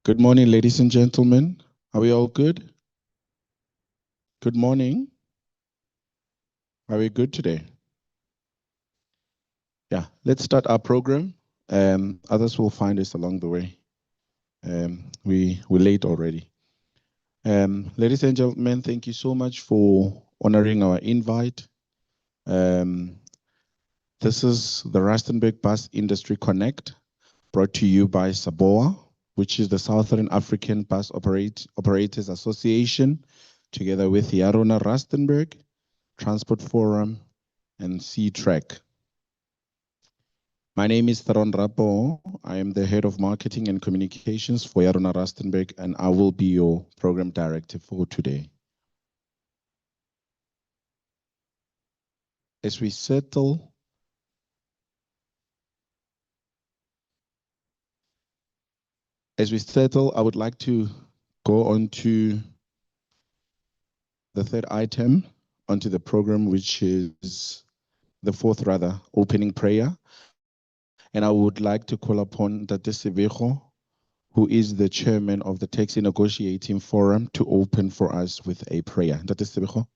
Good morning, ladies and gentlemen. Are we all good? Good morning. Are we good today? Yeah, let's start our program. Others will find us along the way. We're late already. Ladies and gentlemen, thank you so much for honoring our invite. This is the Rustenburg Bus Industry Connect, brought to you by SABOA, which is the Southern African Bus Operators Association, together with Yarona Rustenburg, Transport Forum, and C-Track. My name is Tharon Rapo. I am the Head of Marketing and Communications for Yarona Rustenburg, and I will be your Program Director for today. As we settle, I would like to go on to the third item onto the program, which is the fourth, opening prayer. And I would like to call upon Tate Sebejo, who is the chairman of the Taxi Negotiating Forum, to open for us with a prayer. Tate Sebejo.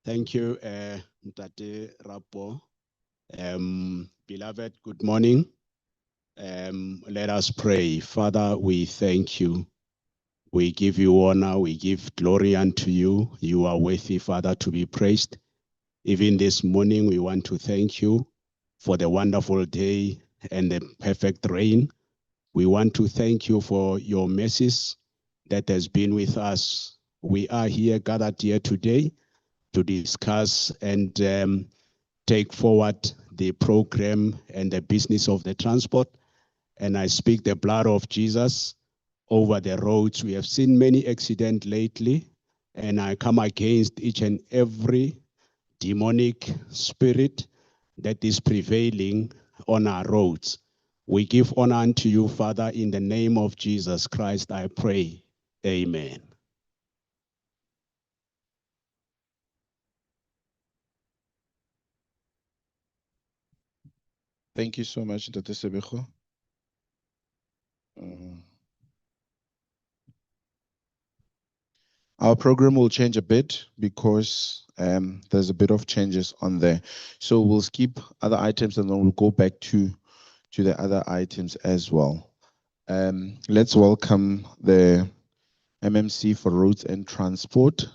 Thank you, Mtate Rapo. Beloved, good morning. Let us pray. Father, we thank you. We give you honor. We give glory unto you. You are worthy, Father, to be praised. Even this morning, we want to thank you for the wonderful day and the perfect rain. We want to thank you for your mercies that has been with us. We are here, gathered here today, to discuss and take forward the program and the business of the transport. And I speak the blood of Jesus over the roads. We have seen many accidents lately, and I come against each and every demonic spirit that is prevailing on our roads. We give honor unto you, Father, in the name of Jesus Christ, I pray. Amen. Thank you so much, Tate Sebejo. Our program will change a bit because there's a bit of changes on there. So we'll skip other items and then we'll go back to the other items as well. Let's welcome the MMC for Roads and Transport,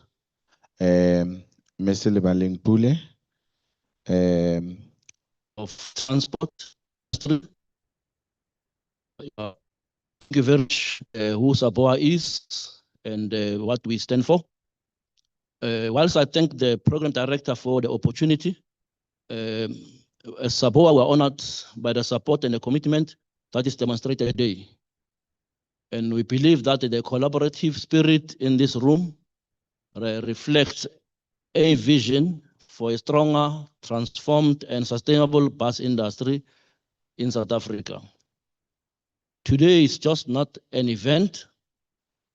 Mr. Lebaleng Pule. Of transport. Thank you very much who SABOA is and what we stand for. Whilst I thank the program director for the opportunity, as SABOA, we're honored by the support and the commitment that is demonstrated today. And we believe that the collaborative spirit in this room reflects a vision for a stronger, transformed, and sustainable bus industry in South Africa. Today is just not an event.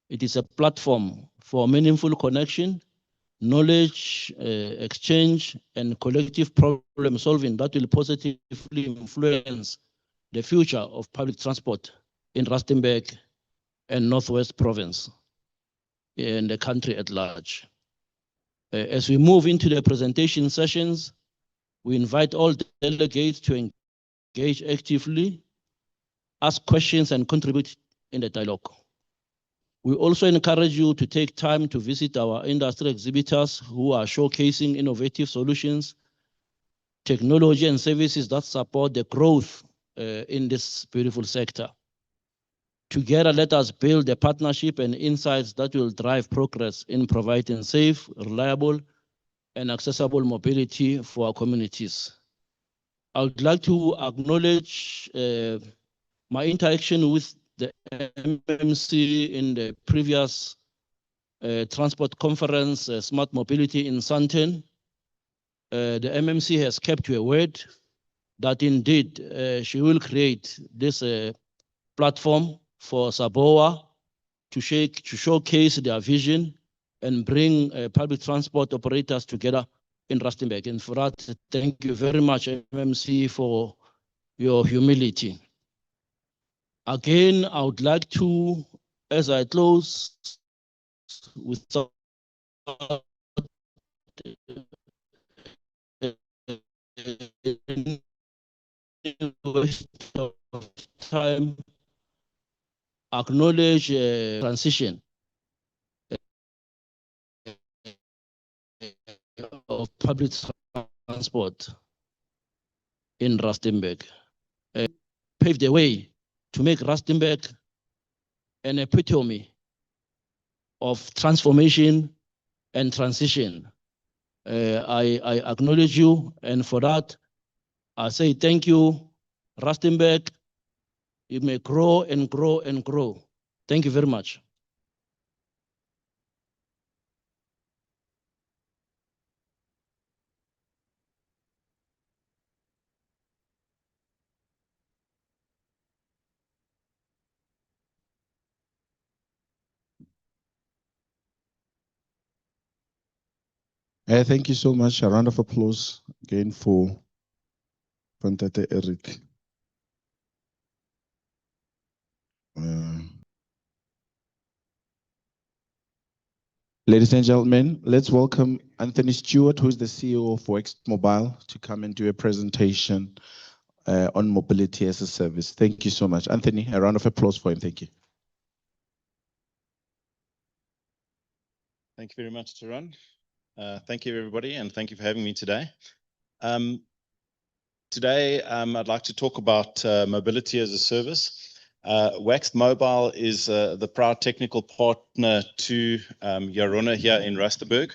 It is a platform for meaningful connection, knowledge exchange, and collective problem solving that will positively influence the future of public transport in Rustenburg and Northwest Province and the country at large. As we move into the presentation sessions, we invite all delegates to engage actively, ask questions, and contribute in the dialogue. We also encourage you to take time to visit our industry exhibitors who are showcasing innovative solutions, technology, and services that support the growth in this beautiful sector. Together, let us build a partnership and insights that will drive progress in providing safe, reliable, and accessible mobility for our communities. I would like to acknowledge my interaction with the MMC in the previous transport conference, Smart Mobility in Sandton. The MMC has kept to a word. that indeed she will create this platform for SABOA to showcase their vision and bring public transport operators together in Rustenburg. And for that, thank you very much, MMC, for your humility. Again, I would like to, as I close, without waste of time, acknowledge transition of public transport in Rustenburg. Paved the way to make Rustenburg an epitome of transformation and transition. I acknowledge you, and for that, I say thank you, Rustenburg. You may grow and grow and grow. Thank you very much. Thank you so much. A round of applause again for Pantate Eric. Ladies and gentlemen, let's welcome Anthony Stewart, who is the CEO of Wext Mobile, to come and do a presentation on mobility as a service. Thank you so much. Anthony, a round of applause for him. Thank you. Thank you very much, Taran. Thank you, everybody, and thank you for having me today. Today, I'd like to talk about mobility as a service. Wext Mobile is the proud technical partner to Yarona here in Rustenburg.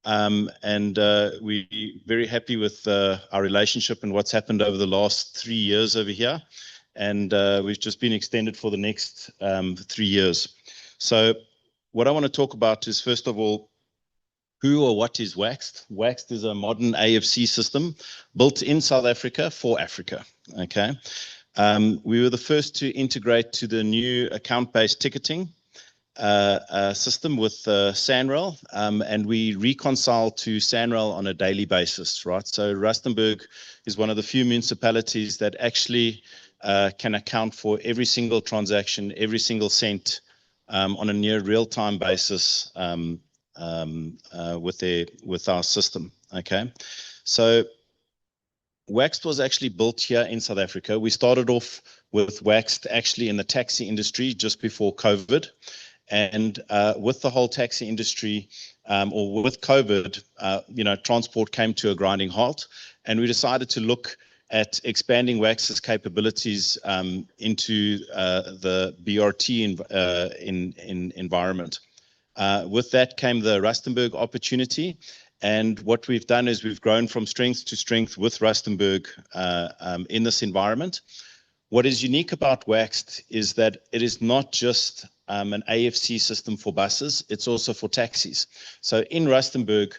And we're very happy with our relationship and what's happened over the last 3 years over here. And we've just been extended for the next 3 years. So what I want to talk about is, first of all, who or what is Wext? Wext is a modern AFC system built in South Africa for Africa. Okay. We were the first to integrate to the new account-based ticketing system with SANRAL, and we reconcile to SANRAL on a daily basis, right? So Rustenburg is one of the few municipalities that actually can account for every single transaction, every single cent on a near real-time basis with our system. Okay, so Wext was actually built here in South Africa. We started off with Wext actually in the taxi industry just before COVID. And with the whole taxi industry, or with COVID, transport came to a grinding halt. And we decided to look at expanding Wext's capabilities into the BRT environment. With that came the Rustenburg opportunity. And what we've done is we've grown from strength to strength with Rustenburg in this environment. What is unique about Wext is that it is not just an AFC system for buses, it's also for taxis. So in Rustenburg,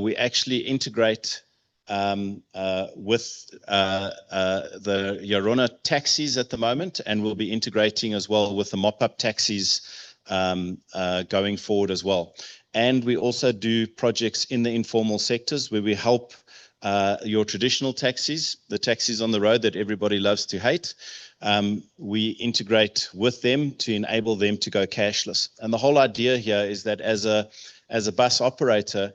we actually integrate with the Yarona taxis at the moment, and we'll be integrating as well with the mop-up taxis going forward as well. And we also do projects in the informal sectors where we help your traditional taxis, the taxis on the road that everybody loves to hate. We integrate with them to enable them to go cashless. And the whole idea here is that as a bus operator,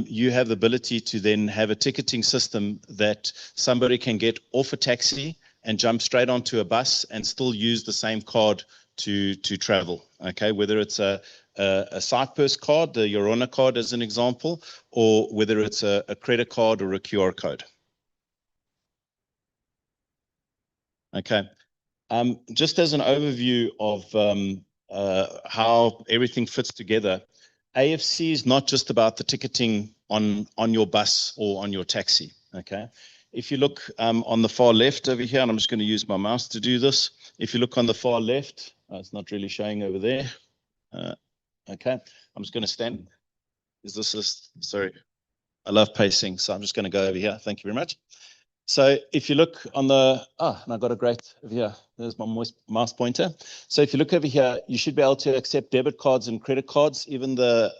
you have the ability to then have a ticketing system that somebody can get off a taxi and jump straight onto a bus and still use the same card to travel. Okay, whether it's a Cyprus card, the Yarona card as an example, or whether it's a credit card or a QR code. Okay, just as an overview of how everything fits together, AFC is not just about the ticketing on your bus or on your taxi. Okay, if you look on the far left over here, and I'm just going to use my mouse to do this. If you look on the far left, it's not really showing over there. Okay, I'm just going to stand. Sorry, I love pacing, so I'm just going to go over here. Thank you very much. So if you look on the, and I got a great over here. There's my mouse pointer. So if you look over here, you should be able to accept debit cards and credit cards, even the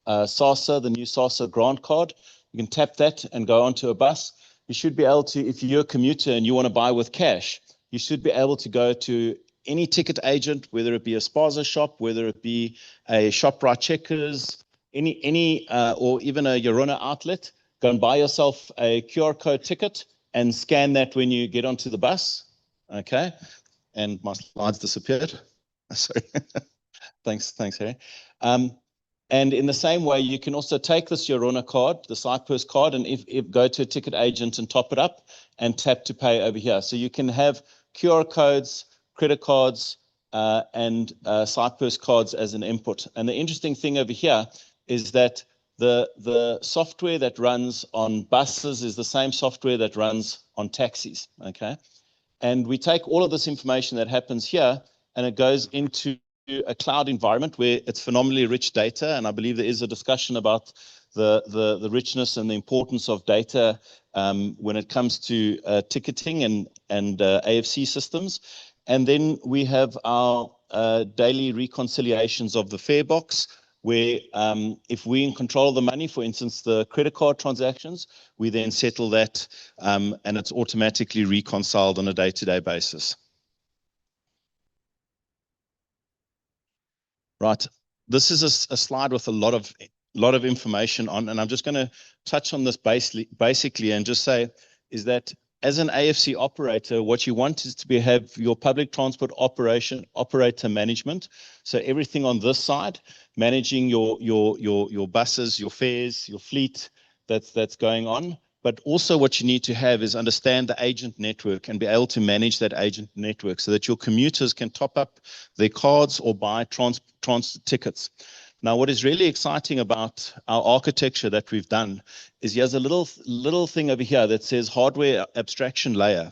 SASA, the new SASA grant card. You can tap that and go onto a bus. You should be able to, if you're a commuter and you want to buy with cash, you should be able to go to any ticket agent, whether it be a spaza shop, whether it be a ShopRite Checkers, any or even a Yorona outlet. Go and buy yourself a QR code ticket and scan that when you get onto the bus. Okay. And my slides disappeared. Sorry. Thanks, Harry. And in the same way, you can also take this Yorona card, the Cyprus card, and if go to a ticket agent and top it up and tap to pay over here. So you can have QR codes, credit cards, and Cyprus cards as an input. And the interesting thing over here is that the software that runs on buses is the same software that runs on taxis, okay? And we take all of this information that happens here and it goes into a cloud environment where it's phenomenally rich data. And I believe there is a discussion about the richness and the importance of data when it comes to ticketing and AFC systems. And then we have our daily reconciliations of the fare box, where if we're in control of the money, for instance, the credit card transactions, we then settle that and it's automatically reconciled on a day-to-day basis. Right. This is a slide with a lot of information on, and I'm just going to touch on this basically and just say is that as an AFC operator, what you want is to have your public transport operator management. So everything on this side, managing your buses, your fares, your fleet that's going on. But also what you need to have is understand the agent network and be able to manage that agent network so that your commuters can top up their cards or buy trans tickets. Now, what is really exciting about our architecture that we've done is he has a little thing over here that says hardware abstraction layer.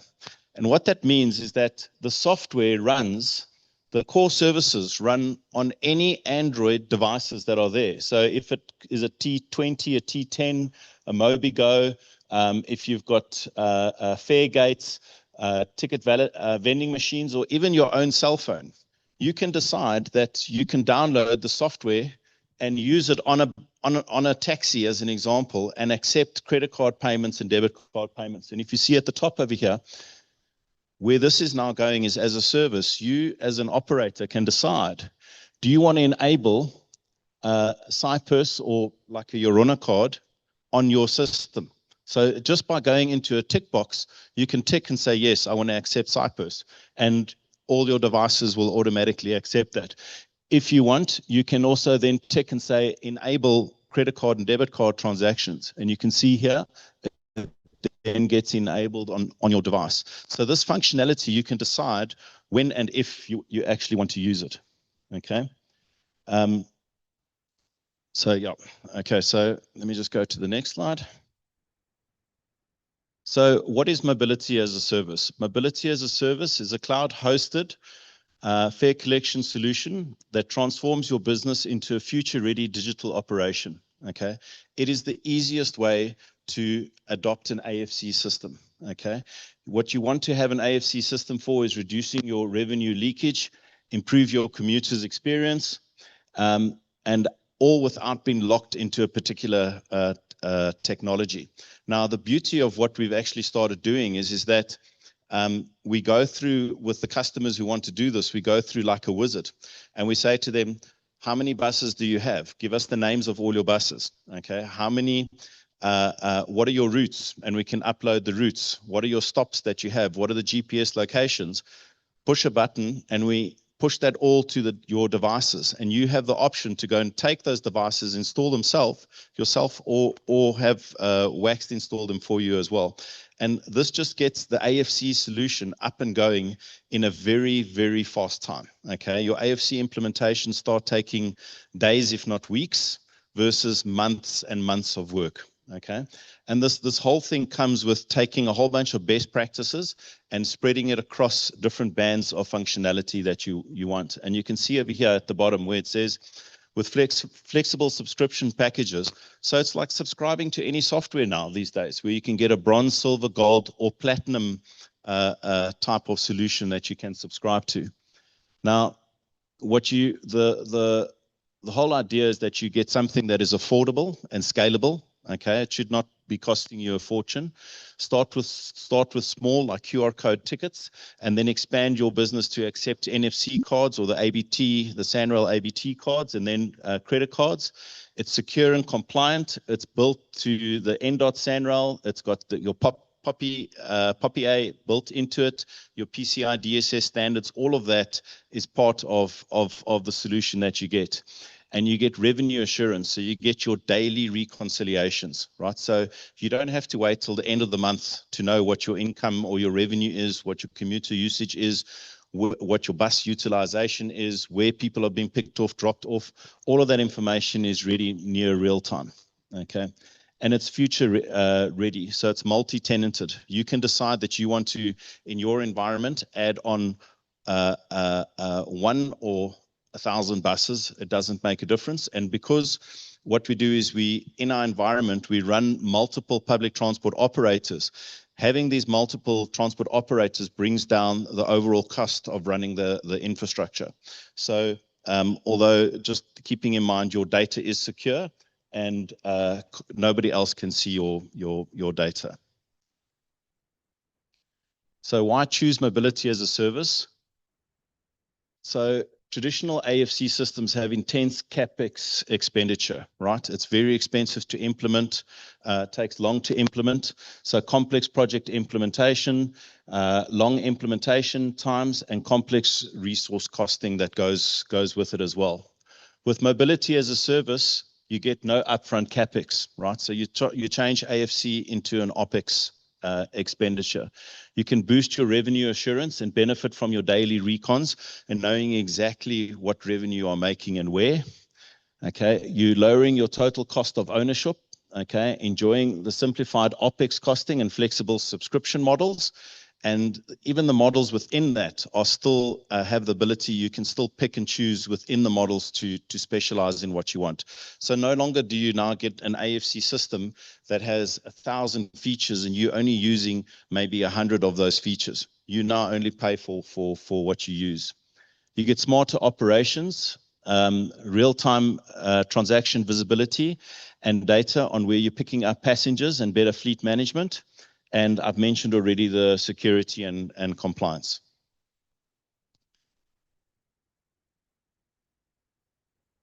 And what that means is that the software runs, the core services run on any Android devices that are there. So if it is a T20, a T10, a MobiGo, if you've got fare gates, ticket vending machines, or even your own cell phone, you can decide that you can download the software and use it on a taxi as an example and accept credit card payments and debit card payments. And if you see at the top over here, where this is now going is as a service, you as an operator can decide, do you want to enable Cyprus or like a Yorona card on your system? So just by going into a tick box, you can tick and say, yes, I want to accept Cyprus. And all your devices will automatically accept that. If you want, you can also then tick and say, enable credit card and debit card transactions. And you can see here, it then gets enabled on your device. So this functionality, you can decide when and if you actually want to use it. Okay. So yeah, okay, so let me just go to the next slide. So what is mobility as a service? Mobility as a service is a cloud-hosted fare collection solution that transforms your business into a future-ready digital operation, okay? It is the easiest way to adopt an AFC system, okay? What you want to have an AFC system for is reducing your revenue leakage, improve your commuter's experience, and all without being locked into a particular technology. Now, the beauty of what we've actually started doing is that we go through with the customers who want to do this, we go through like a wizard and we say to them, how many buses do you have? Give us the names of all your buses. Okay. How many, what are your routes? And we can upload the routes. What are your stops that you have? What are the GPS locations? Push a button and we push that all to your devices, and you have the option to go and take those devices, install them yourself, or have Waxed install them for you as well. And this just gets the AFC solution up and going in a very, very fast time. Okay, your AFC implementations start taking days, if not weeks, versus months and months of work. Okay, and this whole thing comes with taking a whole bunch of best practices and spreading it across different bands of functionality that you want. And you can see over here at the bottom where it says with flexible subscription packages. So it's like subscribing to any software now these days, where you can get a bronze, silver, gold, or platinum type of solution that you can subscribe to. Now, the whole idea is that you get something that is affordable and scalable. Okay, it should not be costing you a fortune. Start with small, like QR code tickets, and then expand your business to accept NFC cards or the ABT, the Sanrail ABT cards, and then credit cards. It's secure and compliant. It's built to the NDOT Sanrail. It's got your Poppy A built into it, your PCI DSS standards. All of that is part of the solution that you get. And you get revenue assurance, so you get your daily reconciliations, right? So you don't have to wait till the end of the month to know what your income or your revenue is, what your commuter usage is, what your bus utilization is, where people are being picked off, dropped off. All of that information is really near real time, okay? And it's future ready, so it's multi-tenanted. You can decide that you want to, in your environment, add on one or 1,000 buses. It doesn't make a difference. And because what we do is in our environment, we run multiple public transport operators. Having these multiple transport operators brings down the overall cost of running the infrastructure. So although just keeping in mind your data is secure and nobody else can see your data. So why choose mobility as a service? So traditional AFC systems have intense CapEx expenditure, right? It's very expensive to implement, takes long to implement. So complex project implementation, long implementation times, and complex resource costing that goes with it as well. With mobility as a service, you get no upfront CapEx, right? So you change AFC into an OpEx expenditure. You can boost your revenue assurance and benefit from your daily recons and knowing exactly what revenue you are making and where. Okay, you're lowering your total cost of ownership. Okay, enjoying the simplified OpEx costing and flexible subscription models. And even the models within that are still have the ability, you can still pick and choose within the models to specialize in what you want. So no longer do you now get an AFC system that has 1,000 features and you're only using maybe 100 of those features. You now only pay for what you use. You get smarter operations, real-time transaction visibility and data on where you're picking up passengers and better fleet management. And I've mentioned already the security and compliance.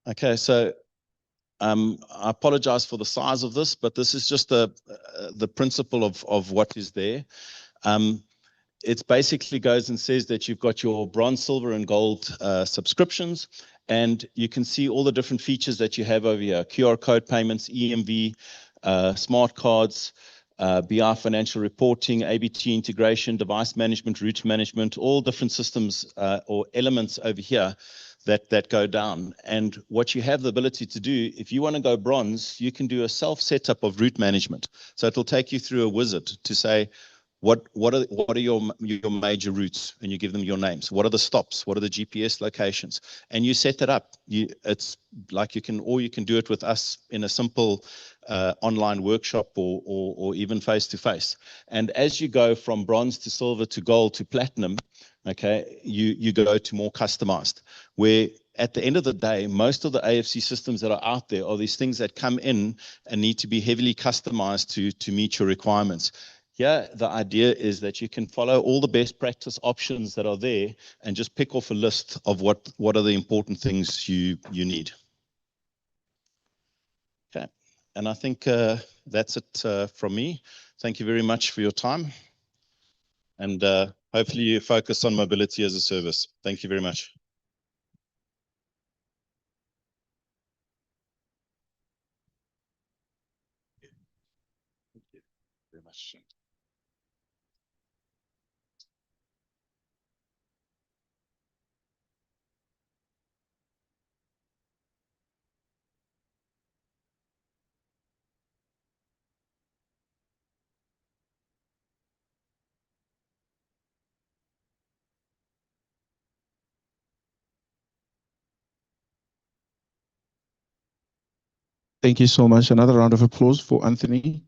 Okay, so I apologize for the size of this, but this is just the principle of what is there. It basically goes and says that you've got your bronze, silver, and gold subscriptions, and you can see all the different features that you have over here: QR code payments, EMV, smart cards, BI financial reporting, ABT integration, device management, route management, all different systems or elements over here that go down. And what you have the ability to do, if you want to go bronze, you can do a self-setup of route management. So it'll take you through a wizard to say, what are your major routes, and you give them your names. What are the stops? What are the GPS locations? And you set that up. It's like you can do it with us in a simple online workshop or even face to face. And as you go from bronze to silver to gold to platinum, okay, you go to more customized. Where at the end of the day, most of the AFC systems that are out there are these things that come in and need to be heavily customized to meet your requirements. Here, the idea is that you can follow all the best practice options that are there and just pick off a list of what are the important things you need. Okay, and I think that's it from me. Thank you very much for your time. And hopefully you focus on mobility as a service. Thank you very much. Thank you very much. Thank you so much. Another round of applause for Anthony.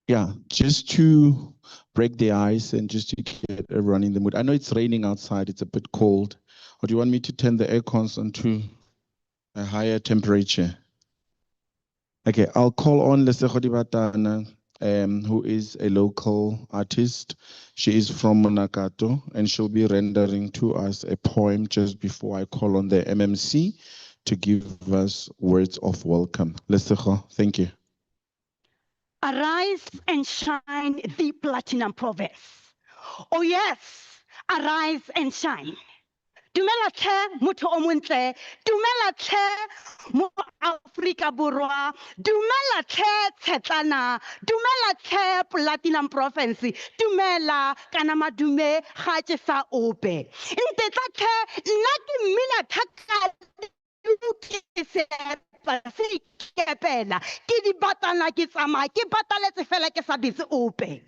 Yeah, just to break the ice and just to get everyone in the mood. I know it's raining outside, it's a bit cold. Or do you want me to turn the air cons onto a higher temperature? Okay, I'll call on Lesego Dibatana, who is a local artist. She is from Monakato, and she'll be rendering to us a poem just before I call on the MMC to give us words of welcome. Lesego, thank you. Arise and shine, the platinum province. Oh yes, arise and shine. Dumela tlhe motho o montle, dumela tlhe mo Afrika Borwa, dumela tlhe Tshetlana, dumela tlhe platinum province, dumela kana madume ga ke sa ope. Ntetla tlhe nna ke mmina thaka se ikepela ke di batana ke tsamaya ke bataletse fela ke sa bitse ope.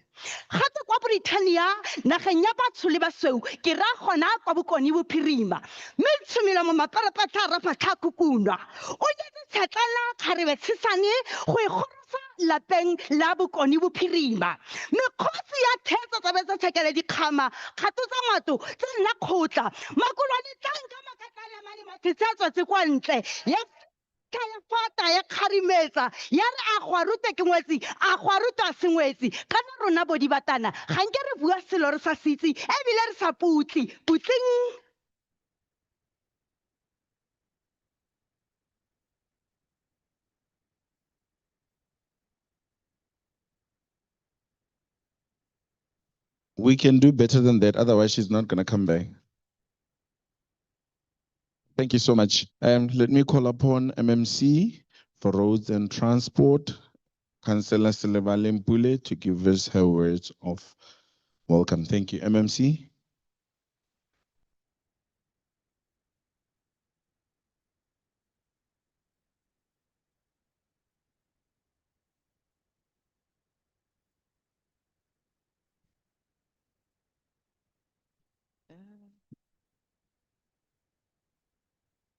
Gape kwa Britannia nageng ya batsho le basweu ke ra gona kwa bokone bophirima mme tshumela mo maparapata ra matlhakukunwa o yetse tshetlana kgarebe tshesane go ikgorosa lapeng la bokone bophirima mekgotsi ya thetsa tsa betsa tshekele dikgama kgato tsa ngwato tse nna kgotla makolwane tlanka makakala mane matsetsa tse kwa ntle ya ya fata ya kgarimetsa ya re a go rute ke ngwetsi a go ruta sengwetsi kana rona bodi batana ga nke re bua selo re sa sitse ebile re sa putli putsing. We can do better than that, otherwise she's not going to come back. Thank you so much. Let me call upon MMC for Roads and Transport, Councillor Silebale Mpule, to give us her words of welcome. Thank you, MMC.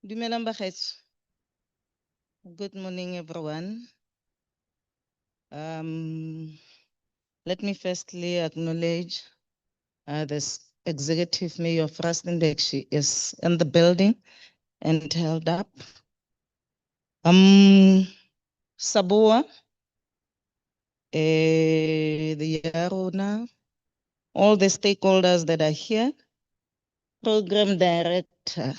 Dumelang bagaetsho. Good morning, everyone. Let me firstly acknowledge the Executive Mayor of Rustenburg. She is in the building and held up. SABOA, the Yarona, all the stakeholders that are here, Program Director.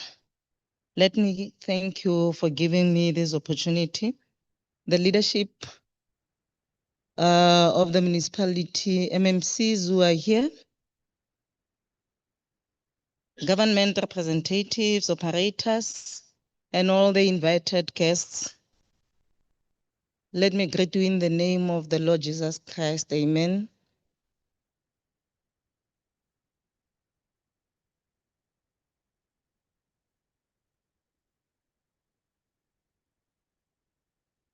Let me thank you for giving me this opportunity. The leadership of the municipality, MMCs who are here, government representatives, operators, and all the invited guests. Let me greet you in the name of the Lord Jesus Christ. Amen.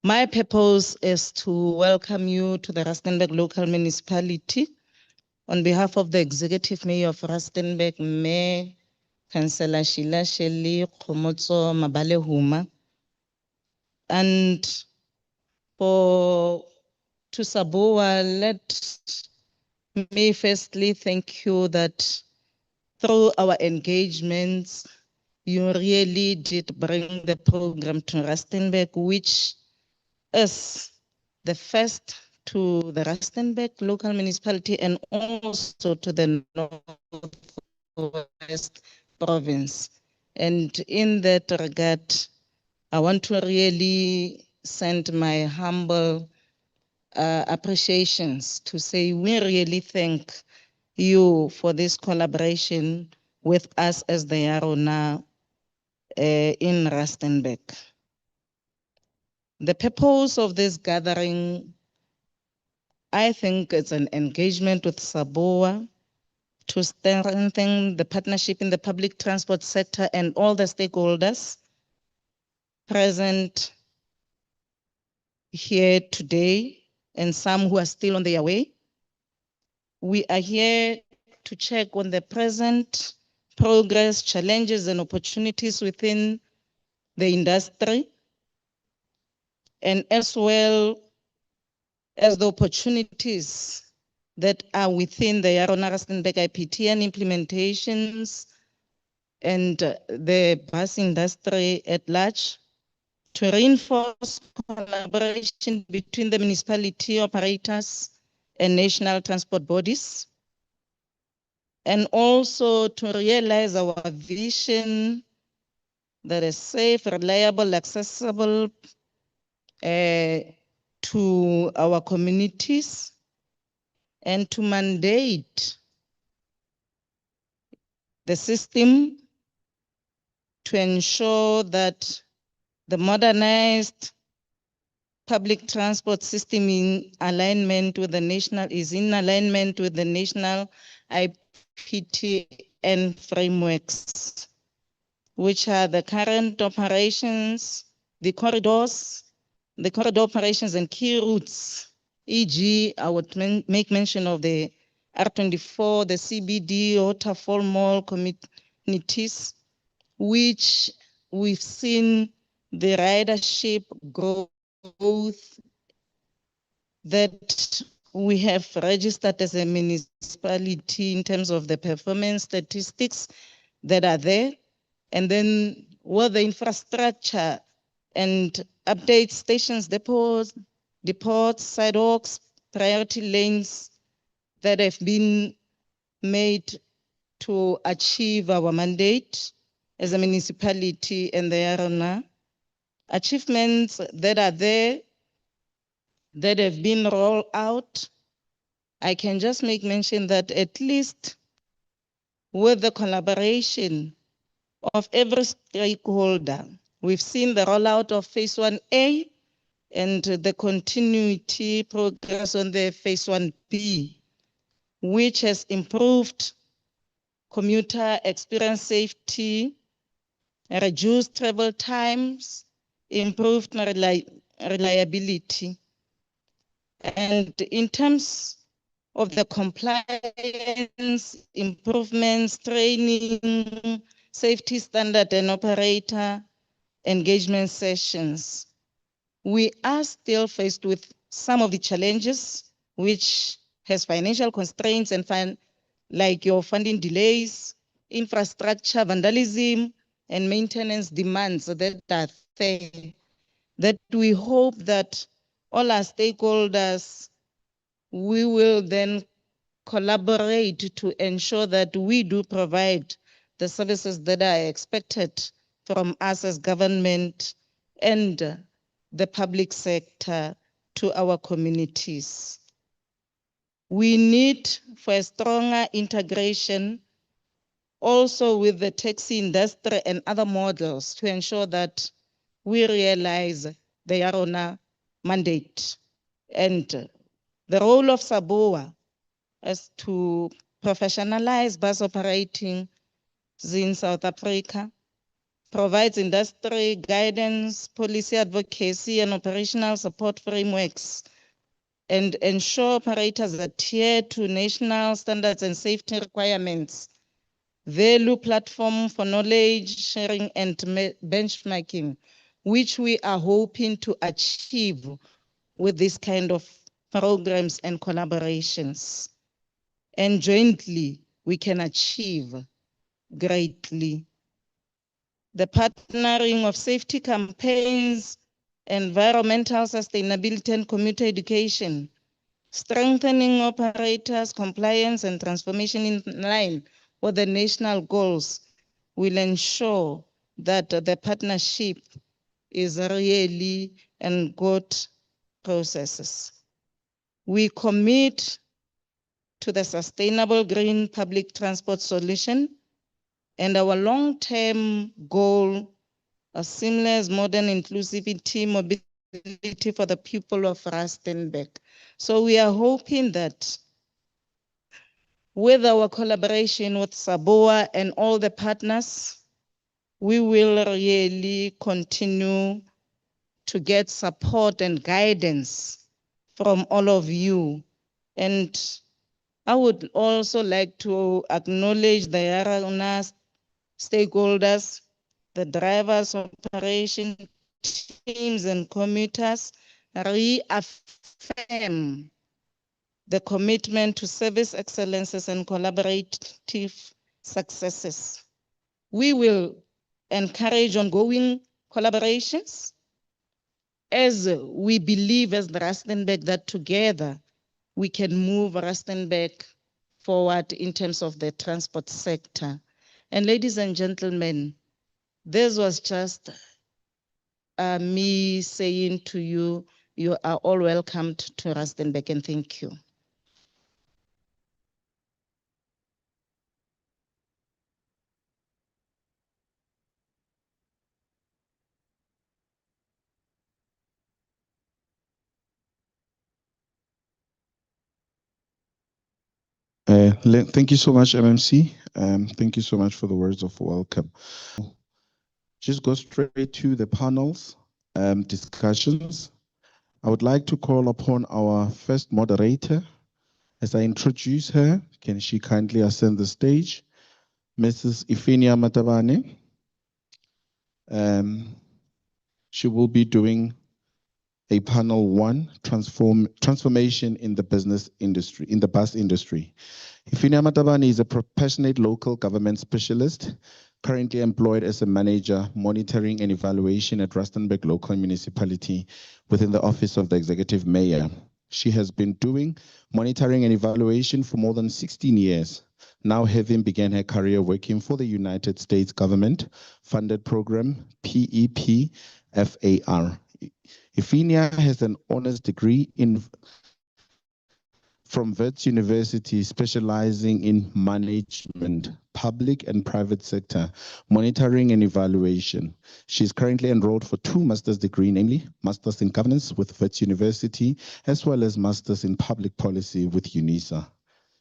My purpose is to welcome you to the Rustenburg Local Municipality on behalf of the Executive Mayor of Rustenburg, Mayor Councillor Sheila Shelley Khomotso Mabale Huma, and to SABOA, let me firstly thank you that through our engagements, you really did bring the program to Rustenburg, which is the first to the Rustenburg Local Municipality and also to the Northwest Province. And in that regard, I want to really send my humble appreciations to say we really thank you for this collaboration with us as the Yarona in Rustenburg. The purpose of this gathering, I think it's an engagement with SABOA to strengthen the partnership in the public transport sector and all the stakeholders present here today and some who are still on their way. We are here to check on the present progress, challenges, and opportunities within the industry, and as well as the opportunities that are within the Yarona Rustenburg IPT and implementations and the bus industry at large, to reinforce collaboration between the municipality operators and national transport bodies, and also to realize our vision that is safe, reliable, accessible to our communities, and to mandate the system to ensure that the modernized public transport system is in alignment with the national IPTN frameworks, which are the current operations, the corridor operations and key routes, e.g. I would make mention of the R24, the CBD, Waterfall Mall communities, which we've seen the ridership growth that we have registered as a municipality in terms of the performance statistics that are there, and then what the infrastructure and update stations, depots, sidewalks, priority lanes that have been made to achieve our mandate as a municipality and the Yarona. Achievements that are there that have been rolled out. I can just make mention that at least with the collaboration of every stakeholder, we've seen the rollout of phase 1A and the continuity progress on the phase 1B, which has improved commuter experience safety, reduced travel times, improved reliability. And in terms of the compliance, improvements, training, safety standard and operator engagement sessions, we are still faced with some of the challenges, which has financial constraints and like your funding delays, infrastructure vandalism, and maintenance demands that are there, that we hope that all our stakeholders, we will then collaborate to ensure that we do provide the services that are expected from us as government and the public sector to our communities. We need for a stronger integration also with the taxi industry and other models to ensure that we realize the Yarona mandate. And the role of SABOA is to professionalize bus operating in South Africa, provides industry guidance, policy advocacy, and operational support frameworks, and ensure operators adhere to national standards and safety requirements, value platform for knowledge sharing and benchmarking, which we are hoping to achieve with this kind of programs and collaborations. And jointly, we can achieve greatly. The partnering of safety campaigns, environmental sustainability and commuter education, strengthening operators' compliance and transformation in line with the national goals will ensure that the partnership is really in good processes. We commit to the sustainable green public transport solution and our long-term goal, a seamless, modern inclusivity, mobility for the people of Rustenburg. So we are hoping that with our collaboration with SABOA and all the partners, we will really continue to get support and guidance from all of you. And I would also like to acknowledge the Yarona stakeholders, the drivers, operation teams and commuters reaffirm the commitment to service excellences and collaborative successes. We will encourage ongoing collaborations as we believe as the Rustenburg that together we can move Rustenburg forward in terms of the transport sector. And ladies and gentlemen, this was just me saying to you, you are all welcomed to Rustenburg, and thank you. Thank you so much, MMC. Thank you so much for the words of welcome. Just go straight to the panels discussions. I would like to call upon our first moderator. As I introduce her, can she kindly ascend the stage? Mrs. Ifinia Matabane. She will be doing a panel 1, transformation in the business industry, in the bus industry. Ifinia Matabane is a passionate local government specialist, currently employed as a manager, monitoring and evaluation at Rustenburg Local Municipality within the Office of the Executive Mayor. She has been doing monitoring and evaluation for more than 16 years, now having began her career working for the United States government funded program PEPFAR. Ifinia has an honors degree from Wits University, specializing in management, public and private sector, monitoring and evaluation. She's currently enrolled for 2 master's degrees, namely Masters in Governance with Wits University, as well as Masters in Public Policy with UNISA.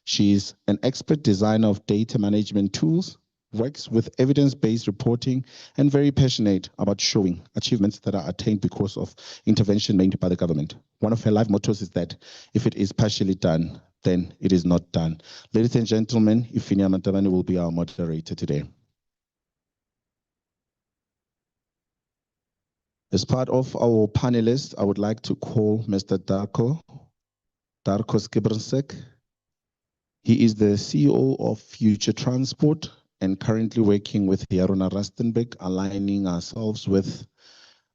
She is an expert designer of data management tools, works with evidence-based reporting, and very passionate about showing achievements that are attained because of intervention made by the government. One of her life mottos is that if it is partially done, then it is not done. Ladies and gentlemen, Ifinia Matabane will be our moderator today. As part of our panelists, I would like to call Mr. Darko Skibrnsek. He is the CEO of Future Transport and currently working with Yarona Rustenburg, aligning ourselves with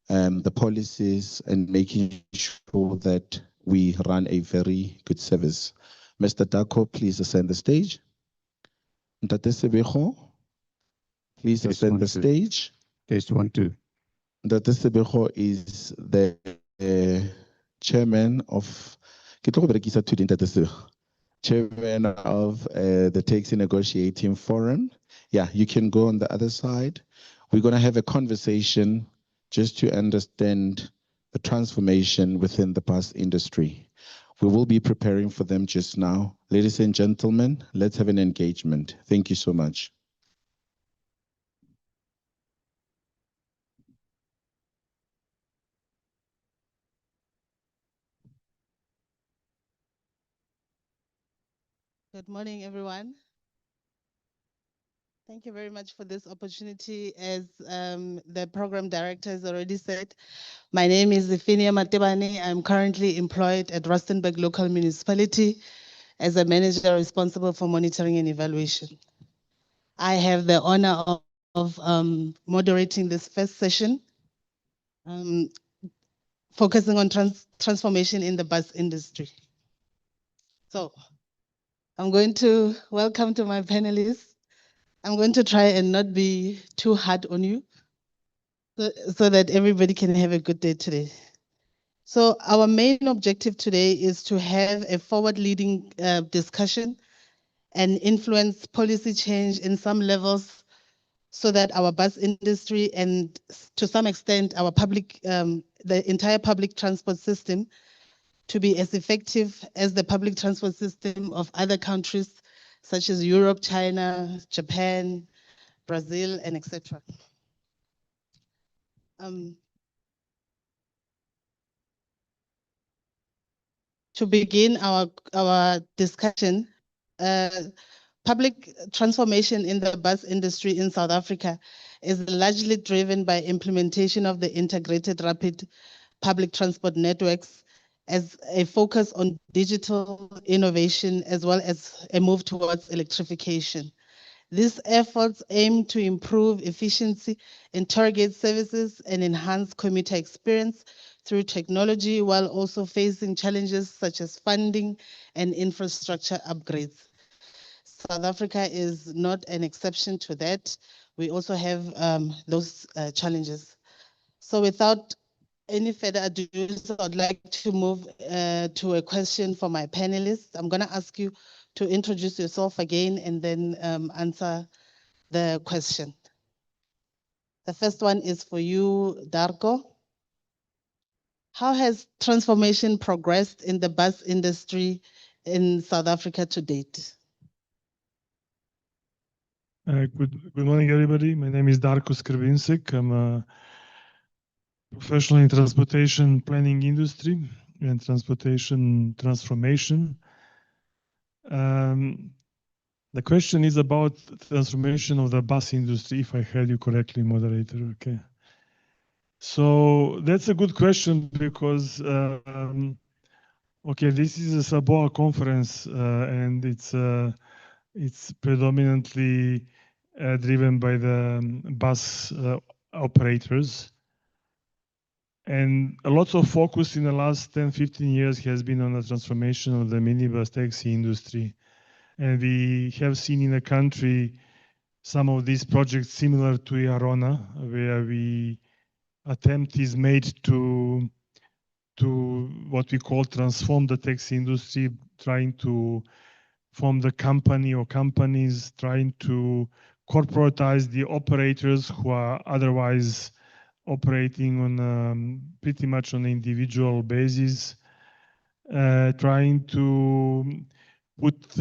the policies and making sure that we run a very good service. Mr. Darko, please ascend the stage. Ntate Sebego, please ascend the stage. Test 1, 2. Ntate Sebego is the chairman of chairman of the Taxi Negotiating Forum. Yeah, you can go on the other side. We're going to have a conversation just to understand the transformation within the bus industry. We will be preparing for them just now. Ladies and gentlemen, let's have an engagement. Thank you so much. Good morning, everyone. Thank you very much for this opportunity. As the program director has already said, my name is Ifinia Matabane. I'm currently employed at Rustenburg Local Municipality as a manager responsible for monitoring and evaluation. I have the honor of moderating this first session, focusing on transformation in the bus industry. So I'm going to welcome to my panelists. I'm going to try and not be too hard on you so that everybody can have a good day today. So our main objective today is to have a forward-leading discussion and influence policy change in some levels so that our bus industry and to some extent our public, the entire public transport system to be as effective as the public transport system of other countries such as Europe, China, Japan, Brazil, and etc. To begin our discussion, public transformation in the bus industry in South Africa is largely driven by implementation of the integrated rapid public transport networks as a focus on digital innovation as well as a move towards electrification. These efforts aim to improve efficiency, interrogate services, and enhance commuter experience through technology while also facing challenges such as funding and infrastructure upgrades. South Africa is not an exception to that. We also have those challenges. So without any further ado, I'd like to move to a question for my panelists. I'm going to ask you to introduce yourself again and then answer the question. The first one is for you, Darko. How has transformation progressed in the bus industry in South Africa to date? Good morning, everybody. My name is Darko Skrbinsek. I'm a professional in transportation planning industry and transportation transformation. The question is about transformation of the bus industry, if I heard you correctly, moderator. Okay. So that's a good question because, okay, this is a SABOA conference and it's predominantly driven by the bus operators. And a lot of focus in the last 10, 15 years has been on the transformation of the minibus taxi industry. And we have seen in the country some of these projects similar to Yarona, where attempt is made to what we call transform the taxi industry, trying to form the company or companies, trying to corporatize the operators who are otherwise operating on pretty much on an individual basis, trying to put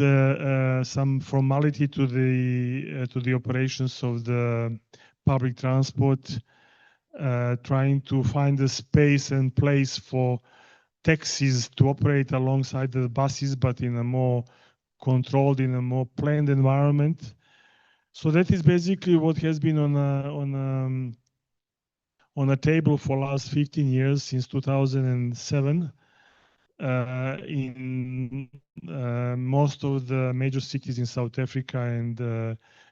some formality to the operations of the public transport, trying to find a space and place for taxis to operate alongside the buses, but in a more controlled, in a more planned environment. So that is basically what has been on a table for last 15 years, since 2007. In most of the major cities in South Africa, and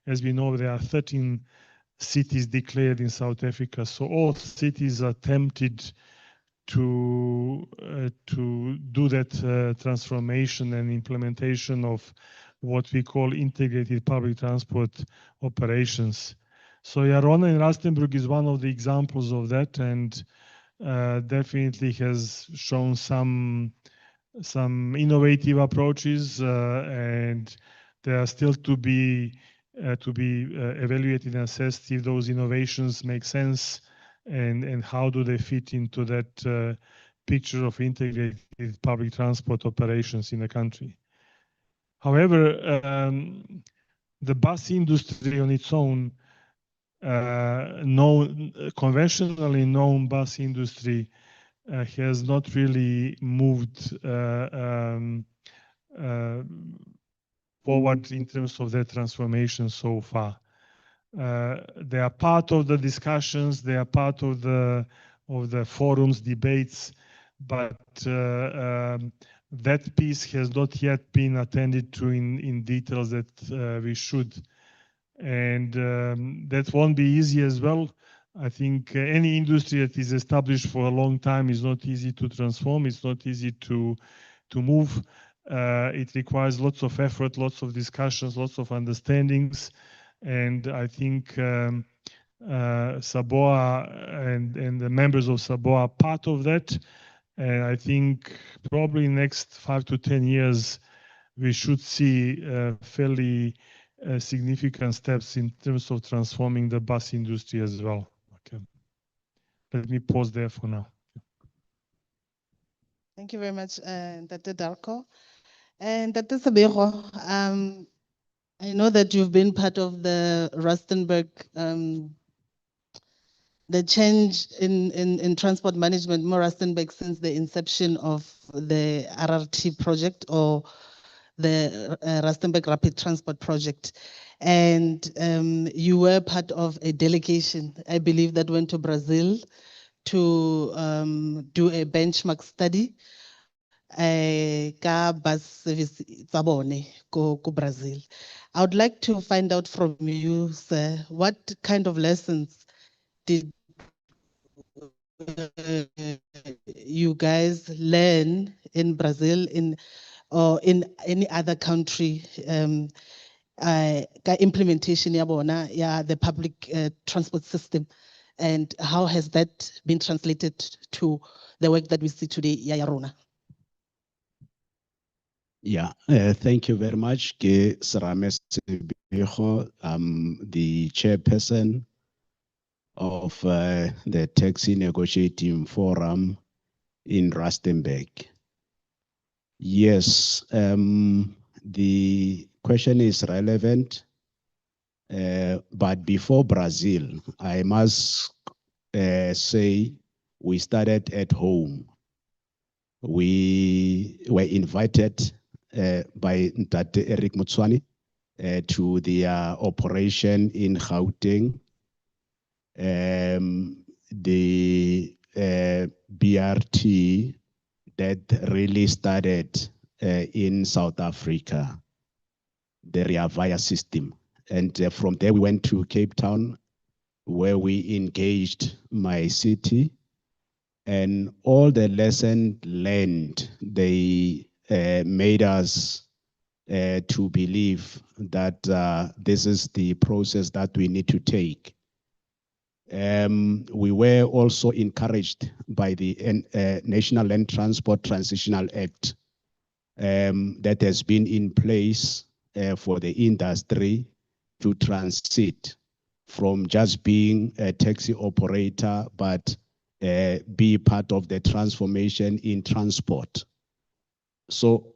as we know, there are 13 cities declared in South Africa. So all cities attempted to do that transformation and implementation of what we call integrated public transport operations. So Yarona in Rustenburg is one of the examples of that, and definitely has shown some innovative approaches, and they are still to be evaluated and assessed if those innovations make sense, and how do they fit into that picture of integrated public transport operations in the country. However, the bus industry on its own, conventionally known bus industry, has not really moved forward in terms of their transformation so far. They are part of the discussions, they are part of the forums, debates, but that piece has not yet been attended to in details that we should. And that won't be easy as well. I think any industry that is established for a long time is not easy to transform. It's not easy to move. It requires lots of effort, lots of discussions, lots of understandings. And I think SABOA and the members of SABOA are part of that. And I think probably next 5 to 10 years, we should see fairly significant steps in terms of transforming the bus industry as well. Okay. Let me pause there for now. Thank you very much, Dr. Darko. And Dr. Sabero, I know that you've been part of the Rustenburg, the change in transport management, more Rustenburg, since the inception of the RRT project, or the Rustenburg Rapid Transport Project. And you were part of a delegation, I believe, that went to Brazil to do a benchmark study ka bus service tsa bone ko Brazil. I would like to find out from you, sir, what kind of lessons did you guys learn in Brazil or in any other country implementation ya bona, the public transport system, and how has that been translated to the work that we see today ya rona? Yeah, thank you very much. Ke Serame Sebego, I'm the chairperson of the Taxi Negotiating Forum in Rustenburg. Yes, the question is relevant, but before Brazil, I must say we started at home. We were invited by Ntate Eric Mutswani to the operation in Gauteng. The BRT that really started in South Africa, the Rea Vaya system. And from there we went to Cape Town, where we engaged my city, and all the lessons learned, they made us to believe that this is the process that we need to take. We were also encouraged by the National Land Transport Transitional Act that has been in place for the industry to transit from just being a taxi operator, but be part of the transformation in transport. So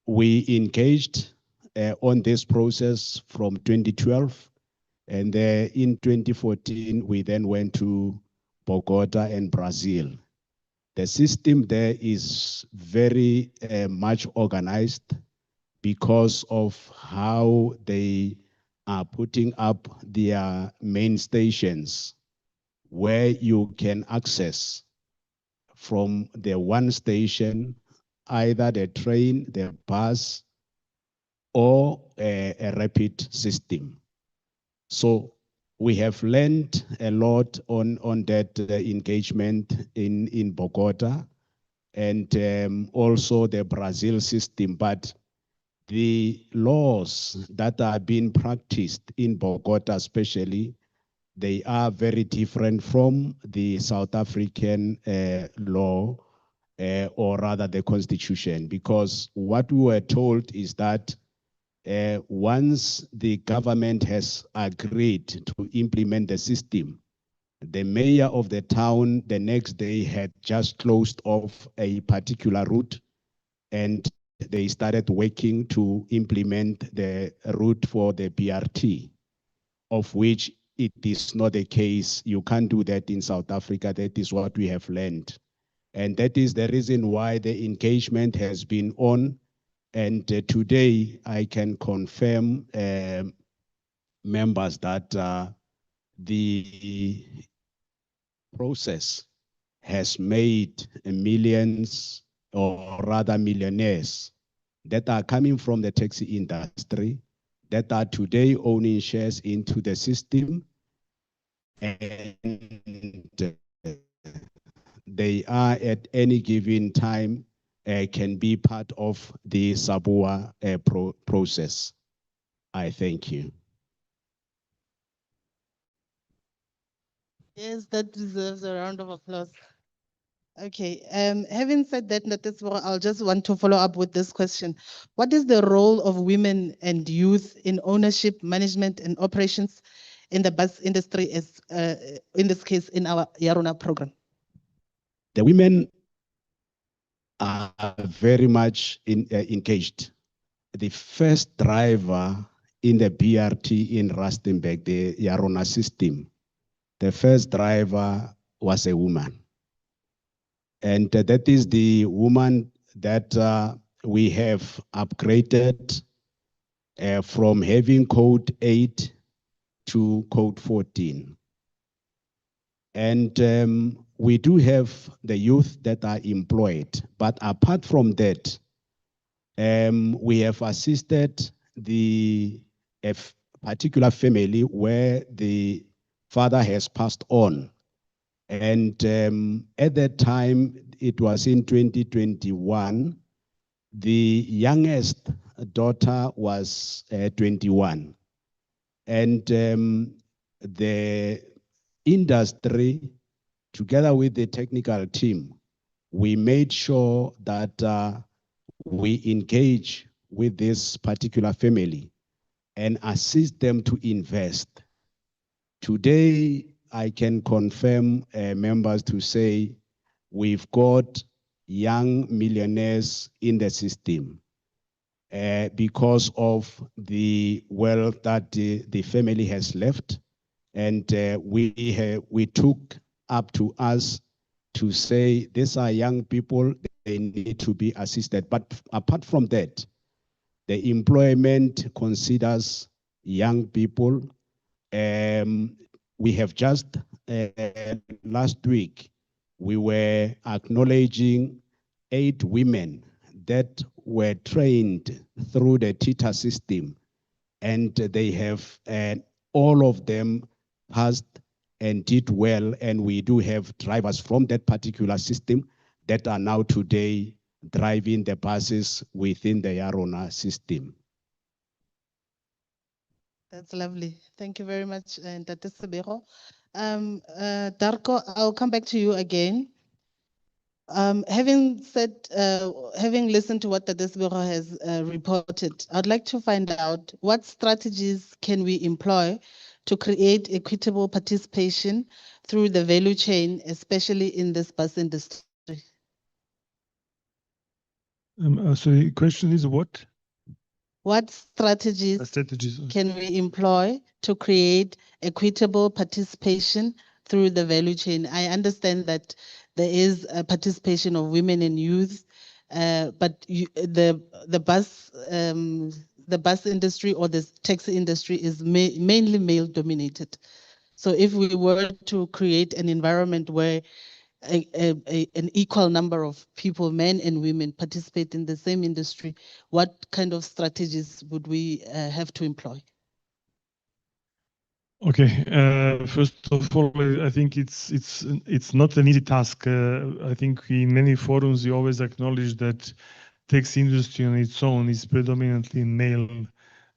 we engaged on this process from 2012. And in 2014, we then went to Bogota and Brazil. The system there is very much organized because of how they are putting up their main stations where you can access from the one station, either the train, the bus, or a rapid system. So we have learned a lot on that engagement in Bogota and also the Brazil system. But the laws that are being practiced in Bogota especially, they are very different from the South African law, or rather the constitution, because what we were told is that once the government has agreed to implement the system, the mayor of the town the next day had just closed off a particular route, and they started working to implement the route for the BRT, of which it is not the case. You can't do that in South Africa. That is what we have learned. And that is the reason why the engagement has been on. And today I can confirm members that the process has made millions, or rather millionaires, that are coming from the taxi industry, that are today owning shares into the system, and they are at any given time can be part of the SABOA process. I thank you. Yes, that deserves a round of applause. Okay, having said that, I'll just want to follow up with this question. What is the role of women and youth in ownership, management, and operations in the bus industry, as in this case, in our Yarona program? The women are very much engaged. The first driver in the BRT in Rustenburg, the Yarona system, the first driver was a woman. And that is the woman that we have upgraded from having code 8 to code 14. And we do have the youth that are employed, but apart from that, we have assisted the particular family where the father has passed on. And at that time, it was in 2021, the youngest daughter was 21. And the industry, together with the technical team, we made sure that we engage with this particular family and assist them to invest. Today, I can confirm members to say we've got young millionaires in the system because of the wealth that the family has left. And we took up to us to say, these are young people, they need to be assisted. But apart from that, the employment considers young people. We have just, last week, we were acknowledging 8 women that were trained through the TITA system, and they have, all of them passed and did well, and we do have drivers from that particular system that are now today driving the buses within the Yarona system. That's lovely. Thank you very much, Dr. Sabero. Darko, I'll come back to you again. Having listened to what Dr. Sabero has reported, I'd like to find out what strategies can we employ to create equitable participation through the value chain, especially in this bus industry. So the question is what? What strategies can we employ to create equitable participation through the value chain? I understand that there is a participation of women and youth, but the bus industry or the taxi industry is mainly male dominated. So if we were to create an environment where an equal number of people, men and women, participate in the same industry, what kind of strategies would we have to employ? Okay, first of all, I think it's not an easy task. I think in many forums you always acknowledge that taxi industry on its own is predominantly male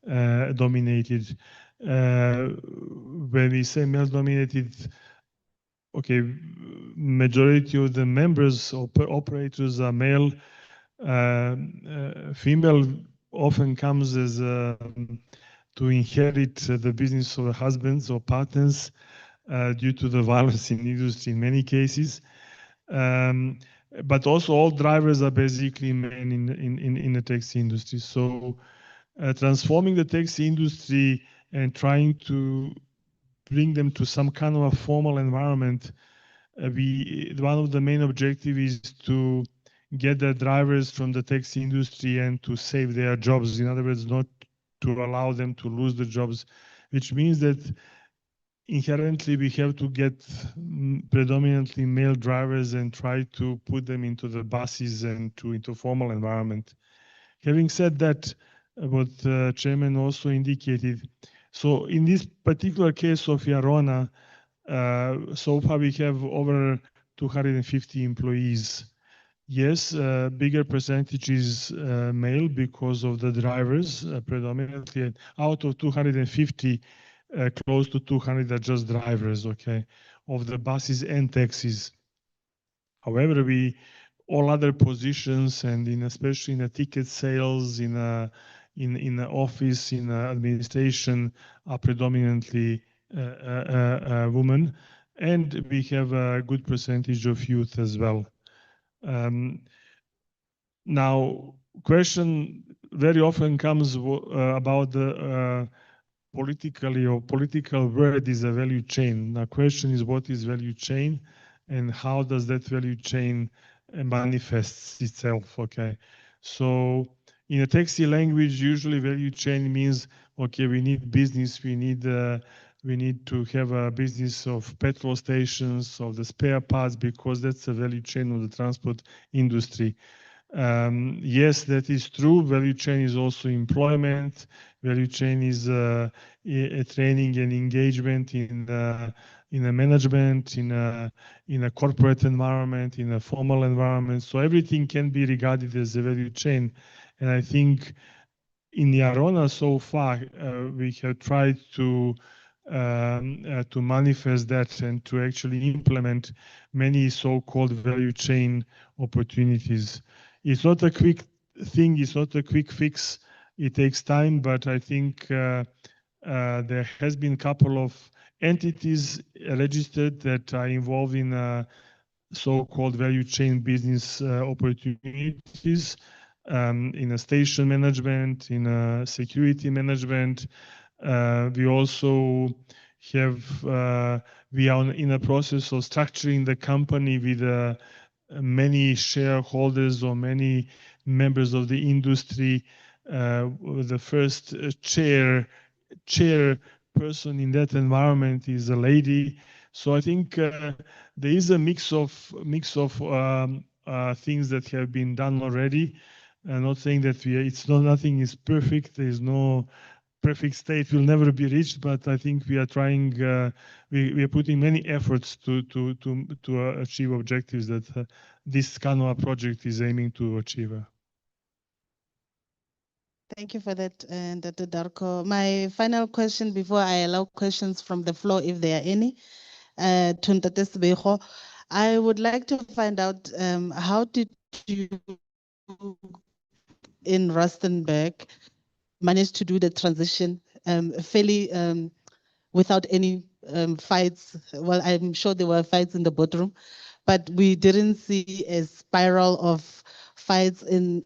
dominated. When we say male dominated, okay, majority of the members or operators are male. Female often comes as to inherit the business of husbands or partners due to the violence in the industry in many cases. But also all drivers are basically men in the taxi industry. So transforming the taxi industry and trying to bring them to some kind of a formal environment, one of the main objectives is to get the drivers from the taxi industry and to save their jobs. In other words, not to allow them to lose the jobs, which means that inherently we have to get predominantly male drivers and try to put them into the buses and into formal environment. Having said that, what Chairman also indicated, so in this particular case of Yarona, so far we have over 250 employees. Yes, bigger percentage is male because of the drivers predominantly. Out of 250, close to 200 are just drivers, okay, of the buses and taxis. However, all other positions and especially in the ticket sales, in the office, in administration, are predominantly women, and we have a good percentage of youth as well. Now, question very often comes about the political word is a value chain. The question is, what is value chain, and how does that value chain manifests itself? Okay, So in a taxi language, usually value chain means, okay, we need business, we need to have a business of petrol stations, of the spare parts, because that's a value chain of the transport industry. Yes, that is true. Value chain is also employment. Value chain is a training and engagement in a management, in a corporate environment, in a formal environment. So everything can be regarded as a value chain. And I think in the Arona so far, we have tried to manifest that and to actually implement many so-called value chain opportunities. It's not a quick thing, it's not a quick fix. It takes time, but I think there has been a couple of entities registered that are involved in so-called value chain business opportunities in a station management, in a security management. We also have, we are in a process of structuring the company with many shareholders or many members of the industry. The first chair person in that environment is a lady. So I think there is a mix of things that have been done already. I'm not saying that nothing is perfect. There is no perfect state will never be reached, but I think we are trying. We are putting many efforts to achieve objectives that this kind of a project is aiming to achieve. Thank you for that, Dr. Darko. My final question before I allow questions from the floor, if there are any, to Ntate Sibego, I would like to find out how did you in Rustenburg manage to do the transition fairly without any fights? Well, I'm sure there were fights in the boardroom, but we didn't see a spiral of fights on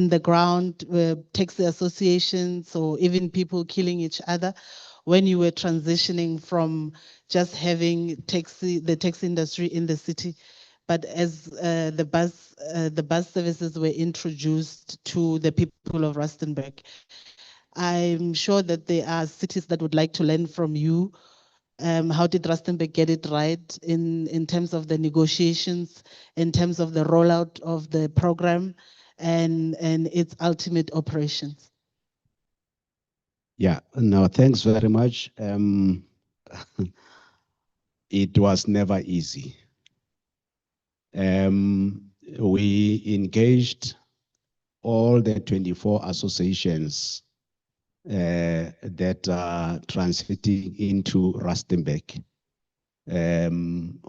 the ground, taxi associations, or even people killing each other when you were transitioning from just having the taxi industry in the city. But as the bus services were introduced to the people of Rustenburg, I'm sure that there are cities that would like to learn from you. How did Rustenburg get it right in terms of the negotiations, in terms of the rollout of the program and its ultimate operations? Yeah, no, thanks very much. It was never easy. We engaged all the 24 associations that are transiting into Rustenburg,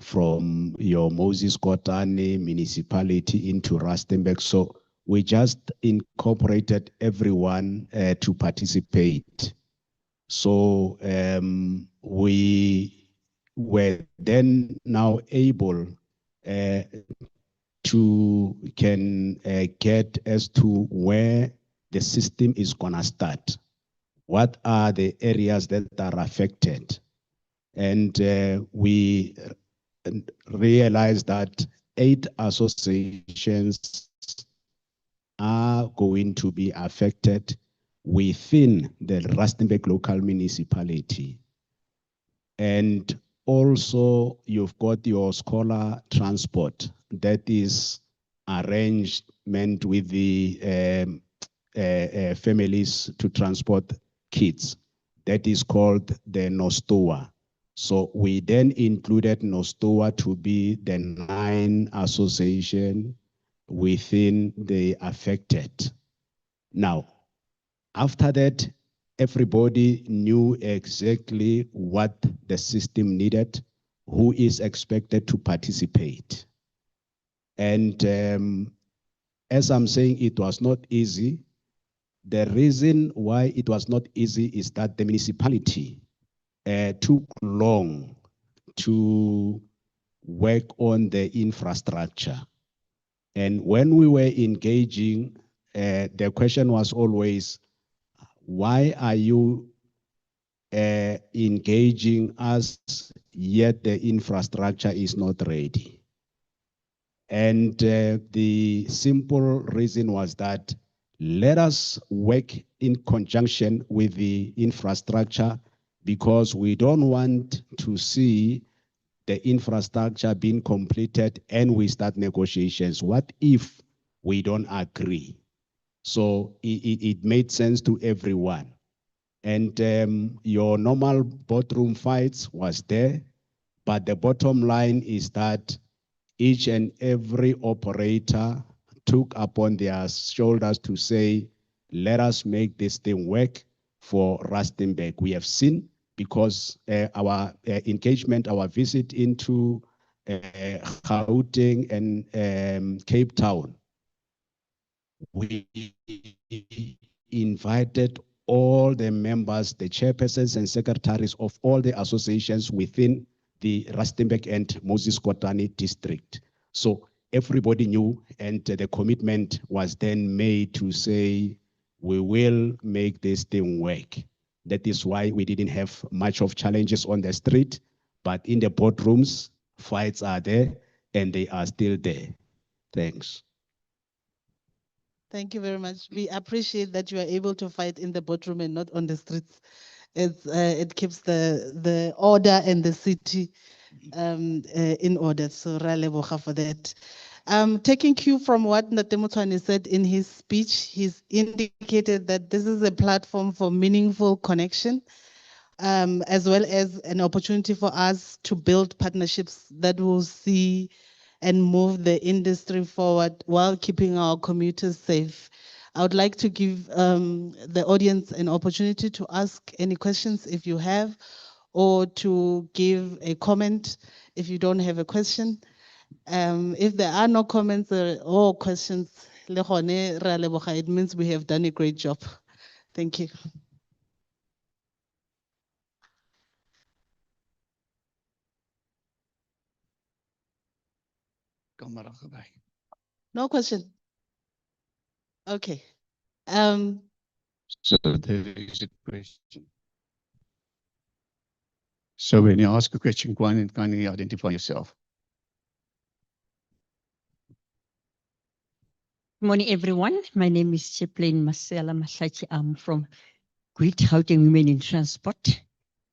from your Moses Kotane municipality into Rustenburg. So we just incorporated everyone to participate. So we were then now able to get as to where the system is gonna start. What are the areas that are affected? And we realized that 8 associations are going to be affected within the Rustenburg Local Municipality. And also you've got your scholar transport that is arrangement with the families to transport kids. That is called the NOSTOA. So we then included NOSTOA to be the 9 association within the affected. Now, after that, everybody knew exactly what the system needed, who is expected to participate. And as I'm saying, it was not easy. The reason why it was not easy is that the municipality took long to work on the infrastructure. And when we were engaging, the question was always, why are you engaging us, yet the infrastructure is not ready? And the simple reason was that let us work in conjunction with the infrastructure, because we don't want to see the infrastructure being completed and we start negotiations. What if we don't agree? So it made sense to everyone. And your normal boardroom fights was there, but the bottom line is that each and every operator took upon their shoulders to say, let us make this thing work for Rustenburg. We have seen, because our engagement, our visit into Gauteng and Cape Town, we invited all the members, the chairpersons and secretaries of all the associations within the Rustenburg and Moses Kotane district. So everybody knew, and the commitment was then made to say, we will make this thing work. That is why we didn't have much of challenges on the street, but in the boardrooms, fights are there, and they are still there. Thanks. Thank you very much. We appreciate that you are able to fight in the boardroom and not on the streets. It keeps the order and the city in order. So ra leboga for that. Taking cue from what Natemotwane said in his speech, he's indicated that this is a platform for meaningful connection, as well as an opportunity for us to build partnerships that will see and move the industry forward while keeping our commuters safe. I would like to give the audience an opportunity to ask any questions if you have, or to give a comment if you don't have a question. If there are no comments or questions, it means we have done a great job. Thank you. No question. Okay. So there is a question. So when you ask a question, kindly identify yourself. Good morning, everyone. My name is Chaplain Marcela Mahlachi. I'm from Great Gauteng Women in Transport.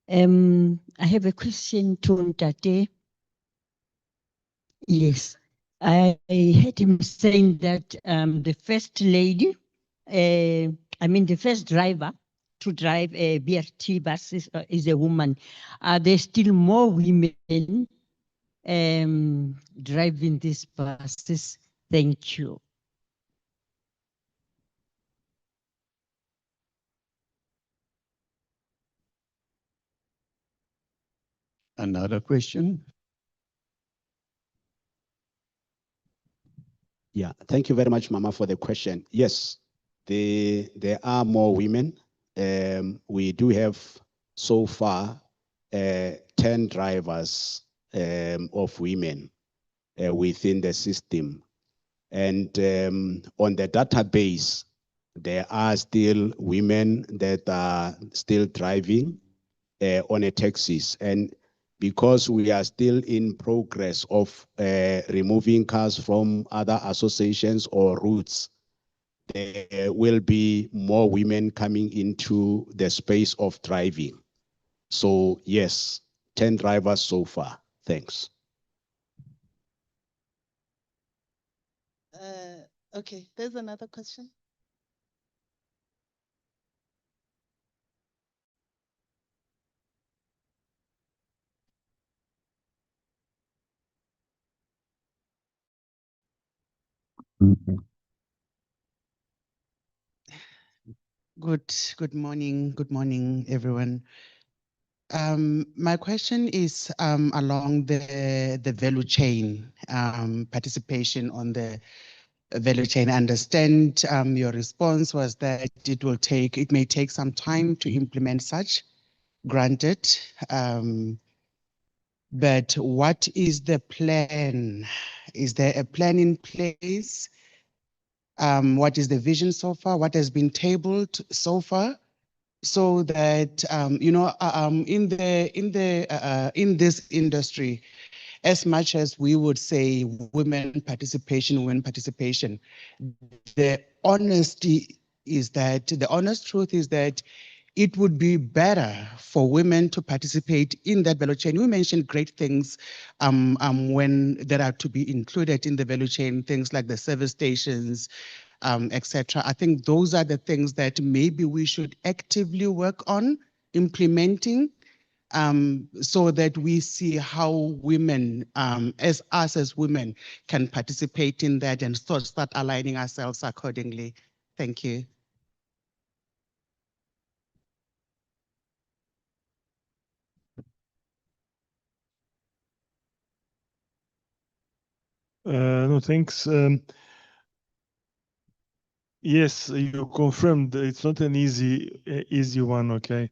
I have a question to Ntate. Yes, I heard him saying that the first lady, the first driver to drive a BRT bus is a woman. Are there still more women driving these buses? Thank you. Another question? Yeah, thank you very much, Mama, for the question. Yes, there are more women. We do have so far 10 drivers of women within the system. And on the database, there are still women that are still driving on a taxis. And because we are still in progress of removing cars from other associations or routes, there will be more women coming into the space of driving. So yes, 10 drivers so far. Thanks. Okay, there's another question. Good morning, everyone. My question is along the value chain, participation on the value chain. I understand your response was that it may take some time to implement such, granted. But what is the plan? Is there a plan in place? What is the vision so far? What has been tabled so far? So that in this industry, as much as we would say women participation, the honesty is that, the honest truth is that it would be better for women to participate in that value chain. You mentioned great things when there are to be included in the value chain, things like the service stations, etc. I think those are the things that maybe we should actively work on implementing, so that we see how women, as us as women, can participate in that and start aligning ourselves accordingly. Thank you. No, thanks. Yes, you confirmed it's not an easy one. Okay.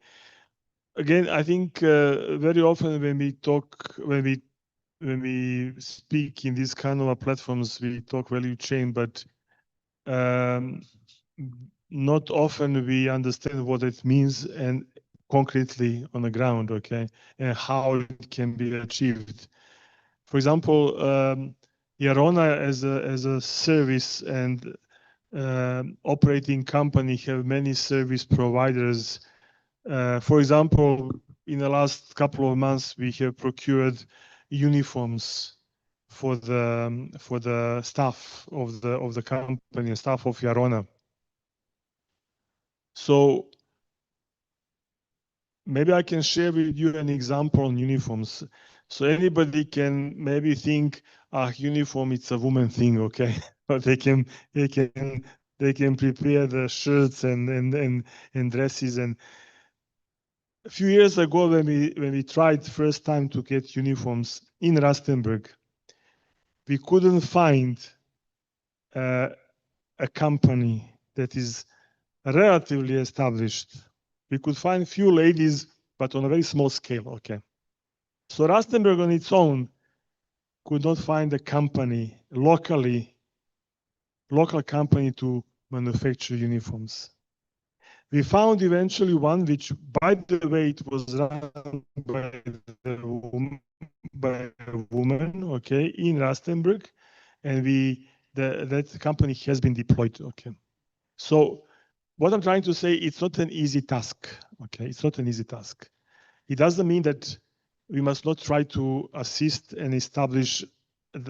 Again, I think very often when we talk, when we speak in these kind of platforms, we talk value chain, but not often we understand what it means and concretely on the ground. Okay, and how it can be achieved. For example, Yarona as a service and operating company have many service providers. For example, in the last couple of months, we have procured uniforms for the staff of the company, staff of Yarona. So maybe I can share with you an example on uniforms. So anybody can maybe think, uniform, it's a woman thing, okay? But they can prepare the shirts and dresses. And a few years ago, when we tried first time to get uniforms in Rustenburg, we couldn't find a company that is relatively established. We could find few ladies, but on a very small scale, okay? So Rustenburg on its own could not find a company, local company to manufacture uniforms. We found eventually one, which, by the way, it was run by a woman, okay, in Rustenburg, and that company has been deployed, okay. So what I'm trying to say, it's not an easy task, okay? It's not an easy task. It doesn't mean that we must not try to assist and establish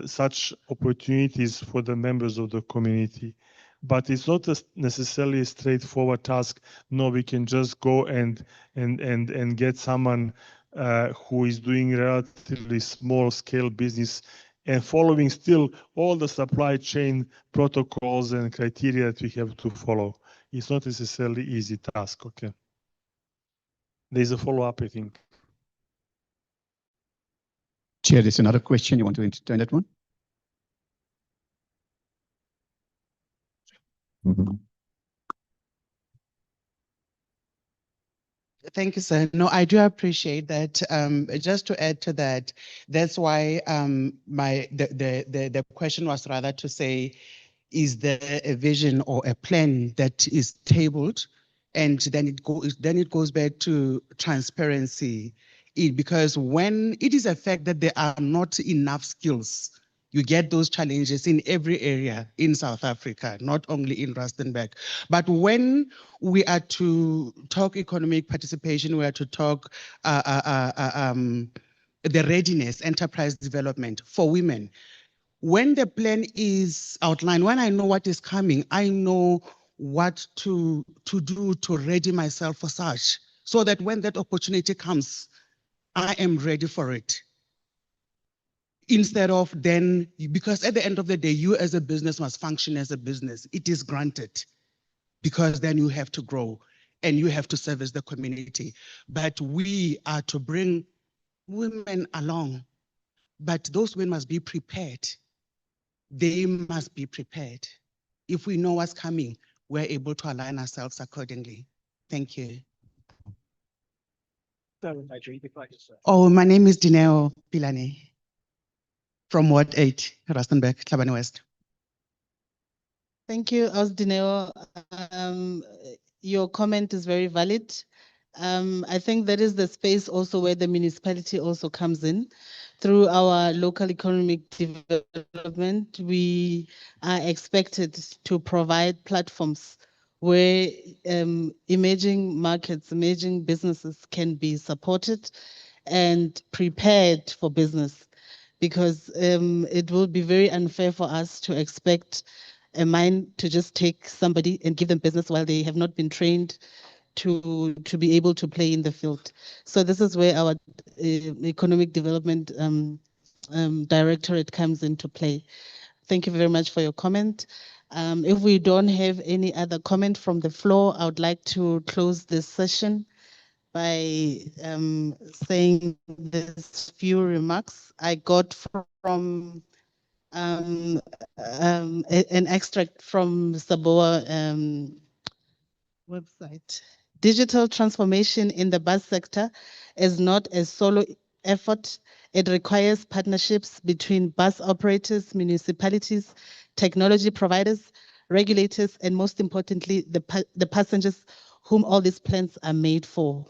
such opportunities for the members of the community. But it's not necessarily a straightforward task. No, we can just go and get someone who is doing relatively small scale business and following still all the supply chain protocols and criteria that we have to follow. It's not necessarily easy task, okay? There's a follow-up, I think. Chair, there's another question. You want to entertain that one? Thank you, sir. No, I do appreciate that. Just to add to that, that's why the question was rather to say, is there a vision or a plan that is tabled? And then it goes back to transparency. Because when it is a fact that there are not enough skills, you get those challenges in every area in South Africa, not only in Rustenburg. But when we are to talk economic participation, we are to talk the readiness, enterprise development for women. When the plan is outlined, when I know what is coming, I know what to do to ready myself for such, so that when that opportunity comes, I am ready for it. Instead of then, because at the end of the day, you as a business must function as a business. It is granted, because then you have to grow and you have to service the community. But we are to bring women along, but those women must be prepared. They must be prepared. If we know what's coming, we're able to align ourselves accordingly. Thank you. Oh, my name is Dineo Pilane from Ward 8, Rustenburg, Tlhabane West. Thank you, Dineo. Your comment is very valid. I think that is the space also where the municipality also comes in, through our local economic development, we are expected to provide platforms where emerging markets, emerging businesses can be supported and prepared for business, because it will be very unfair for us to expect a mine to just take somebody and give them business while they have not been trained to be able to play in the field. So this is where our economic development directorate comes into play. Thank you very much for your comment. If we don't have any other comment from the floor, I would like to close this session by saying this few remarks I got from an extract from SABOA website. Digital transformation in the bus sector is not a solo effort. It requires partnerships between bus operators, municipalities, technology providers, regulators, and most importantly, the passengers whom all these plans are made for.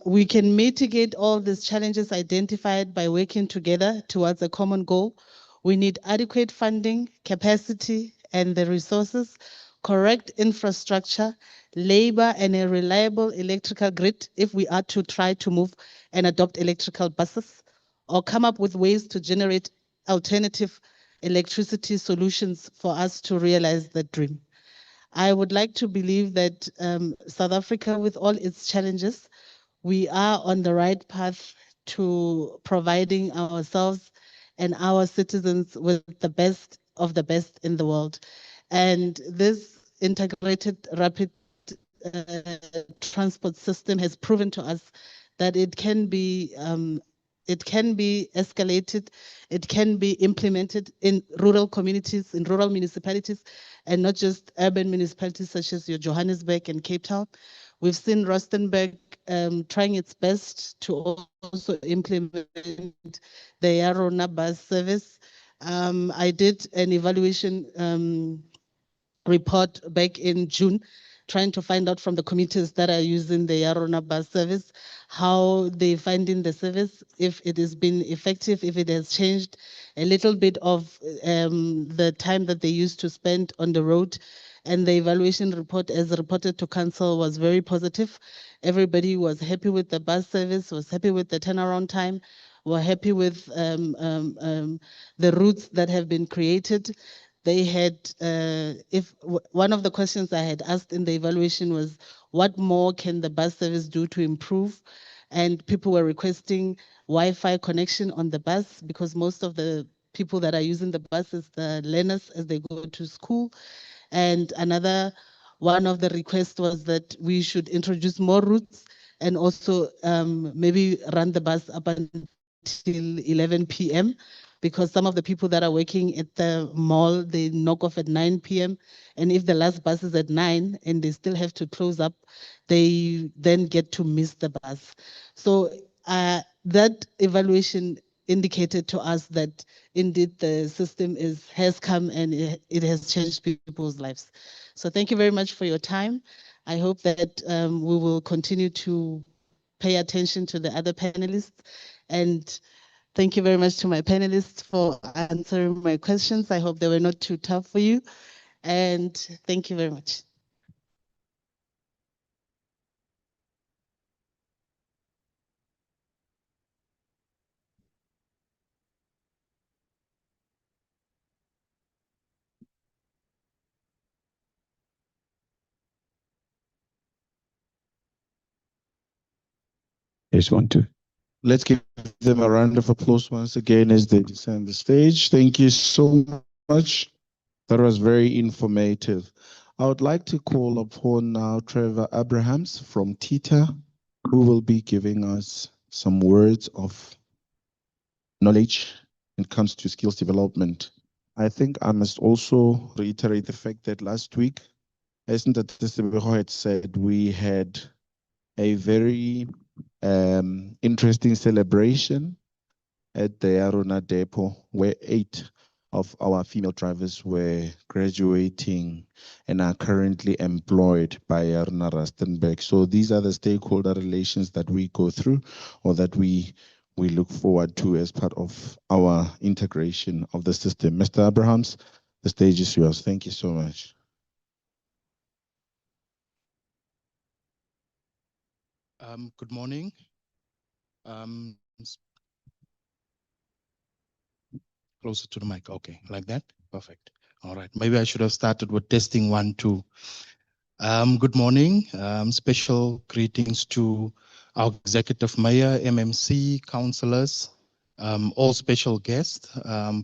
We can mitigate all these challenges identified by working together towards a common goal. We need adequate funding, capacity, and the resources, correct infrastructure, labor, and a reliable electrical grid if we are to try to move and adopt electrical buses, or come up with ways to generate alternative electricity solutions for us to realize the dream. I would like to believe that South Africa, with all its challenges, we are on the right path to providing ourselves and our citizens with the best of the best in the world. And this integrated rapid transport system has proven to us that it can be escalated, it can be implemented in rural communities, in rural municipalities, and not just urban municipalities such as your Johannesburg and Cape Town. We've seen Rustenburg trying its best to also implement the Yarona bus service. I did an evaluation report back in June, trying to find out from the communities that are using the Yarona bus service, how they finding the service, if it has been effective, if it has changed a little bit of the time that they used to spend on the road. And the evaluation report, as reported to council, was very positive. Everybody was happy with the bus service, was happy with the turnaround time, were happy with the routes that have been created. They had, one of the questions I had asked in the evaluation was, what more can the bus service do to improve? And people were requesting Wi-Fi connection on the bus, because most of the people that are using the bus is the learners as they go to school. And another one of the requests was that we should introduce more routes and also maybe run the bus up until 11 p.m. because some of the people that are working at the mall, they knock off at 9 p.m. And if the last bus is at 9 and they still have to close up, they then get to miss the bus. So that evaluation indicated to us that indeed the system has come and it has changed people's lives. So thank you very much for your time. I hope that we will continue to pay attention to the other panelists, and thank you very much to my panelists for answering my questions. I hope they were not too tough for you, and thank you very much. There's one too. Let's give them a round of applause once again as they descend the stage. Thank you so much. That was very informative. I would like to call upon now Trevor Abrahams from TITA, who will be giving us some words of knowledge when it comes to skills development. I think I must also reiterate the fact that last week, as SABOA had said, we had a very interesting celebration at the Yarona depot, where 8 of our female drivers were graduating and are currently employed by Yarna Rustenburg. So these are the stakeholder relations that we go through, or that we look forward to as part of our integration of the system. Mr. Abrahams, the stage is yours. Thank you so much. Good morning. Closer to the mic. Okay, like that. Perfect. All right. Maybe I should have started with testing 1, 2. Good morning. Special greetings to our executive mayor, MMC, councillors, all special guests,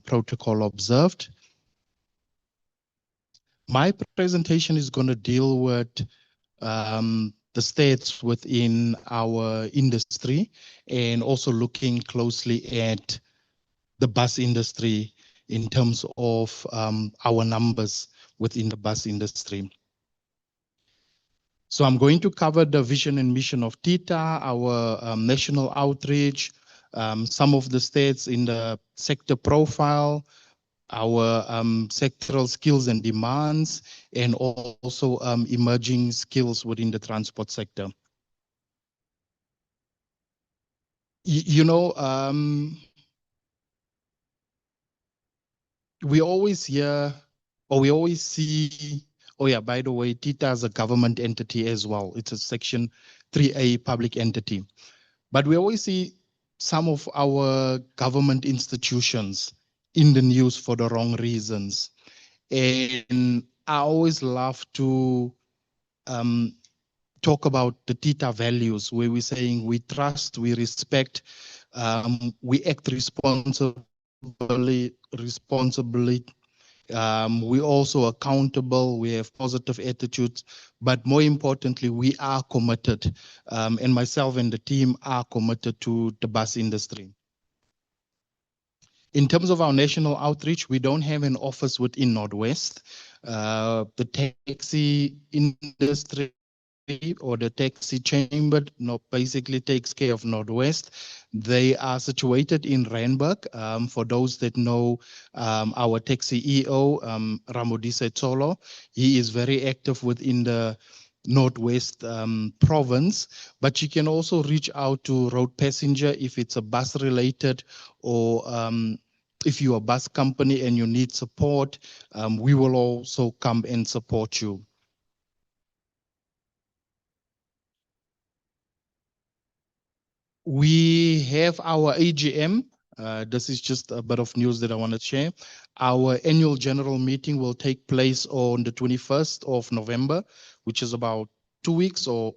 protocol observed. My presentation is going to deal with the states within our industry, and also looking closely at the bus industry in terms of our numbers within the bus industry. So I'm going to cover the vision and mission of TITA, our national outreach, some of the states in the sector profile, our sectoral skills and demands, and also emerging skills within the transport sector. You know, we always hear, or we always see, oh yeah, by the way, TITA is a government entity as well. It's a Section 3A public entity. But we always see some of our government institutions in the news for the wrong reasons. And I always love to talk about the TITA values, where we're saying we trust, we respect, we act responsibly, we also accountable, we have positive attitudes, but more importantly, we are committed, and myself and the team are committed to the bus industry. In terms of our national outreach, we don't have an office within Northwest. The taxi industry or the taxi chamber basically takes care of Northwest. They are situated in Randburg. For those that know our taxi EO, Ramodisa Tsolo, he is very active within the Northwest province, but you can also reach out to road passenger if it's a bus related, or if you're a bus company and you need support, we will also come and support you. We have our AGM. This is just a bit of news that I want to share. Our annual general meeting will take place on the 21st of November, which is about 2 weeks, or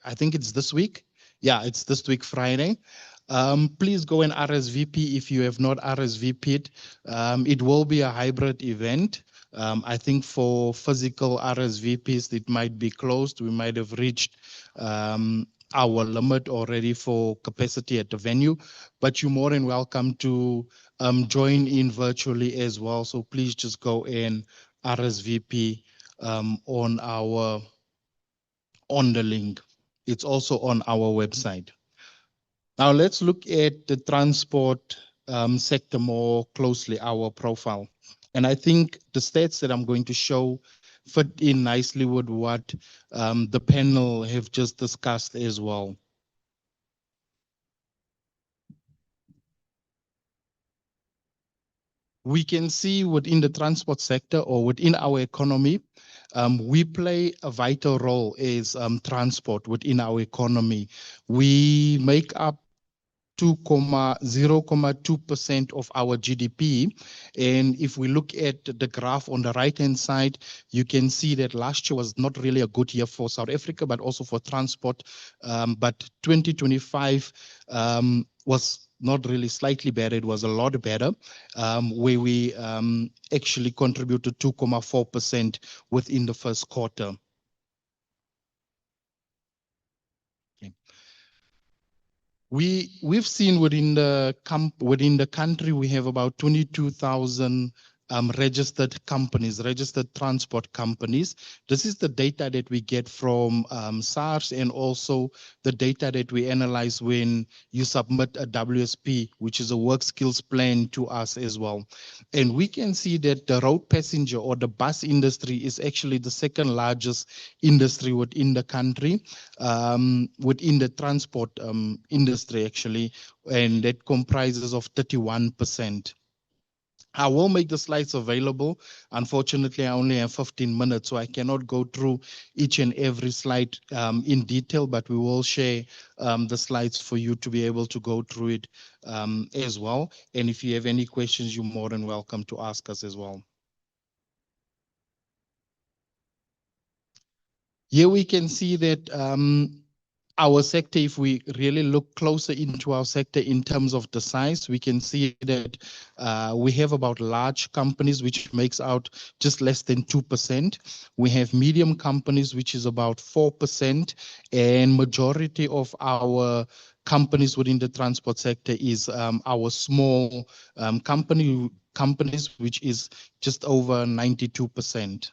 I think it's this week. Yeah, it's this week, Friday. Please go and RSVP if you have not RSVP'd. It will be a hybrid event. I think for physical RSVPs, it might be closed. We might have reached our limit already for capacity at the venue, but you're more than welcome to join in virtually as well. So please just go and RSVP on the link. It's also on our website. Now let's look at the transport sector more closely, our profile. And I think the stats that I'm going to show fit in nicely with what the panel have just discussed as well. We can see within the transport sector, or within our economy, we play a vital role as transport within our economy. We make up 0.2% of our GDP. And if we look at the graph on the right-hand side, you can see that last year was not really a good year for South Africa, but also for transport. But 2025 was not really slightly better, it was a lot better, where we actually contributed 2.4% within the first quarter. We've seen within the country, we have about 22,000 registered companies, registered transport companies. This is the data that we get from SARS, and also the data that we analyze when you submit a WSP, which is a work skills plan, to us as well. And we can see that the road passenger or the bus industry is actually the second largest industry within the country, within the transport industry actually, and that comprises of 31%. I will make the slides available. Unfortunately, I only have 15 minutes, so I cannot go through each and every slide in detail, but we will share the slides for you to be able to go through it as well. And if you have any questions, you're more than welcome to ask us as well. Here we can see that our sector, if we really look closer into our sector in terms of the size, we can see that we have about large companies, which makes out just less than 2%. We have medium companies, which is about 4%, and majority of our companies within the transport sector is our small companies, which is just over 92%.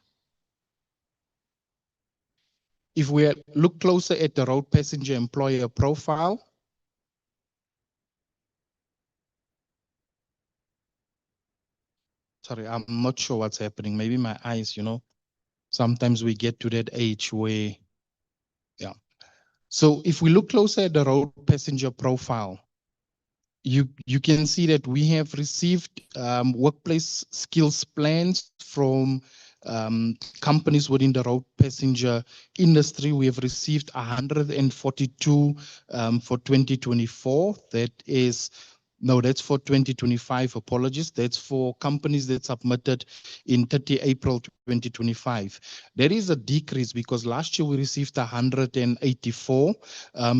If we look closer at the road passenger employer profile, sorry, I'm not sure what's happening. Maybe my eyes, sometimes we get to that age where, yeah. So if we look closer at the road passenger profile, you can see that we have received workplace skills plans from companies within the road passenger industry. We have received 142 for 2024. That's for 2025, apologies. That's for companies that submitted in 30 April 2025. There is a decrease because last year we received 184.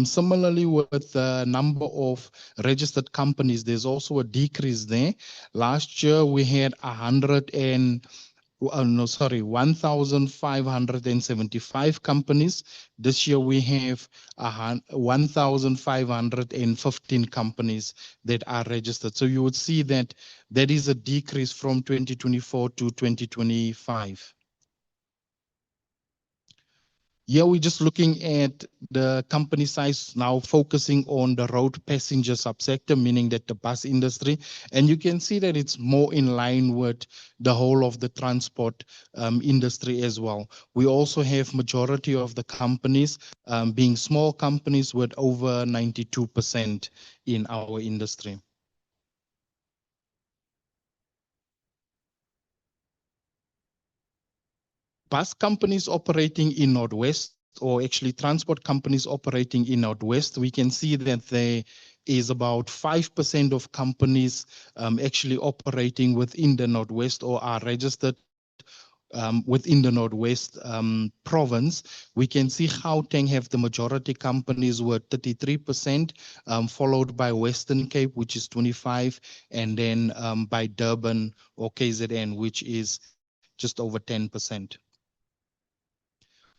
Similarly, with the number of registered companies, there's also a decrease there. Last year we had 1,575 companies. This year we have 1,515 companies that are registered. So you would see that there is a decrease from 2024 to 2025. Here we're just looking at the company size now, focusing on the road passenger subsector, meaning that the bus industry. And you can see that it's more in line with the whole of the transport industry as well. We also have majority of the companies being small companies with over 92% in our industry. Bus companies operating in Northwest, or actually transport companies operating in Northwest, we can see that there is about 5% of companies actually operating within the Northwest or are registered within the Northwest province. We can see Gauteng have the majority companies with 33%, followed by Western Cape, which is 25%, and then by Durban or KZN, which is just over 10%.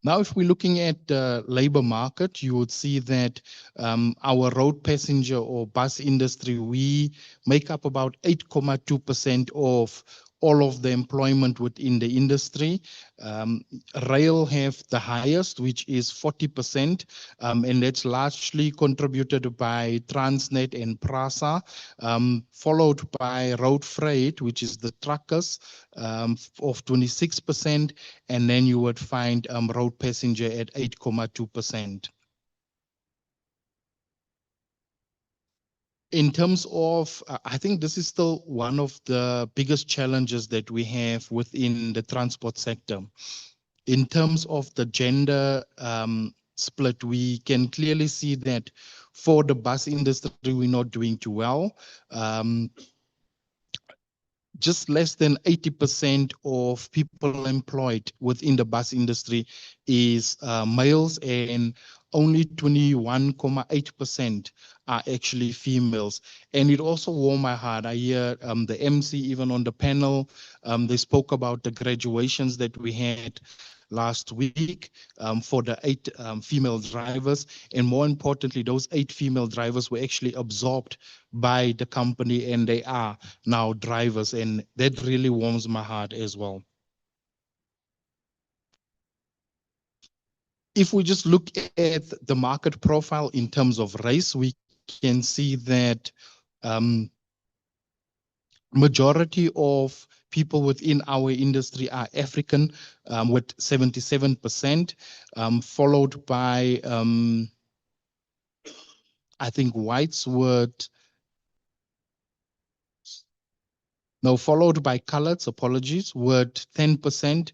Now, if we're looking at the labor market, you would see that our road passenger or bus industry, we make up about 8.2% of all of the employment within the industry. Rail have the highest, which is 40%, and that's largely contributed by Transnet and PRASA, followed by road freight, which is the truckers of 26%, and then you would find road passenger at 8.2%. In terms of, I think this is still one of the biggest challenges that we have within the transport sector. In terms of the gender split, we can clearly see that for the bus industry, we're not doing too well. Just less than 80% of people employed within the bus industry is males, and only 21.8% are actually females. And it also warmed my heart. I hear the MC, even on the panel, they spoke about the graduations that we had last week for the 8 female drivers. And more importantly, those 8 female drivers were actually absorbed by the company and they are now drivers. And that really warms my heart as well. If we just look at the market profile in terms of race, we can see that majority of people within our industry are African, with 77%, followed by, I think whites would, no, followed by coloreds, apologies, with 10%,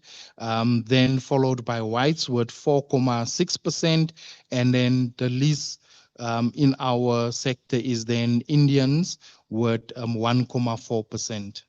then followed by whites with 4.6%, and then the least in our sector is then Indians with 1.4%.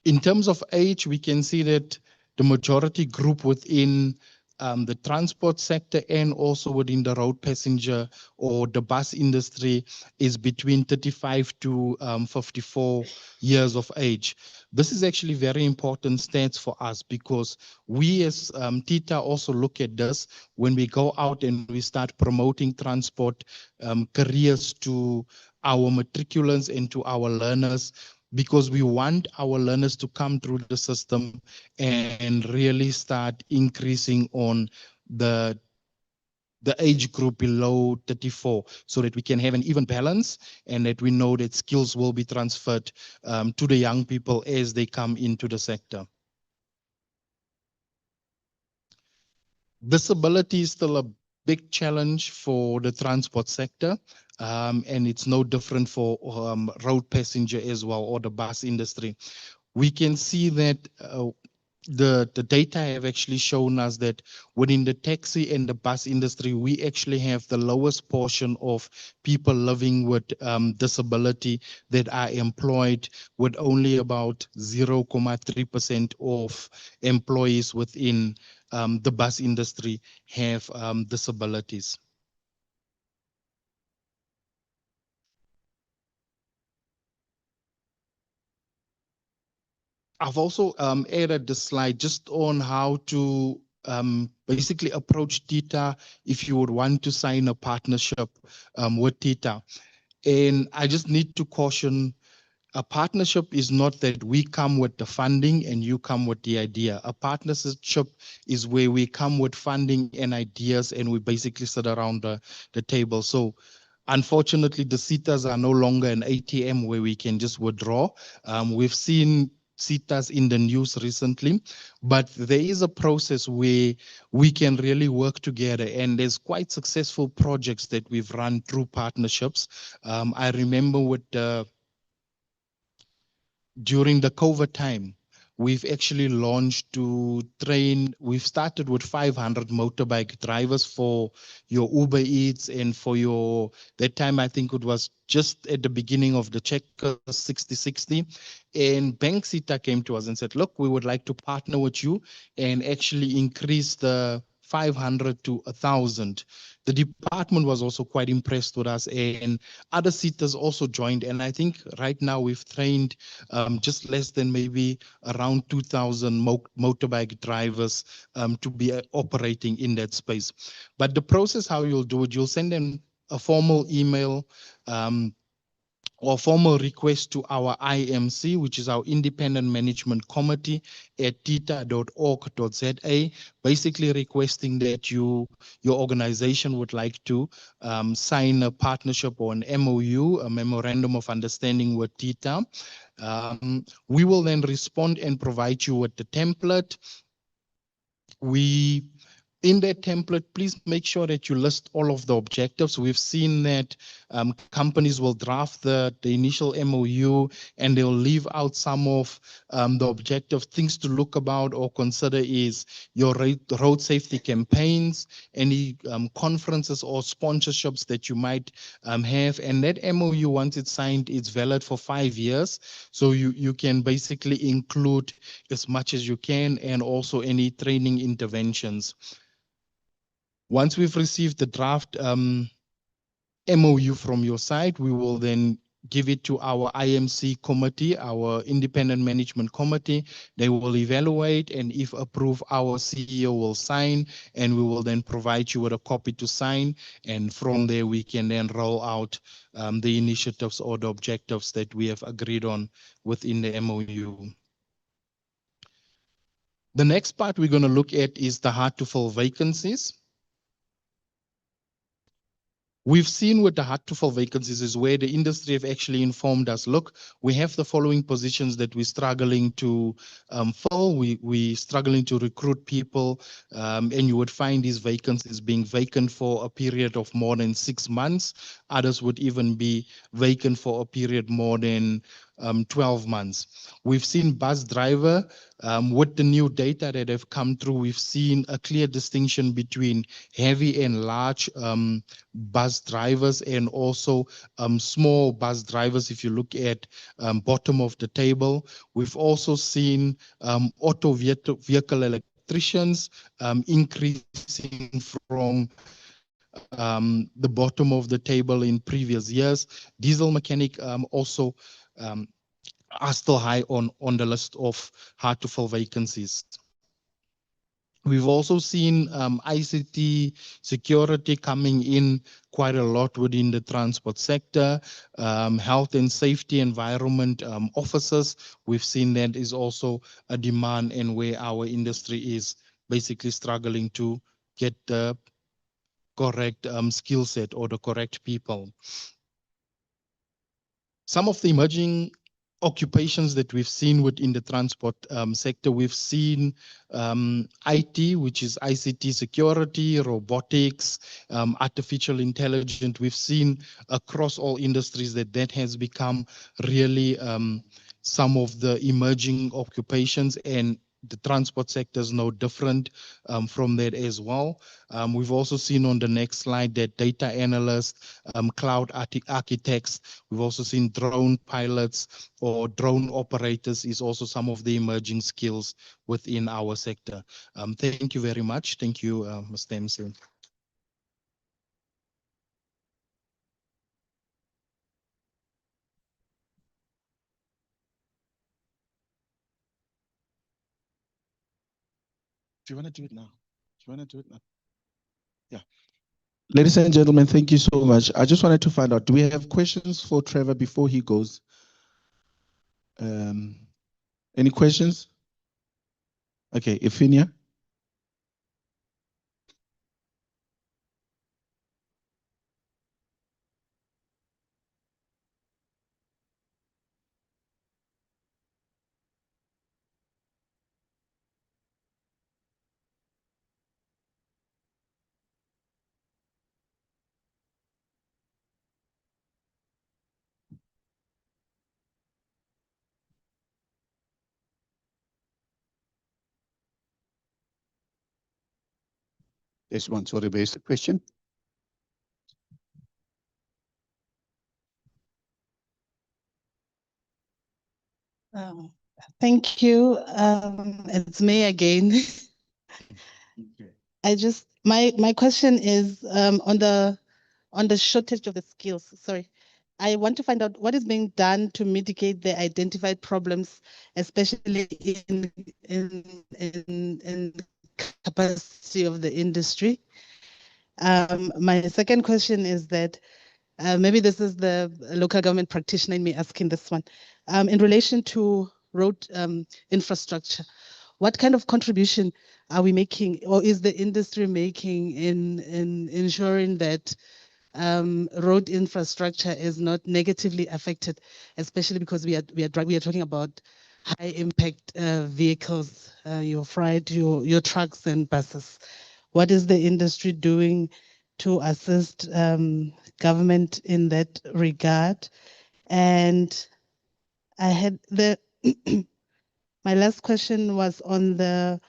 In terms of age, we can see that the majority group within the transport sector and also within the road passenger or the bus industry is between 35 to 54 years of age. This is actually very important stats for us because we as TITA also look at this when we go out and we start promoting transport careers to our matriculants and to our learners, because we want our learners to come through the system and really start increasing on the age group below 34 so that we can have an even balance and that we know that skills will be transferred to the young people as they come into the sector. Disability is still a big challenge for the transport sector, and it's no different for road passenger as well, or the bus industry. We can see that the data have actually shown us that within the taxi and the bus industry, we actually have the lowest portion of people living with disability that are employed, with only about 0.3% of employees within the bus industry have disabilities. I've also added the slide just on how to basically approach TITA if you would want to sign a partnership with TITA. And I just need to caution, a partnership is not that we come with the funding and you come with the idea. A partnership is where we come with funding and ideas and we basically sit around the table. So unfortunately, the SITAs are no longer an ATM where we can just withdraw. We've seen SITAs in the news recently, but there is a process where we can really work together, and there's quite successful projects that we've run through partnerships. I remember with during the COVID time, we've actually launched to train, we've started with 500 motorbike drivers for your Uber Eats and for your, that time I think it was just at the beginning of the Checker 6060. And Bank SITA came to us and said, look, we would like to partner with you and actually increase the 500 to 1,000. The department was also quite impressed with us, and other SITAs also joined. And I think right now we've trained just less than maybe around 2,000 motorbike drivers to be operating in that space. But the process, how you'll do it, you'll send them a formal email or formal request to our IMC, which is our Independent Management Committee at tita.org.za, basically requesting that your organization would like to sign a partnership or an MOU, a Memorandum of Understanding with TITA. We will then respond and provide you with the template. In that template, please make sure that you list all of the objectives. We've seen that companies will draft the initial MOU and they'll leave out some of the objective things to look about or consider is your road safety campaigns, any conferences or sponsorships that you might have. And that MOU, once it's signed, it's valid for 5 years. So you can basically include as much as you can, and also any training interventions. Once we've received the draft MOU from your side, we will then give it to our IMC committee, our independent management committee. They will evaluate, and if approved, our CEO will sign, and we will then provide you with a copy to sign. And from there, we can then roll out the initiatives or the objectives that we have agreed on within the MOU. The next part we're going to look at is the hard to fill vacancies. We've seen with the hard to fill vacancies is where the industry have actually informed us, look, we have the following positions that we're struggling to fill. We're struggling to recruit people, and you would find these vacancies being vacant for a period of more than 6 months. Others would even be vacant for a period more than 12 months. We've seen bus driver, with the new data that have come through, we've seen a clear distinction between heavy and large bus drivers and also small bus drivers. If you look at bottom of the table, we've also seen auto vehicle electricians increasing from the bottom of the table in previous years. Diesel mechanic also are still high on the list of hard to fill vacancies. We've also seen ICT security coming in quite a lot within the transport sector. Health and safety environment officers, we've seen that is also a demand, and where our industry is basically struggling to get the correct skill set or the correct people. Some of the emerging occupations that we've seen within the transport sector, we've seen IT, which is ICT security, robotics, artificial intelligence. We've seen across all industries that has become really some of the emerging occupations, and the transport sector is no different from that as well. We've also seen on the next slide that data analysts, cloud architects, we've also seen drone pilots or drone operators is also some of the emerging skills within our sector. Thank you very much. Thank you, Mr. MC. Do you want to do it now? Do you want to do it now? Yeah. Ladies and gentlemen, thank you so much. I just wanted to find out, do we have questions for Trevor before he goes? Any questions? Okay, Efinia. There's one, sorry, basic question. Thank you. It's me again. My question is on the shortage of the skills. Sorry. I want to find out what is being done to mitigate the identified problems, especially in capacity of the industry. My second question is that maybe this is the local government practitioner in me asking this one. In relation to road infrastructure, what kind of contribution are we making, or is the industry making in ensuring that road infrastructure is not negatively affected, especially because we are talking about high impact vehicles, your freight, your trucks and buses. What is the industry doing to assist government in that regard? And I had my last question was on the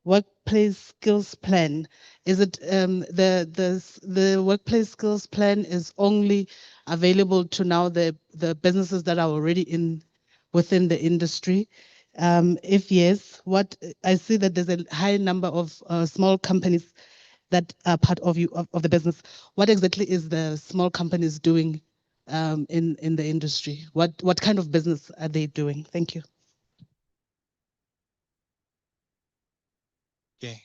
workplace skills plan. Is it the workplace skills plan is only available to now the businesses that are already within the industry? If yes, what I see that there's a high number of small companies that are part of the business. What exactly is the small companies doing in the industry? What kind of business are they doing? Thank you. Okay.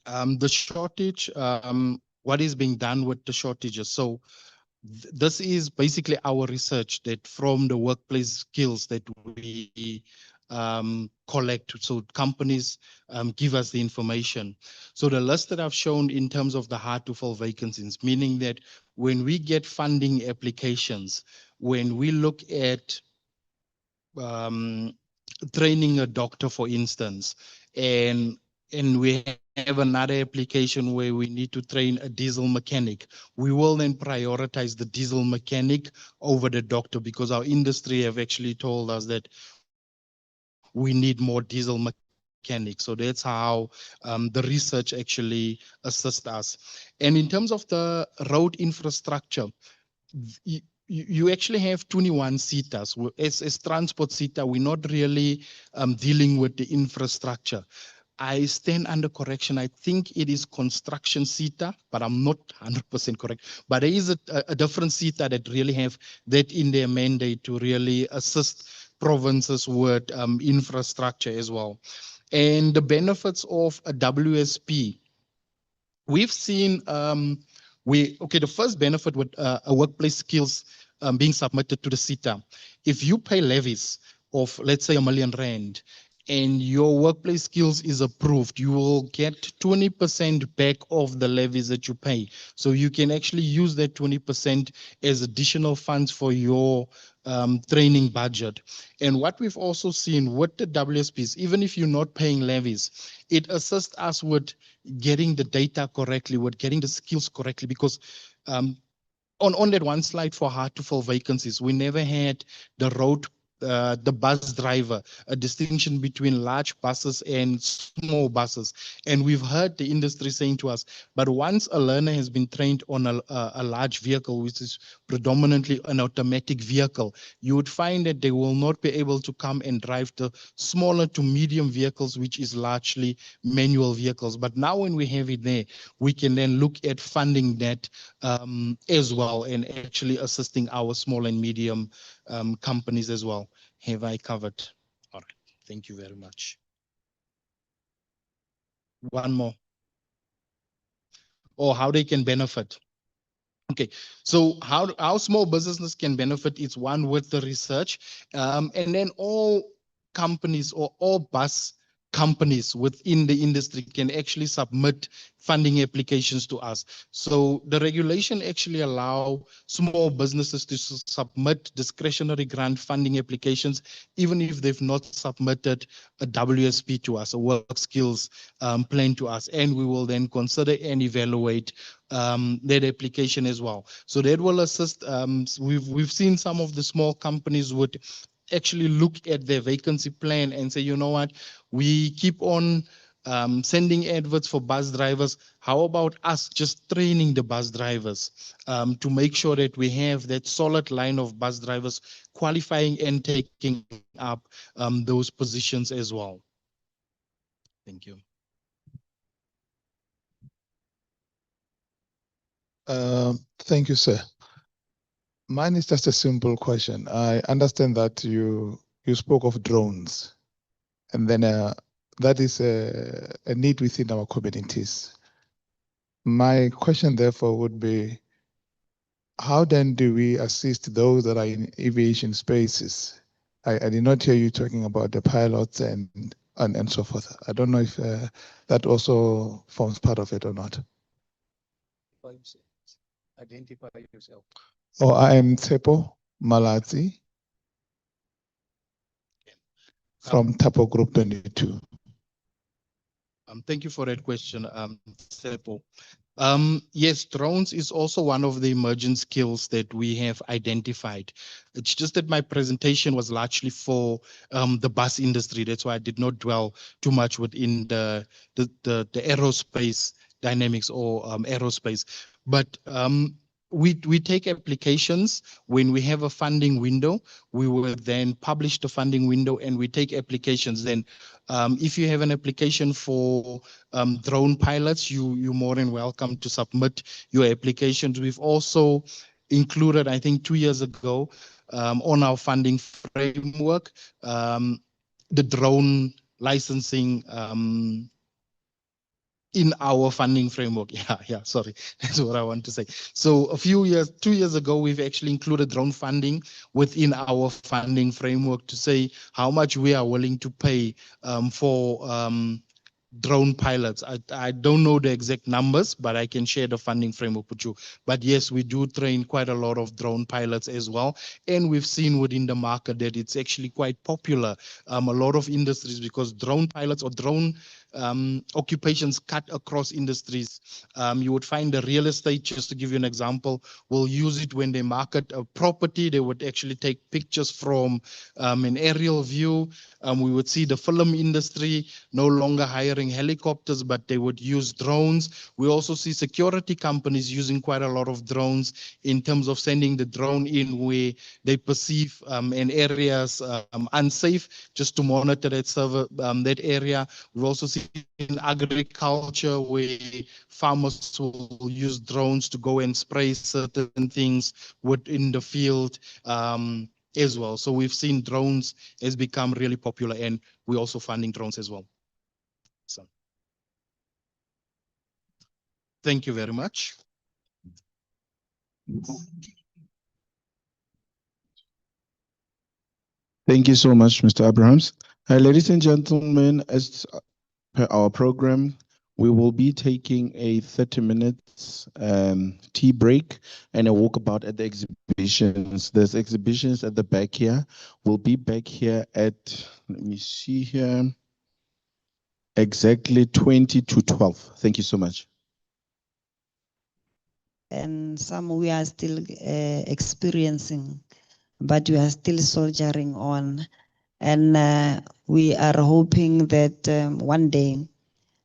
The shortage, what is being done with the shortages? So this is basically our research that from the workplace skills that we collect. So companies give us the information. So the list that I've shown in terms of the hard to fill vacancies, meaning that when we get funding applications, when we look at training a doctor, for instance, and we have another application where we need to train a diesel mechanic, we will then prioritize the diesel mechanic over the doctor, because our industry have actually told us that we need more diesel mechanics. So that's how the research actually assists us. And in terms of the road infrastructure, you actually have 21 seaters. As transport seater, we're not really dealing with the infrastructure. I stand under correction. I think it is construction seater, but I'm not 100% correct. But there is a different seater that really have that in their mandate to really assist provinces with infrastructure as well. And the benefits of a WSP, we've seen the first benefit with a workplace skills being submitted to the SETA. If you pay levies of, let's say, R1 million, and your workplace skills is approved, you will get 20% back of the levies that you pay. So you can actually use that 20% as additional funds for your training budget. And what we've also seen with the WSPs, even if you're not paying levies, it assists us with getting the data correctly, with getting the skills correctly, because on that one slide for hard to fill vacancies, we never had the bus driver, a distinction between large buses and small buses. And we've heard the industry saying to us, but once a learner has been trained on a large vehicle, which is predominantly an automatic vehicle, you would find that they will not be able to come and drive the smaller to medium vehicles, which is largely manual vehicles. But now when we have it there, we can then look at funding that as well, and actually assisting our small and medium companies as well. Have I covered? All right. Thank you very much. One more. Or how they can benefit. Okay, so how small businesses can benefit is one with the research, and then all companies or all bus companies within the industry can actually submit funding applications to us. So the regulation actually allow small businesses to submit discretionary grant funding applications, even if they've not submitted a WSP to us, a work skills plan to us, and we will then consider and evaluate that application as well. So that will assist. We've seen some of the small companies would actually look at their vacancy plan and say, you know what, we keep on sending adverts for bus drivers. How about us just training the bus drivers to make sure that we have that solid line of bus drivers qualifying and taking up those positions as well. Thank you. Thank you, sir. Mine is just a simple question. I understand that you spoke of drones, and then that is a need within our communities. My question, therefore, would be, how then do we assist those that are in aviation spaces? I did not hear you talking about the pilots and so forth. I don't know if that also forms part of it or not. Identify yourself. Oh, I am Tsepo Malazi from Tapo Group 22. Thank you for that question, Tsepo. Yes, drones is also one of the emerging skills that we have identified. It's just that my presentation was largely for the bus industry. That's why I did not dwell too much within the aerospace dynamics or aerospace. But we take applications when we have a funding window. We will then publish the funding window and we take applications. Then if you have an application for drone pilots, you're more than welcome to submit your applications. We've also included, I think 2 years ago, on our funding framework, the drone licensing in our funding framework. Sorry, that's what I want to say. So 2 years ago, we've actually included drone funding within our funding framework to say how much we are willing to pay for drone pilots. I don't know the exact numbers, but I can share the funding framework with you. But yes, we do train quite a lot of drone pilots as well. And we've seen within the market that it's actually quite popular. A lot of industries, because drone pilots or drone occupations cut across industries. You would find the real estate, just to give you an example, will use it when they market a property. They would actually take pictures from an aerial view. We would see the film industry no longer hiring helicopters, but they would use drones. We also see security companies using quite a lot of drones in terms of sending the drone in where they perceive an area's unsafe, just to monitor that area. We've also seen in agriculture where farmers will use drones to go and spray certain things within the field as well. So we've seen drones has become really popular, and we're also funding drones as well. So thank you very much. Thank you so much, Mr. Abrahams. Ladies and gentlemen, as per our program, we will be taking a 30 minutes tea break and a walkabout at the exhibitions. There's exhibitions at the back here. We'll be back here at, let me see here, exactly 20 to 12. Thank you so much. And some we are still experiencing, but we are still soldiering on. And we are hoping that one day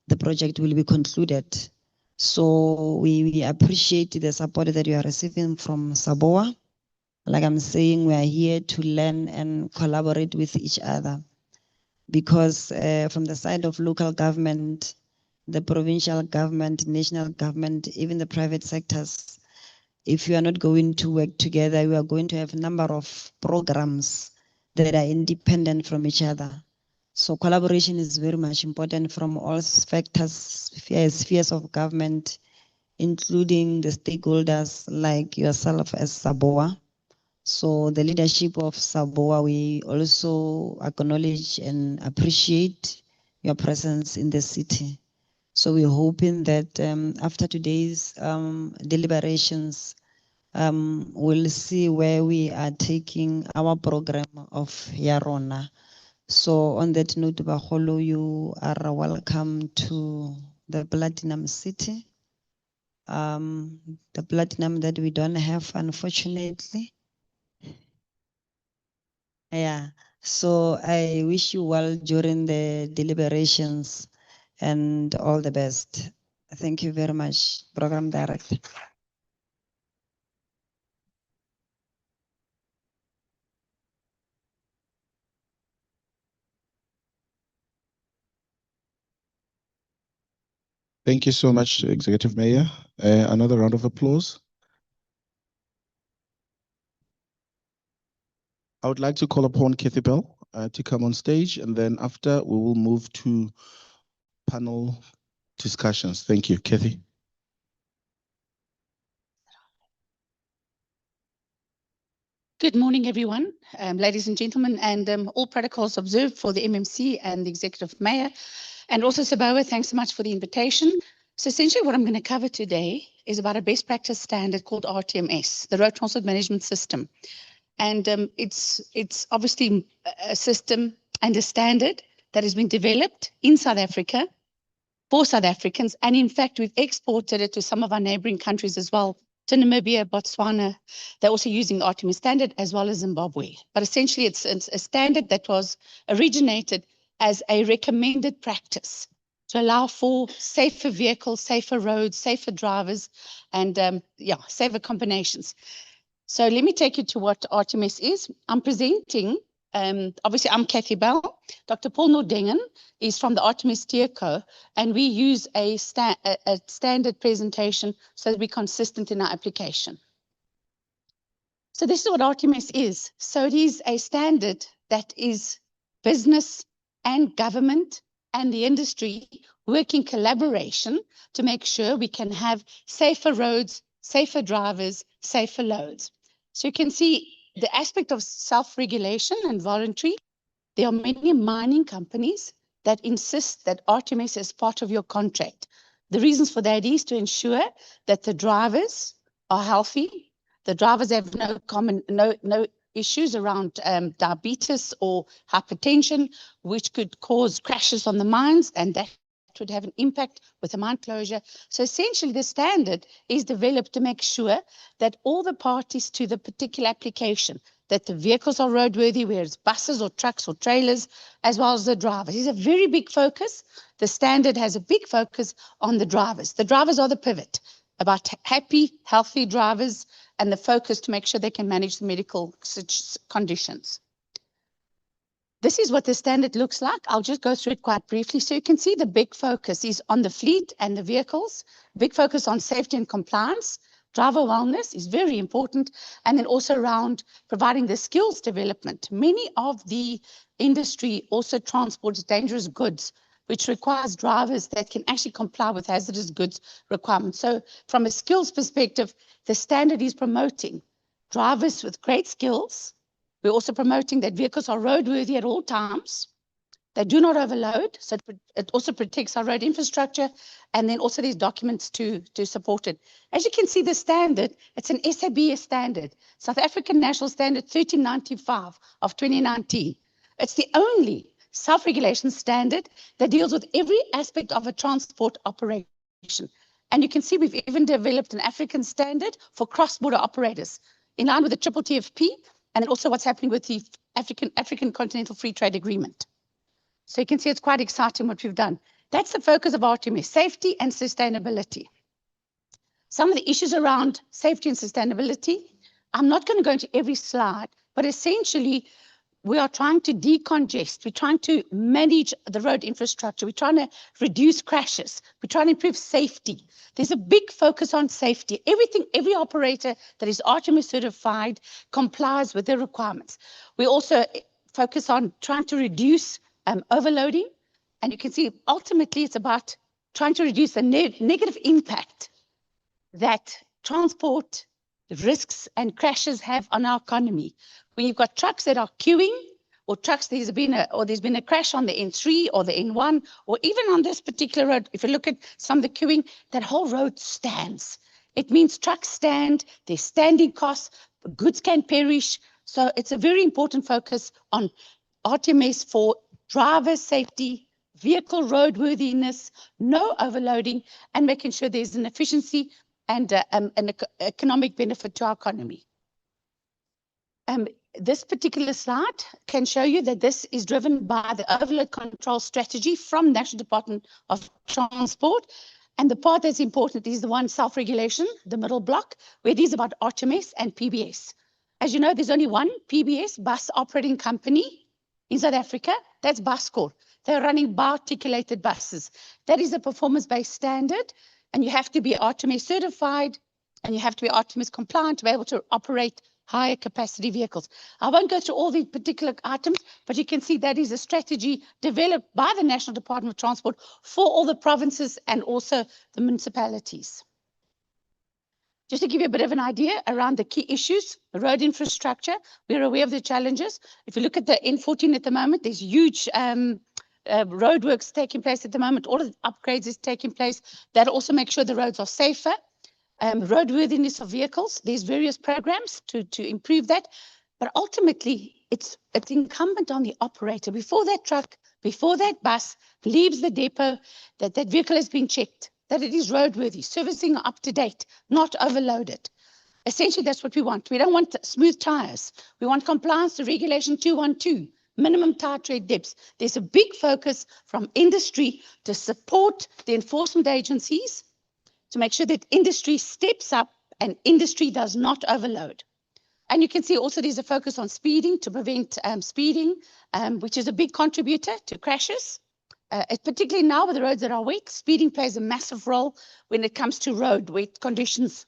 the project will be concluded. So we appreciate the support that you are receiving from SABOA. Like I'm saying, we are here to learn and collaborate with each other. Because from the side of local government, the provincial government, national government, even the private sectors, if you are not going to work together, we are going to have a number of programs that are independent from each other. So collaboration is very much important from all factors, spheres of government, including the stakeholders like yourself as SABOA. So the leadership of SABOA, we also acknowledge and appreciate your presence in the city. So we're hoping that after today's deliberations, we'll see where we are taking our program of Yarona. So on that note, Baholo, you are welcome to the Platinum City. The platinum that we don't have, unfortunately. Yeah, so I wish you well during the deliberations and all the best. Thank you very much, Program Director. Thank you so much, Executive Mayor. Another round of applause. I would like to call upon Kathy Bell to come on stage, and then after we will move to panel discussions. Thank you, Kathy. Good morning, everyone, ladies and gentlemen, and all protocols observed for the MMC and the Executive Mayor, and also SABOA, thanks so much for the invitation. So essentially what I'm going to cover today is about a best practice standard called RTMS, the Road Transport Management System. And it's obviously a system and a standard that has been developed in South Africa for South Africans. And in fact, we've exported it to some of our neighboring countries as well, to Namibia, Botswana. They're also using the RTMS standard, as well as Zimbabwe. But essentially, it's a standard that was originated as a recommended practice to allow for safer vehicles, safer roads, safer drivers, and safer combinations. So let me take you to what Artemis is. I'm presenting, obviously I'm Kathy Bell. Dr. Paul Nordengen is from the Artemis Tierco, and we use a standard presentation so that we're consistent in our application. So this is what Artemis is. So it is a standard that is business and government and the industry work in collaboration to make sure we can have safer roads, safer drivers, safer loads. So you can see the aspect of self-regulation and voluntary. There are many mining companies that insist that Artemis is part of your contract. The reasons for that is to ensure that the drivers are healthy, the drivers have no issues around diabetes or hypertension, which could cause crashes on the mines, and that would have an impact with the mine closure. So essentially the standard is developed to make sure that all the parties to the particular application, that the vehicles are roadworthy, whether it's buses or trucks or trailers, as well as the drivers. It's a very big focus. The standard has a big focus on the drivers. The drivers are the pivot, about happy, healthy drivers, and the focus to make sure they can manage the medical conditions. This is what the standard looks like. I'll just go through it quite briefly. So you can see the big focus is on the fleet and the vehicles, big focus on safety and compliance. Driver wellness is very important, and then also around providing the skills development. Many of the industry also transports dangerous goods, which requires drivers that can actually comply with hazardous goods requirements. So from a skills perspective, the standard is promoting drivers with great skills. We're also promoting that vehicles are roadworthy at all times. They do not overload, so it also protects our road infrastructure, and then also these documents to support it. As you can see, the standard, it's an SABA standard, South African National Standard 1395 of 2019. It's the only self-regulation standard that deals with every aspect of a transport operation. And you can see we've even developed an African standard for cross-border operators in line with the triple TFP, and also what's happening with the African Continental Free Trade Agreement. So you can see it's quite exciting what we've done. That's the focus of Artemis, safety and sustainability. Some of the issues around safety and sustainability, I'm not going to go into every slide, but essentially we are trying to decongest. We're trying to manage the road infrastructure. We're trying to reduce crashes. We're trying to improve safety. There's a big focus on safety. Every operator that is Artemis certified complies with the requirements. We also focus on trying to reduce overloading. And you can see ultimately it's about trying to reduce the negative impact that transport risks and crashes have on our economy. When you've got trucks that are queuing, or trucks, there's been a crash on the N3 or the N1, or even on this particular road, if you look at some of the queuing, that whole road stands. It means trucks stand, there's standing costs, goods can perish. So it's a very important focus on Artemis for driver safety, vehicle roadworthiness, no overloading, and making sure there's an efficiency and an economic benefit to our economy. This particular slide can show you that this is driven by the overload control strategy from National Department of Transport. And the part that's important is the one self-regulation, the middle block, where it is about Artemis and PBS. As you know, there's only one PBS bus operating company in South Africa. That's Buscor. They're running bar-articulated buses. That is a performance-based standard, and you have to be Artemis certified, and you have to be Artemis compliant to be able to operate higher capacity vehicles. I won't go through all the particular items, but you can see that is a strategy developed by the National Department of Transport for all the provinces and also the municipalities. Just to give you a bit of an idea around the key issues, road infrastructure, we're aware of the challenges. If you look at the N14 at the moment, there's huge roadworks taking place at the moment. All of the upgrades is taking place. That also makes sure the roads are safer. Roadworthiness of vehicles, there's various programs to improve that. But ultimately, it's incumbent on the operator. Before that truck, before that bus leaves the depot, that vehicle has been checked, that it is roadworthy, servicing up to date, not overloaded. Essentially, that's what we want. We don't want smooth tires. We want compliance to Regulation 212, minimum tire tread depths. There's a big focus from industry to support the enforcement agencies to make sure that industry steps up and industry does not overload. And you can see also there's a focus on speeding to prevent speeding, which is a big contributor to crashes. Particularly now with the roads that are wet, speeding plays a massive role when it comes to road wet conditions.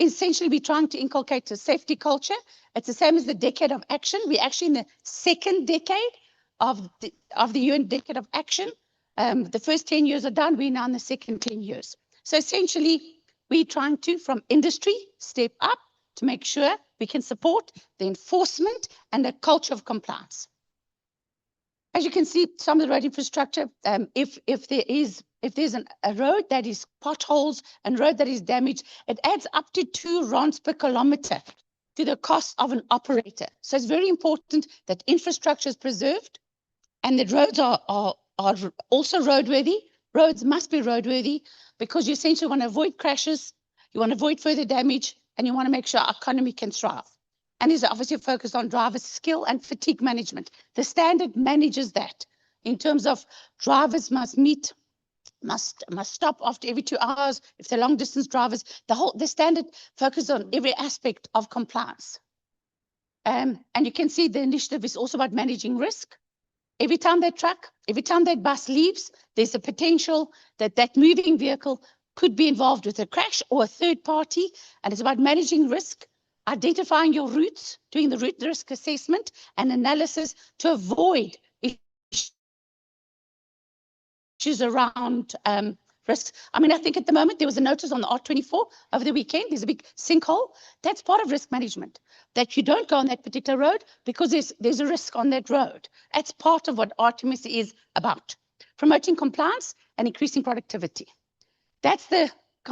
Essentially, we're trying to inculcate a safety culture. It's the same as the decade of action. We're actually in the second decade of the UN decade of action. The first 10 years are done. We're now in the second 10 years. So essentially, we're trying to, from industry, step up to make sure we can support the enforcement and the culture of compliance. As you can see, some of the road infrastructure, if there's a road that is potholes and road that is damaged, it adds up to 2 rands per kilometer to the cost of an operator. So it's very important that infrastructure is preserved and that roads are also roadworthy. Roads must be roadworthy because you essentially want to avoid crashes, you want to avoid further damage, and you want to make sure our economy can thrive. And there's obviously a focus on driver skill and fatigue management. The standard manages that in terms of drivers must stop after every 2 hours. If they're long distance drivers, the standard focuses on every aspect of compliance. And you can see the initiative is also about managing risk. Every time that truck, every time that bus leaves, there's a potential that that moving vehicle could be involved with a crash or a third party. And it's about managing risk, identifying your routes, doing the route risk assessment and analysis to avoid issues around risks. I mean, I think at the moment there was a notice on the R24 over the weekend. There's a big sinkhole. That's part of risk management, that you don't go on that particular road because there's a risk on that road. That's part of what RTMS is about, promoting compliance and increasing productivity. That's the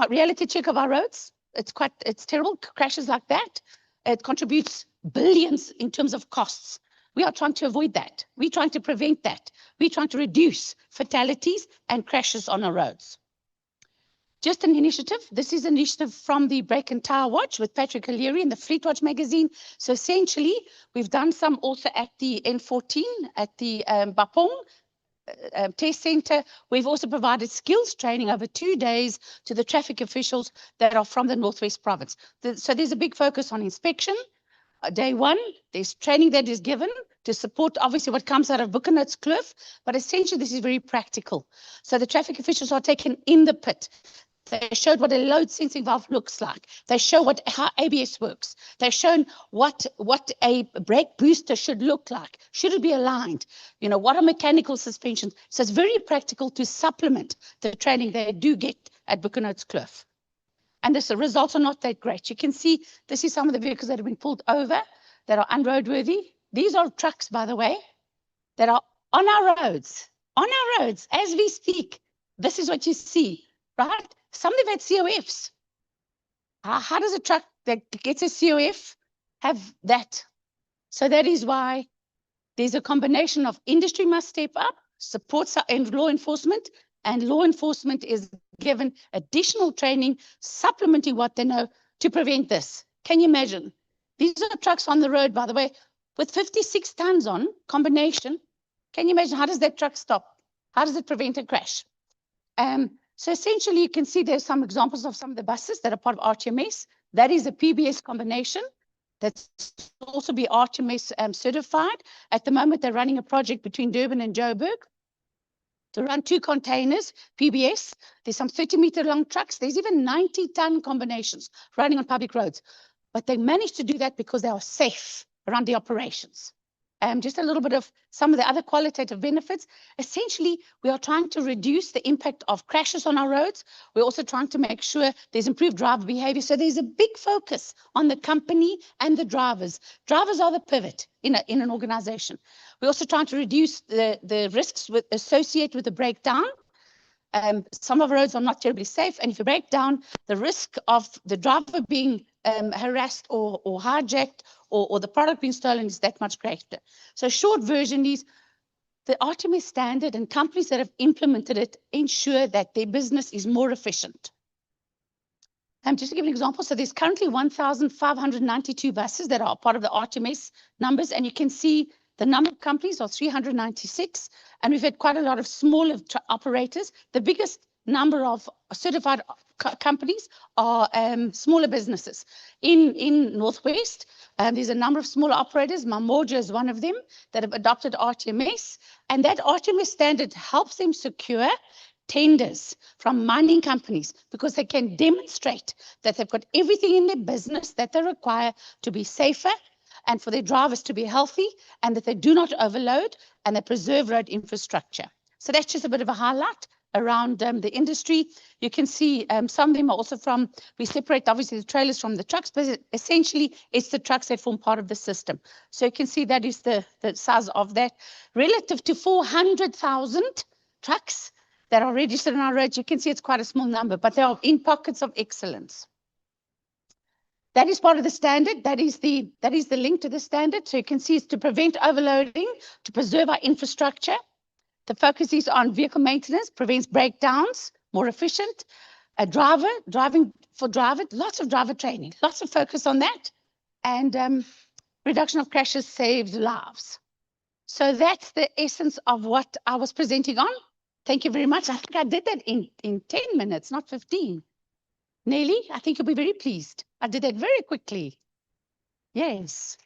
reality check of our roads. It's terrible, crashes like that. It contributes billions in terms of costs. We are trying to avoid that. We're trying to prevent that. We're trying to reduce fatalities and crashes on our roads. Just an initiative. This is an initiative from the Brake and Tire Watch with Patrick O'Leary in the Fleet Watch magazine. So essentially, we've done some also at the N14, at the Bapong test center. We've also provided skills training over 2 days to the traffic officials that are from the Northwest Province. So there's a big focus on inspection. Day 1, there's training that is given to support obviously what comes out of Buchanan's Kloof, but essentially this is very practical. So the traffic officials are taken in the pit. They showed what a load sensing valve looks like. They show how ABS works. They've shown what a brake booster should look like. Should it be aligned? You know, what are mechanical suspensions? So it's very practical to supplement the training they do get at Buchanan's Kloof. And the results are not that great. You can see this is some of the vehicles that have been pulled over that are unroadworthy. These are trucks, by the way, that are on our roads. On our roads, as we speak. This is what you see, right? Some of them had COFs. How does a truck that gets a COF have that? So that is why there's a combination of industry must step up, supports and law enforcement is given additional training, supplementing what they know to prevent this. Can you imagine? These are trucks on the road, by the way, with 56 tons on combination. Can you imagine how does that truck stop? How does it prevent a crash? So essentially, you can see there's some examples of some of the buses that are part of RTMS. That is a PBS combination that's also be RTMS certified. At the moment, they're running a project between Durban and Joburg to run 2 containers, PBS. There's some 30-meter long trucks. There's even 90-ton combinations running on public roads. But they managed to do that because they are safe around the operations. Just a little bit of some of the other qualitative benefits. Essentially, we are trying to reduce the impact of crashes on our roads. We're also trying to make sure there's improved driver behavior. So there's a big focus on the company and the drivers. Drivers are the pivot in an organization. We're also trying to reduce the risks associated with the breakdown. Some of our roads are not terribly safe. And if you break down, the risk of the driver being harassed or hijacked or the product being stolen is that much greater. So short version is the RTMS standard and companies that have implemented it ensure that their business is more efficient. Just to give an example, so there's currently 1,592 buses that are part of the RTMS numbers, and you can see The number of companies are 396, and we've had quite a lot of smaller operators. The biggest number of certified companies are smaller businesses. In Northwest, there's a number of smaller operators. Mamoja is one of them that have adopted RTMS, and that RTMS standard helps them secure tenders from mining companies because they can demonstrate that they've got everything in their business that they require to be safer and for their drivers to be healthy, and that they do not overload and they preserve road infrastructure. So that's just a bit of a highlight around the industry. You can see some of them are also from, we separate obviously the trailers from the trucks, but essentially it's the trucks that form part of the system. So you can see that is the size of that. Relative to 400,000 trucks that are registered on our roads, you can see it's quite a small number, but they are in pockets of excellence. That is part of the standard. That is the link to the standard. So you can see it's to prevent overloading, to preserve our infrastructure. The focus is on vehicle maintenance, prevents breakdowns, more efficient. Driving for driver, lots of driver training, lots of focus on that. And reduction of crashes saves lives. So that's the essence of what I was presenting on. Thank you very much. I think I did that in 10 minutes, not 15. Nelly, I think you'll be very pleased. I did that very quickly. Yes.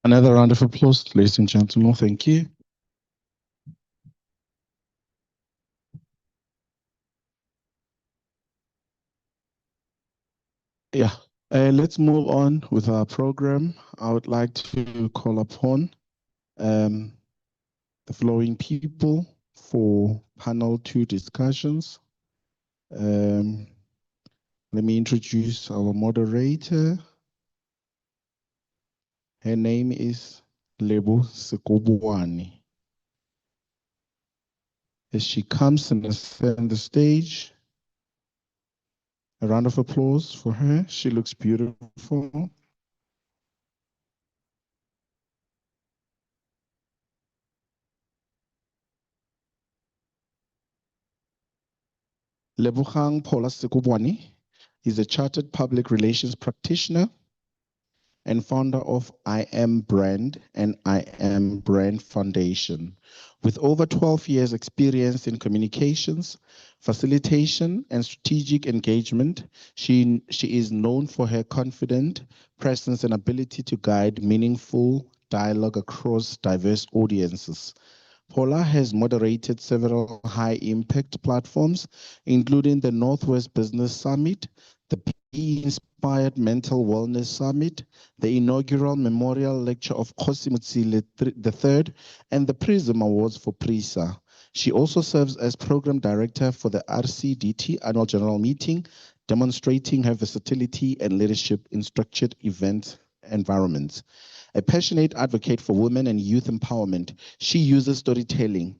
Another round of applause, ladies and gentlemen. Thank you. Yeah, let's move on with our program. I would like to call upon the following people for panel 2 discussions. Let me introduce our moderator. Her name is Lebo Sekobwane. As she comes and ascends the stage, a round of applause for her. She looks beautiful. Lebogang Paula Sekobwane is a chartered public relations practitioner and founder of I Am Brand and I Am Brand Foundation. With over 12 years experience in communications, facilitation, and strategic engagement, she is known for her confident presence and ability to guide meaningful dialogue across diverse audiences. Paula has moderated several high-impact platforms, including the Northwest Business Summit, the PE-inspired Mental Wellness Summit, the inaugural Memorial Lecture of Kgosi Motshile III, and the PRISM Awards for PRISA. She also serves as Program Director for the RCDT Annual General Meeting, demonstrating her versatility and leadership in structured event environments. A passionate advocate for women and youth empowerment, she uses storytelling,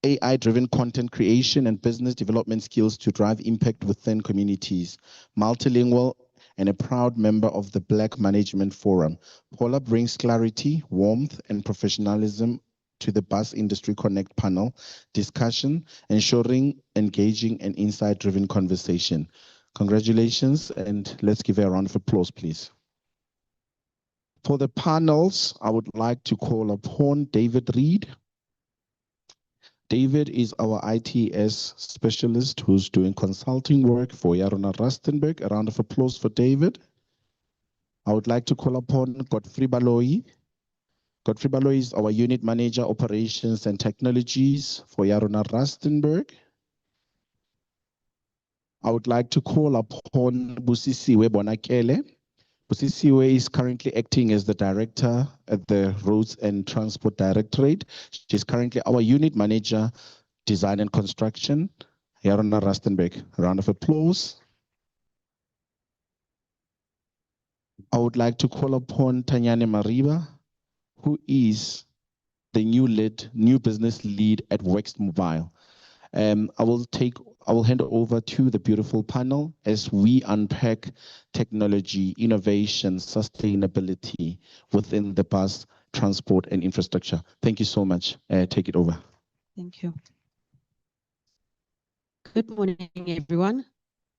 AI-driven content creation, and business development skills to drive impact within communities. Multilingual and a proud member of the Black Management Forum, Paula brings clarity, warmth, and professionalism to the Bus Industry Connect panel discussion, ensuring engaging and insight-driven conversation. Congratulations, and let's give her a round of applause, please. For the panels, I would like to call upon David Reed. David is our ITS specialist who's doing consulting work for Yarona Rustenburg. A round of applause for David. I would like to call upon Godfrey Baloyi. Godfrey Baloyi is our unit manager, operations and technologies for Yarona Rustenburg. I would like to call upon Busisiwe Bonakele. Busisiwe is currently acting as the director at the Roads and Transport Directorate. She's currently our unit manager, design and construction, Yarona Rustenburg. A round of applause. I would like to call upon Tanyane Mariba, who is the new business lead at Wext Mobile. I will hand over to the beautiful panel as we unpack technology, innovation, sustainability within the bus, transport, and infrastructure. Thank you so much. Take it over. Thank you. Good morning, everyone.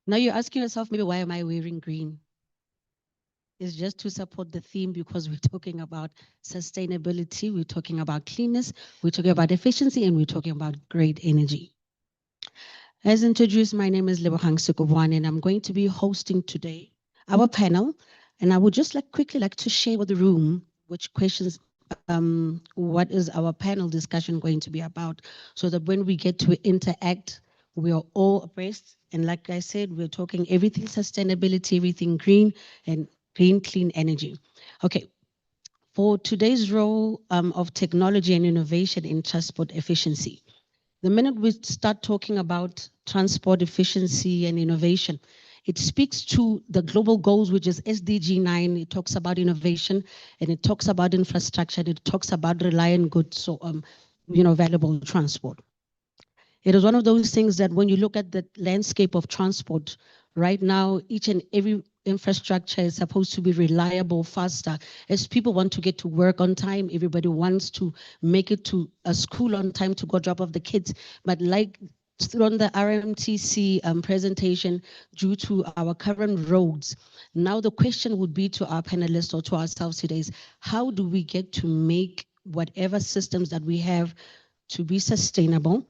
Now you're asking yourself, maybe why am I wearing green? It's just to support the theme because we're talking about sustainability, we're talking about cleanness, we're talking about efficiency, and we're talking about great energy. As introduced, my name is Lebohang Sekobwane, and I'm going to be hosting today our panel. And I would just quickly like to share with the room which questions, what is our panel discussion going to be about, so that when we get to interact, we are all abreast. And like I said, we're talking everything sustainability, everything green, and green, clean energy. Okay, for today's role of technology and innovation in transport efficiency. The minute we start talking about transport efficiency and innovation, it speaks to the global goals, which is SDG 9. It talks about innovation, and it talks about infrastructure, and it talks about reliant goods, so valuable transport. It is one of those things that when you look at the landscape of transport right now, each and every infrastructure is supposed to be reliable, faster. As people want to get to work on time, everybody wants to make it to a school on time to go drop off the kids. But like on the RMTC presentation, due to our current roads, now the question would be to our panelists or to ourselves today is, how do we get to make whatever systems that we have to be sustainable?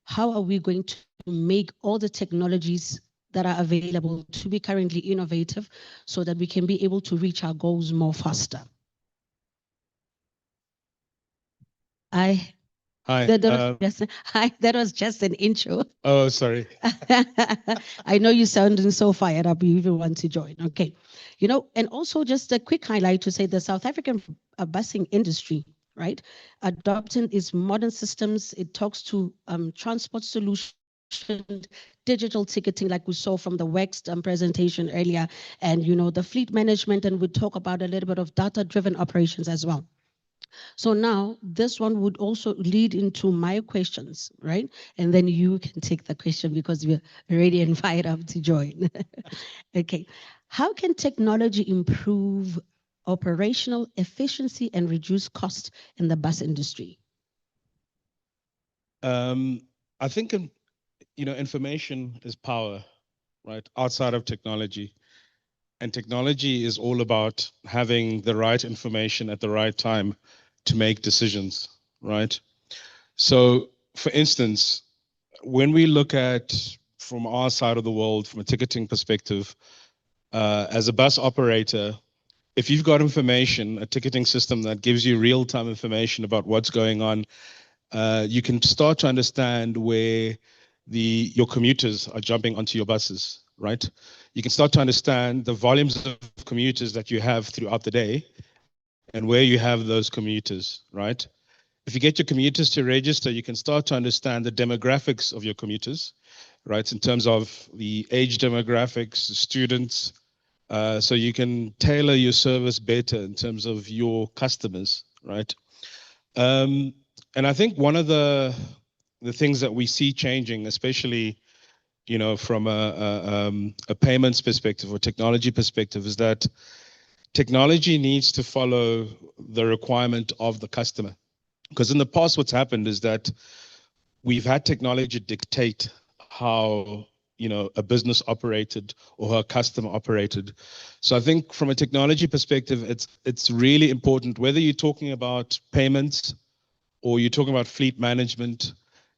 How are we going to make all the technologies that are available to be currently innovative so that we can be able to reach our goals more faster? Hi. That was just an intro. Oh, sorry. I know you sounding so fired up, you even want to join. Okay. And also just a quick highlight to say the South African busing industry, right, adopting its modern systems. It talks to transport solutions, digital ticketing, like we saw from the WEX presentation earlier, and the fleet management, and we talk about a little bit of data-driven operations as well. So now this one would also lead into my questions, right? And then you can take the question because we're already invited up to join. Okay. How can technology improve operational efficiency and reduce cost in the bus industry? I think, information is power, right? Outside of technology. And technology is all about having the right information at the right time to make decisions, right? So, for instance, when we look at from our side of the world, from a ticketing perspective, as a bus operator, if you've got information, a ticketing system that gives you real-time information about what's going on, you can start to understand where your commuters are jumping onto your buses, right? You can start to understand the volumes of commuters that you have throughout the day and where you have those commuters, right? If you get your commuters to register, you can start to understand the demographics of your commuters, right? In terms of the age demographics, the students, so you can tailor your service better in terms of your customers, right? And I think one of the things that we see changing, especially from a payments perspective or technology perspective, is that technology needs to follow the requirement of the customer. Because in the past, what's happened is that we've had technology dictate how a business operated or how a customer operated. So I think from a technology perspective, it's really important, whether you're talking about payments or you're talking about fleet management,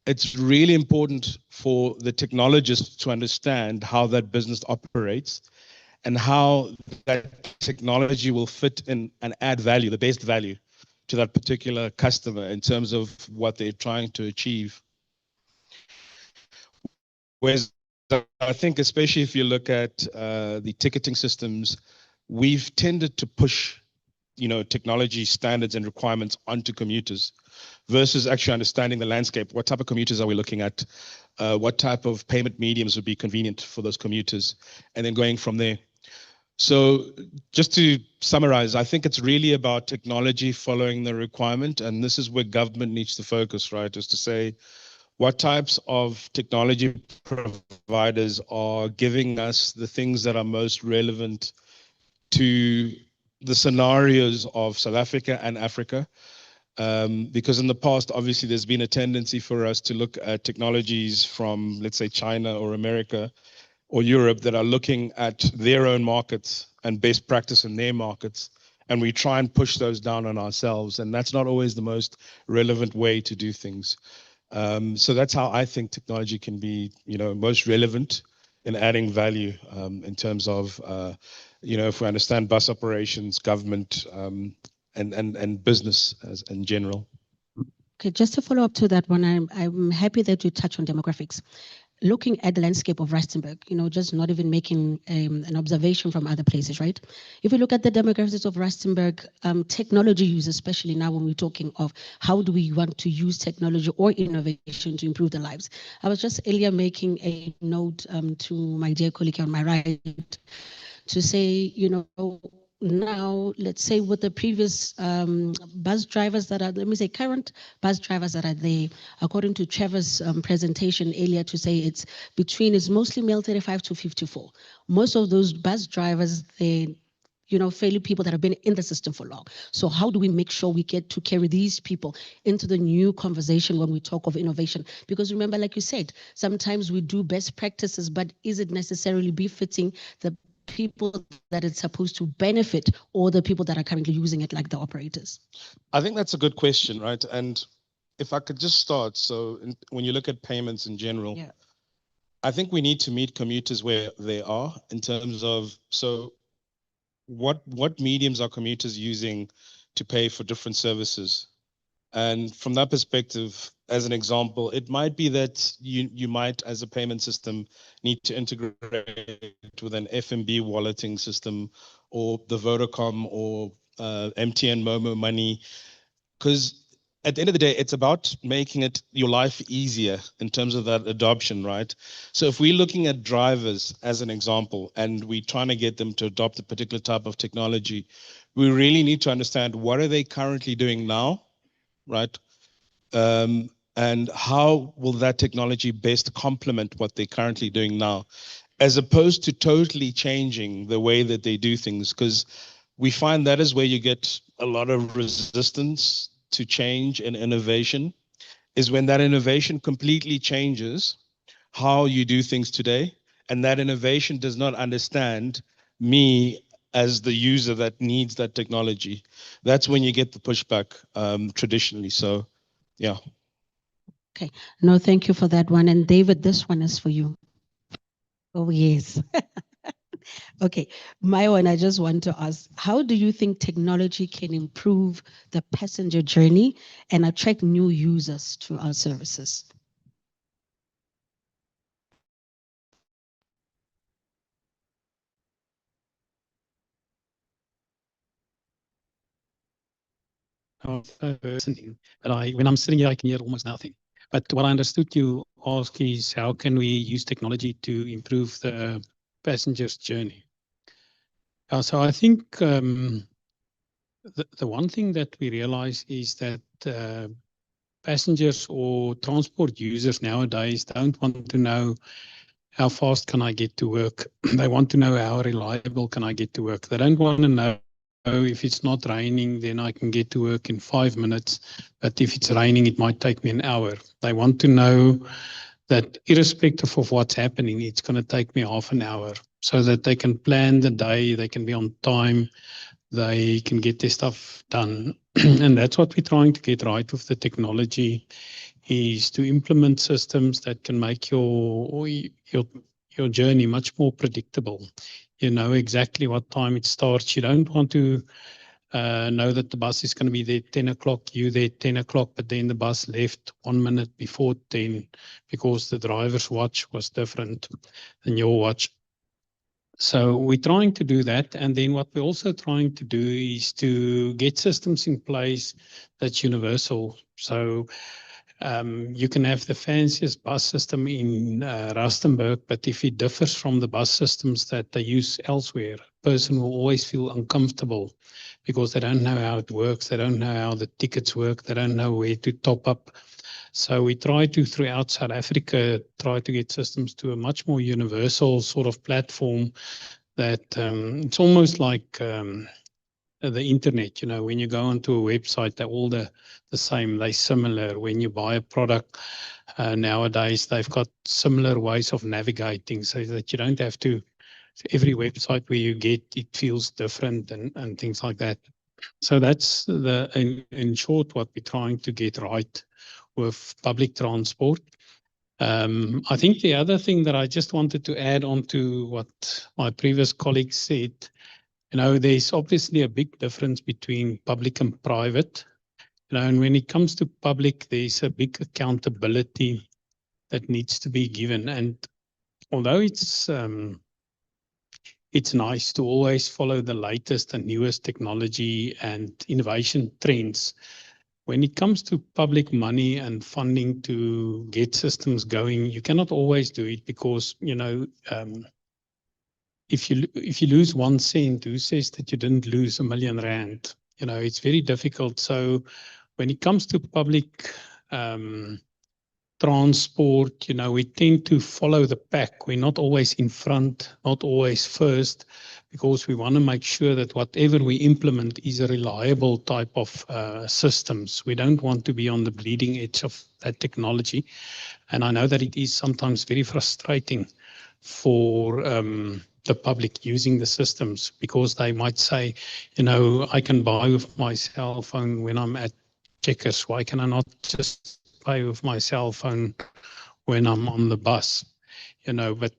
it's really important for the technologists to understand how that business operates and how that technology will fit in and add value, the best value to that particular customer in terms of what they're trying to achieve. Whereas I think, especially if you look at the ticketing systems, we've tended to push, technology standards and requirements onto commuters versus actually understanding the landscape. What type of commuters are we looking at? What type of payment mediums would be convenient for those commuters? And then going from there. So just to summarize, I think it's really about technology following the requirement. And this is where government needs to focus, right? Is to say, what types of technology providers are giving us the things that are most relevant to the scenarios of South Africa and Africa? Because in the past, obviously, there's been a tendency for us to look at technologies from, let's say, China or America or Europe that are looking at their own markets and best practice in their markets. And we try and push those down on ourselves. And that's not always the most relevant way to do things. So that's how I think technology can be, most relevant in adding value in terms of, if we understand bus operations, government, and business as in general. Okay, just to follow up to that one, I'm happy that you touch on demographics. Looking at the landscape of Rustenburg, just not even making an observation from other places, right? If we look at the demographics of Rustenburg, technology use, especially now when we're talking of how do we want to use technology or innovation to improve the lives. I was just earlier making a note to my dear colleague on my right to say, now, let's say with the previous bus drivers that are, current bus drivers that are there, according to Trevor's presentation earlier to say it's mostly male 35 to 54. Most of those bus drivers, they fairly people that have been in the system for long. So how do we make sure we get to carry these people into the new conversation when we talk of innovation? Because remember, like you said, sometimes we do best practices, but is it necessarily befitting the people that it's supposed to benefit or the people that are currently using it, like the operators? I think that's a good question, right? And if I could just start, so when you look at payments in general, yeah. I think we need to meet commuters where they are in terms of, so what mediums are commuters using to pay for different services? And from that perspective, as an example, it might be that you might, as a payment system, need to integrate with an FNB walleting system or the Vodacom or MTN Momo Money. Because at the end of the day, it's about making it your life easier in terms of that adoption, right? So if we're looking at drivers as an example, and we're trying to get them to adopt a particular type of technology, we really need to understand what are they currently doing now, right? And how will that technology best complement what they're currently doing now, as opposed to totally changing the way that they do things? Because we find that is where you get a lot of resistance to change and innovation, is when that innovation completely changes how you do things today, and that innovation does not understand me as the user that needs that technology. That's when you get the pushback traditionally. So, yeah. Okay. No, thank you for that one. And David, this one is for you. Oh, yes. Okay. My one, I just want to ask, how do you think technology can improve the passenger journey and attract new users to our services? Listening, but when I'm sitting here, I can hear almost nothing. But what I understood you ask is, how can we use technology to improve the passenger's journey? So I think the one thing that we realize is that passengers or transport users nowadays don't want to know how fast can I get to work. They want to know how reliable can I get to work. They don't want to know if it's not raining, then I can get to work in 5 minutes. But if it's raining, it might take me an hour. They want to know that irrespective of what's happening, it's going to take me half an hour, so that they can plan the day, they can be on time, they can get their stuff done. And that's what we're trying to get right with the technology, is to implement systems that can make your journey much more predictable. You know exactly what time it starts. You don't want to know that the bus is going to be there 10 o'clock, you there 10 o'clock, but then the bus left 1 minute before 10 because the driver's watch was different than your watch. So we're trying to do that. And then what we're also trying to do is to get systems in place that's universal. So you can have the fanciest bus system in Rustenburg, but if it differs from the bus systems that they use elsewhere, a person will always feel uncomfortable because they don't know how it works. They don't know how the tickets work. They don't know where to top up. So we try to, throughout South Africa, try to get systems to a much more universal sort of platform that it's almost like the internet. When you go onto a website, they're all the same, they're similar. When you buy a product nowadays, they've got similar ways of navigating so that you don't have to, every website where you get, it feels different and things like that. So that's in short, what we're trying to get right with public transport. I think the other thing that I just wanted to add on to what my previous colleague said, there's obviously a big difference between public and private. And when it comes to public, there's a big accountability that needs to be given. And although it's nice to always follow the latest and newest technology and innovation trends, when it comes to public money and funding to get systems going, you cannot always do it because, if you lose 1 cent, who says that you didn't lose R1 million? It's very difficult. So when it comes to public transport, we tend to follow the pack. We're not always in front, not always first, because we want to make sure that whatever we implement is a reliable type of systems. We don't want to be on the bleeding edge of that technology. And I know that it is sometimes very frustrating for the public using the systems because they might say, I can buy with my cell phone when I'm at Checkers. Why can I not just pay with my cell phone when I'm on the bus? But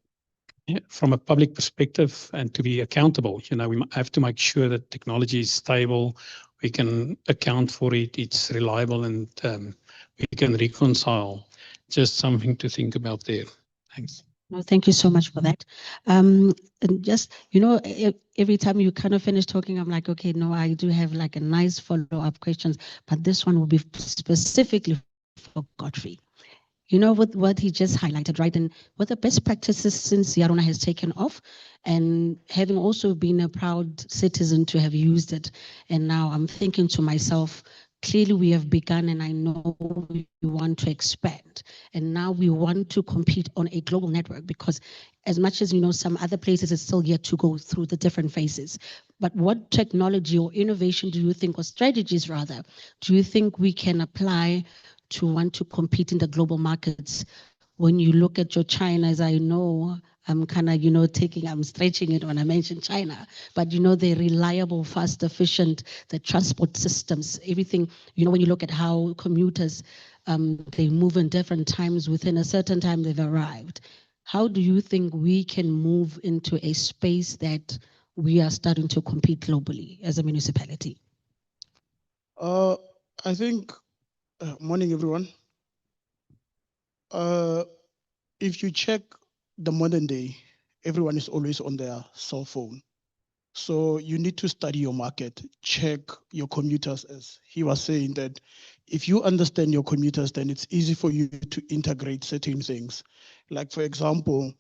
from a public perspective and to be accountable, we have to make sure that technology is stable, we can account for it, it's reliable, and we can reconcile. Just something to think about there. Thanks. No, thank you so much for that. And just, every time you kind of finish talking, I'm like, okay, no, I do have like a nice follow-up questions, but this one will be specifically for Godfrey. With what he just highlighted, right? And what the best practices since Yarona has taken off, and having also been a proud citizen to have used it. And now I'm thinking to myself, clearly we have begun, and I know we want to expand. And now we want to compete on a global network because as much as, some other places it's still yet to go through the different phases. But what technology or innovation do you think, or strategies rather, do you think we can apply to want to compete in the global markets? When you look at your China, as I know, I'm kind of, I'm stretching it when I mention China, but they're reliable, fast, efficient, the transport systems, everything, when you look at how commuters, they move in different times, within a certain time they've arrived. How do you think we can move into a space that we are starting to compete globally as a municipality? I think, morning everyone. If you check the modern day, everyone is always on their cell phone. So you need to study your market, check your commuters, as he was saying, that if you understand your commuters, then it's easy for you to integrate certain things. Like, for example,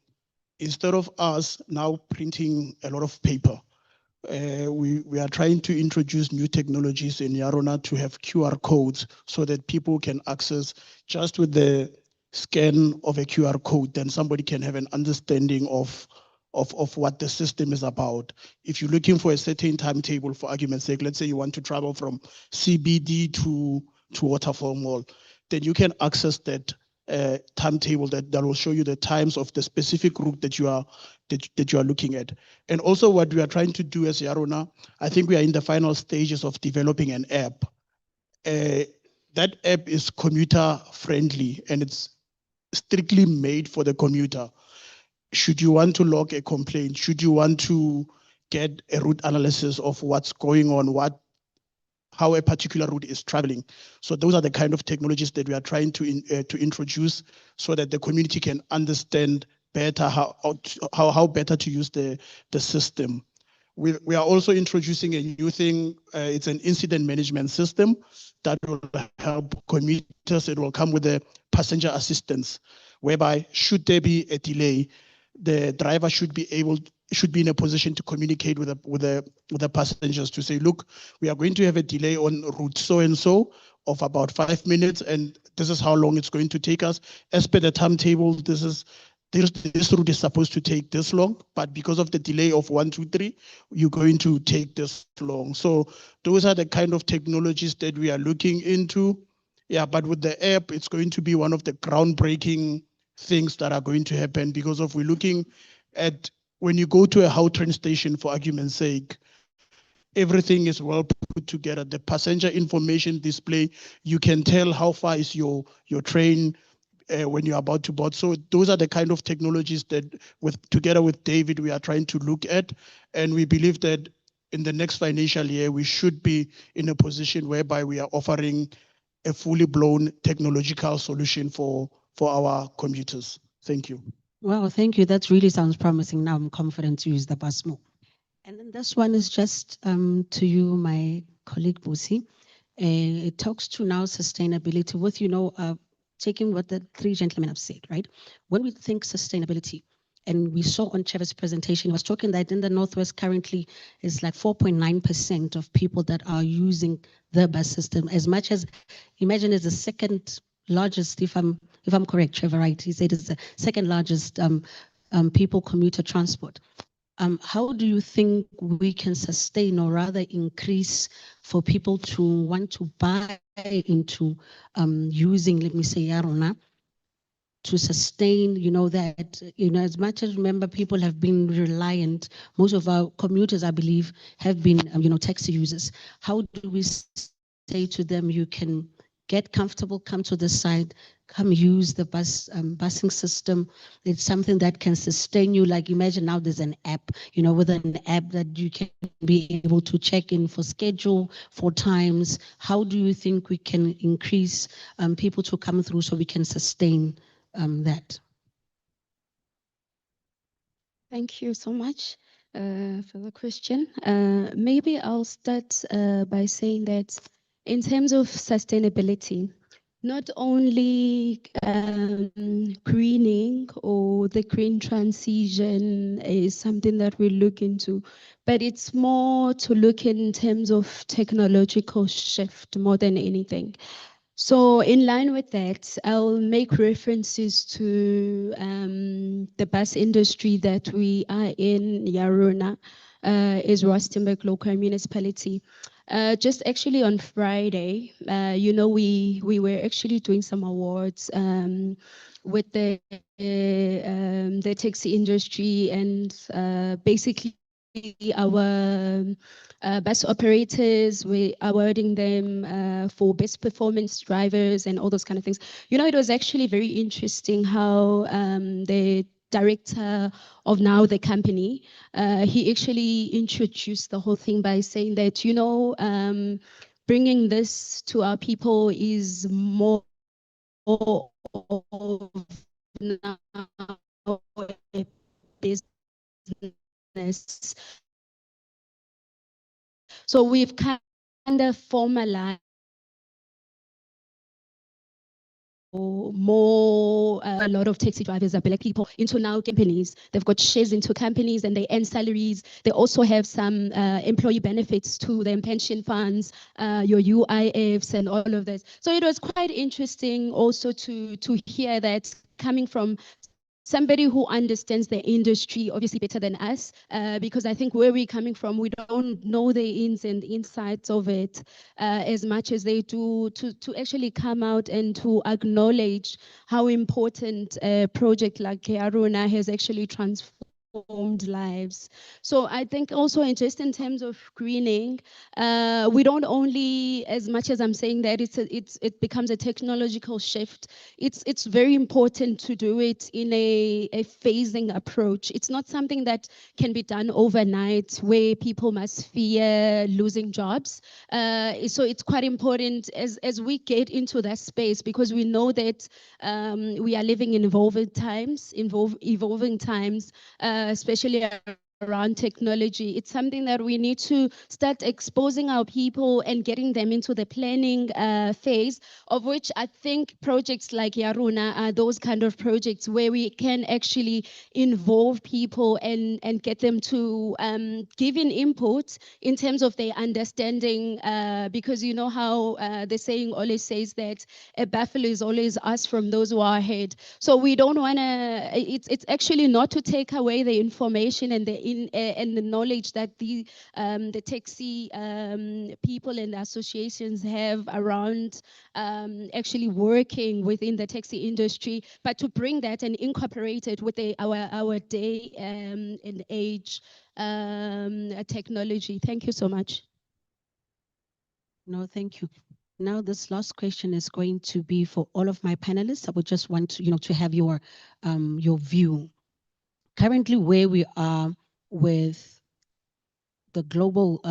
instead of us now printing a lot of paper, we are trying to introduce new technologies in Yarona to have QR codes so that people can access just with the scan of a QR code, then somebody can have an understanding of what the system is about. If you're looking for a certain timetable, for argument's sake, let's say you want to travel from CBD to Waterfall Mall, then you can access that timetable that will show you the times of the specific route that you are looking at. And also what we are trying to do as Yarona, I think we are in the final stages of developing an app. That app is commuter friendly and it's strictly made for the commuter. Should you want to log a complaint, should you want to get a route analysis of what's going on, how a particular route is traveling. So those are the kind of technologies that we are trying to introduce so that the community can understand better how better to use the system. We are also introducing a new thing. It's an incident management system that will help commuters. It will come with a passenger assistance, whereby should there be a delay, the driver should be in a position to communicate with the passengers to say, look, we are going to have a delay on route so-and-so of about 5 minutes, and this is how long it's going to take us. As per the timetable, this is this route is supposed to take this long, but because of the delay of 1, 2, 3, you're going to take this long. So those are the kind of technologies that we are looking into. Yeah, but with the app, it's going to be one of the groundbreaking things that are going to happen, because we're looking at when you go to a How train station, for argument's sake, everything is well put together. The passenger information display, you can tell how far is your train when you're about to board. So those are the kind of technologies that together with David, we are trying to look at. And we believe that in the next financial year, we should be in a position whereby we are offering a fully blown technological solution for our commuters. Thank you. Well, thank you. That really sounds promising. Now I'm confident to use the bus more. And then this one is just to you, my colleague Busi. It talks to now sustainability with, taking what the three gentlemen have said, right? When we think sustainability, and we saw on Trevor's presentation, he was talking that in the Northwest currently is like 4.9% of people that are using the bus system, as much as, imagine it's the second largest, if I'm correct, Trevor, right? He said it's the second largest people commuter transport. How do you think we can sustain or rather increase for people to want to buy into using, let me say, Yarona, to sustain, that, as much as, remember, people have been reliant, most of our commuters, I believe, have been, taxi users. How do we say to them, you can get comfortable, come to the side, come use the busing system. It's something that can sustain you. Like imagine now there's an app, with an app that you can be able to check in for schedule, for times. How do you think we can increase people to come through so we can sustain that? Thank you so much for the question. Maybe I'll start by saying that in terms of sustainability, not only greening or the green transition is something that we look into, but it's more to look in terms of technological shift more than anything. So in line with that, I'll make references to the bus industry that we are in. Yarona is Rustenburg Local Municipality. Just actually on Friday, we were actually doing some awards with the taxi industry, and basically our bus operators, we're awarding them for best performance drivers and all those kind of things. It was actually very interesting how the director of now the company, he actually introduced the whole thing by saying that, bringing this to our people is more of now a business. So we've kind of formalized more, a lot of taxi drivers are black people into now companies. They've got shares into companies and they earn salaries. They also have some employee benefits to them, pension funds, your UIFs and all of this. So it was quite interesting also to hear that coming from somebody who understands the industry obviously better than us, because I think where we're coming from, we don't know the ins and insights of it as much as they do, to actually come out and to acknowledge how important a project like Aruna has actually transformed lives. So I think also just in terms of greening, we don't only, as much as I'm saying that it becomes a technological shift, it's very important to do it in a phasing approach. It's not something that can be done overnight where people must fear losing jobs. So it's quite important as we get into that space, because we know that we are living in evolving times, especially around technology. It's something that we need to start exposing our people and getting them into the planning phase, of which I think projects like Yaruna are those kind of projects where we can actually involve people and get them to give in input in terms of their understanding, because you know how the saying always says that a buffalo is always asked from those who are ahead. So we don't want to, it's actually not to take away the information and the knowledge that the taxi people and associations have around actually working within the taxi industry, but to bring that and incorporate it with our day and age technology. Thank you so much. No, thank you. Now, this last question is going to be for all of my panelists. I would just want to, to have your view. Currently, where we are with the global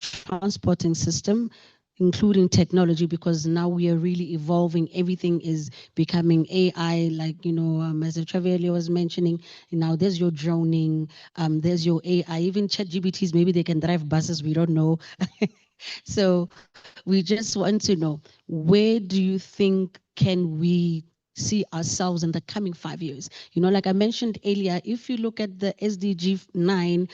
transporting system, including technology, because now we are really evolving. Everything is becoming AI, like, as Travelia was mentioning, now there's your droning, there's your AI, even ChatGPTs, maybe they can drive buses, we don't know. So we just want to know, where do you think can we see ourselves in the coming 5 years? Like I mentioned earlier, if you look at the SDG 9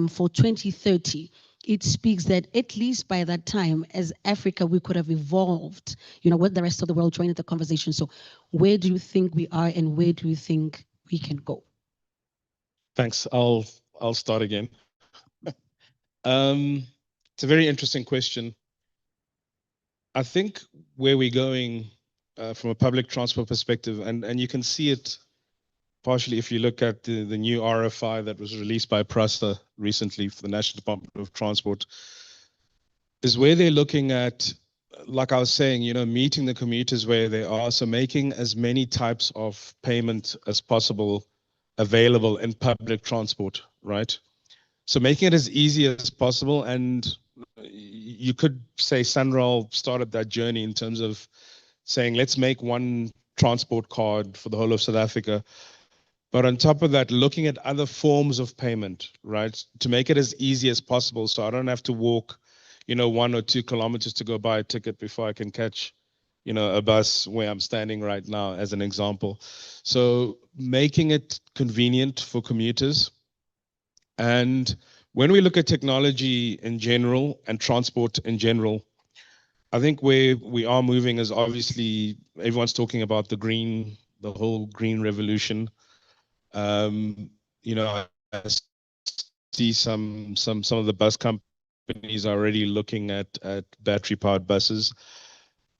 for 2030, it speaks that at least by that time, as Africa, we could have evolved, with the rest of the world joining the conversation. So where do you think we are and where do you think we can go? Thanks. I'll start again. It's a very interesting question. I think where we're going from a public transport perspective, and you can see it partially if you look at the new RFI that was released by PRASA recently for the National Department of Transport, is where they're looking at, like I was saying, meeting the commuters where they are, so making as many types of payment as possible available in public transport, right? So making it as easy as possible, and you could say Sunrail started that journey in terms of saying, let's make one transport card for the whole of South Africa. But on top of that, looking at other forms of payment, right, to make it as easy as possible, so I don't have to walk, 1 or 2 kilometers to go buy a ticket before I can catch, a bus where I'm standing right now, as an example. So making it convenient for commuters. And when we look at technology in general and transport in general, I think where we are moving is obviously everyone's talking about the whole green revolution. I see some of the bus companies are already looking at battery powered buses.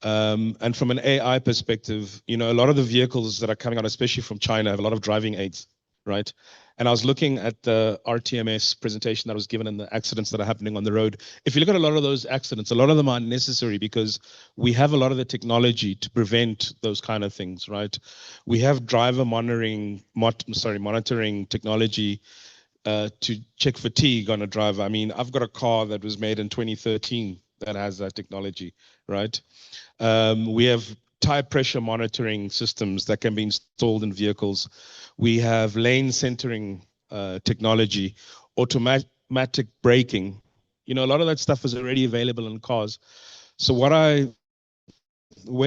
And from an AI perspective, a lot of the vehicles that are coming out, especially from China, have a lot of driving aids, right? And I was looking at the RTMS presentation that was given and the accidents that are happening on the road. If you look at a lot of those accidents, a lot of them are necessary because we have a lot of the technology to prevent those kind of things, right? We have driver monitoring technology to check fatigue on a driver. I mean, I've got a car that was made in 2013 that has that technology, right? We have tire pressure monitoring systems that can be installed in vehicles. We have lane centering technology, automatic braking. A lot of that stuff is already available in cars. So where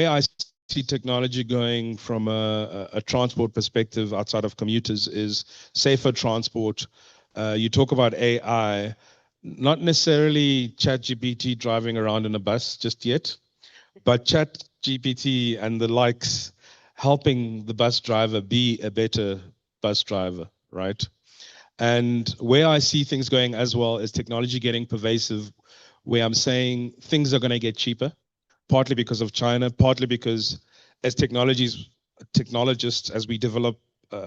I see technology going from a transport perspective outside of commuters is safer transport. You talk about AI, not necessarily ChatGPT driving around in a bus just yet, but ChatGPT and the likes helping the bus driver be a better bus driver, right? And where I see things going as well is technology getting pervasive, where I'm saying things are going to get cheaper, partly because of China, partly because as technologists, as we develop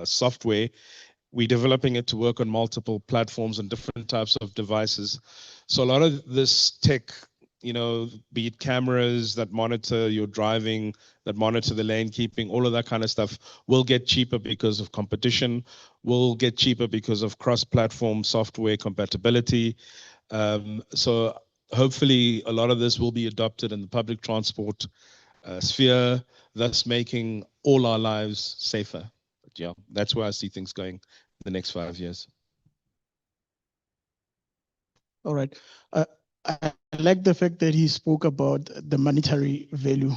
software, we're developing it to work on multiple platforms and different types of devices. So a lot of this tech, be it cameras that monitor your driving, that monitor the lane keeping, all of that kind of stuff will get cheaper because of competition, will get cheaper because of cross-platform software compatibility. So hopefully a lot of this will be adopted in the public transport sphere, thus making all our lives safer. But yeah, that's where I see things going in the next 5 years. All right. I like the fact that he spoke about the monetary value.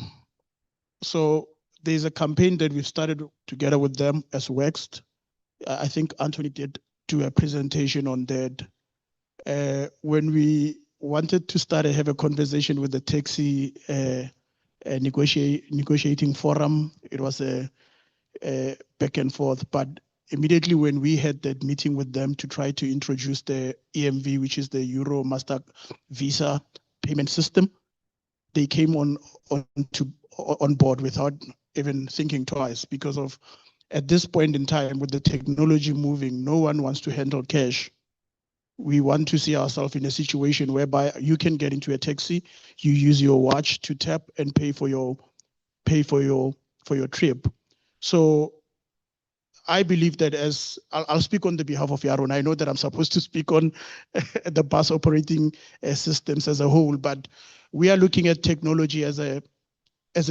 So there's a campaign that we've started together with them as Wext. I think Anthony did do a presentation on that. When we wanted to start and have a conversation with the taxi negotiating forum, it was a back and forth. But immediately when we had that meeting with them to try to introduce the EMV, which is the Euro Master Visa payment system, they came on board without even thinking twice, because of at this point in time with the technology moving, no one wants to handle cash. We want to see ourselves in a situation whereby you can get into a taxi, you use your watch to tap and pay for your trip. So I believe that I'll speak on the behalf of Yaron. I know that I'm supposed to speak on the bus operating systems as a whole, but we are looking at technology as a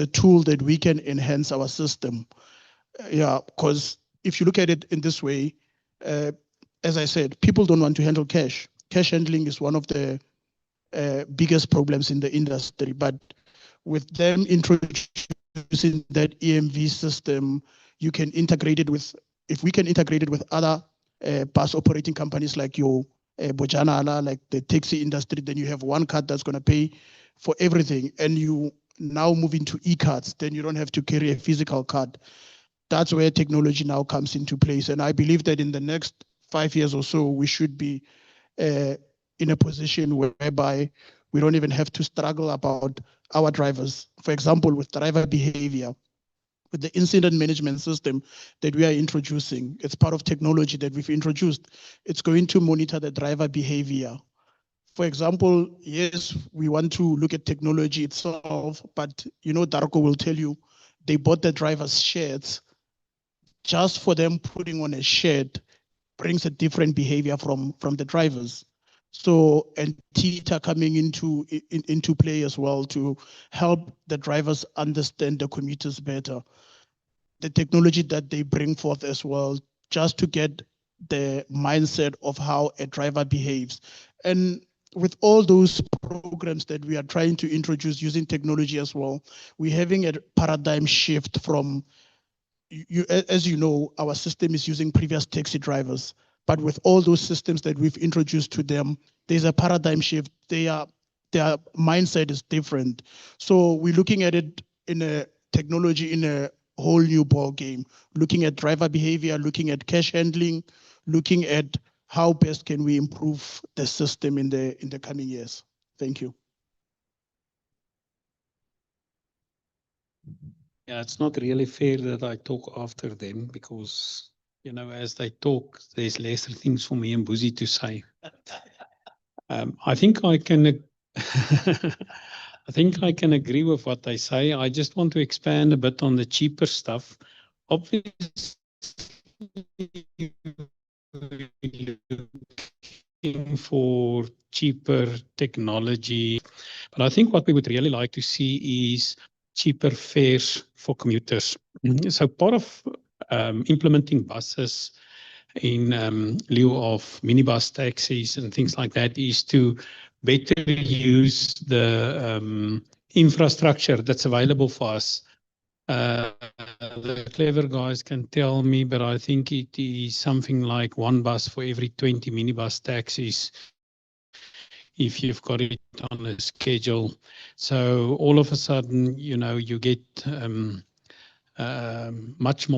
tool that we can enhance our system. Yeah, because if you look at it in this way, as I said, people don't want to handle cash. Cash handling is one of the biggest problems in the industry, but with them introducing that EMV system, you can integrate it with, if we can integrate it with other bus operating companies like your Bojanala, like the taxi industry, then you have one card that's going to pay for everything. And you now move into e-cards, then you don't have to carry a physical card. That's where technology now comes into place. And I believe that in the next 5 years or so, we should be in a position whereby we don't even have to struggle about our drivers. For example, with driver behavior, with the incident management system that we are introducing, it's part of technology that we've introduced. It's going to monitor the driver behavior. For example, yes, we want to look at technology itself, but you know, Darko will tell you, they bought the driver's shirts. Just for them putting on a shirt brings a different behavior from the drivers. So, and TITA coming into play as well to help the drivers understand the commuters better. The technology that they bring forth as well, just to get the mindset of how a driver behaves. And with all those programs that we are trying to introduce using technology as well, we're having a paradigm shift from, as you know, our system is using previous taxi drivers, but with all those systems that we've introduced to them, there's a paradigm shift. Their mindset is different. So we're looking at it in a technology in a whole new ball game, looking at driver behavior, looking at cash handling, looking at how best can we improve the system in the coming years. Thank you. Yeah, it's not really fair that I talk after them because, you know, as they talk, there's lesser things for me and Boesie to say. I think I can I think I can agree with what they say. I just want to expand a bit on the cheaper stuff. Obviously, looking for cheaper technology, but I think what we would really like to see is cheaper fares for commuters. So part of implementing buses in lieu of minibus taxis and things like that is to better use the infrastructure that's available for us. The clever guys can tell me, but I think it is something like one bus for every 20 minibus taxis if you've got it on a schedule. So all of a sudden, you know, you get much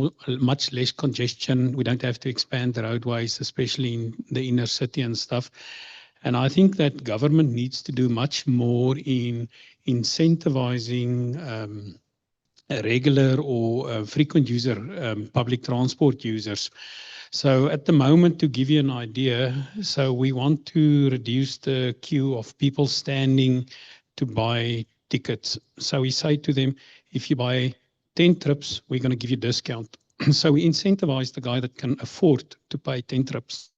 less congestion. We don't have to expand the roadways, especially in the inner city and stuff. And I think that government needs to do much more in incentivizing regular or frequent user public transport users. So at the moment, to give you an idea, so we want to reduce the queue of people standing to buy tickets. So we say to them, if you buy 10 trips, we're going to give you a discount. So we incentivize the guy that can afford to pay 10 trips.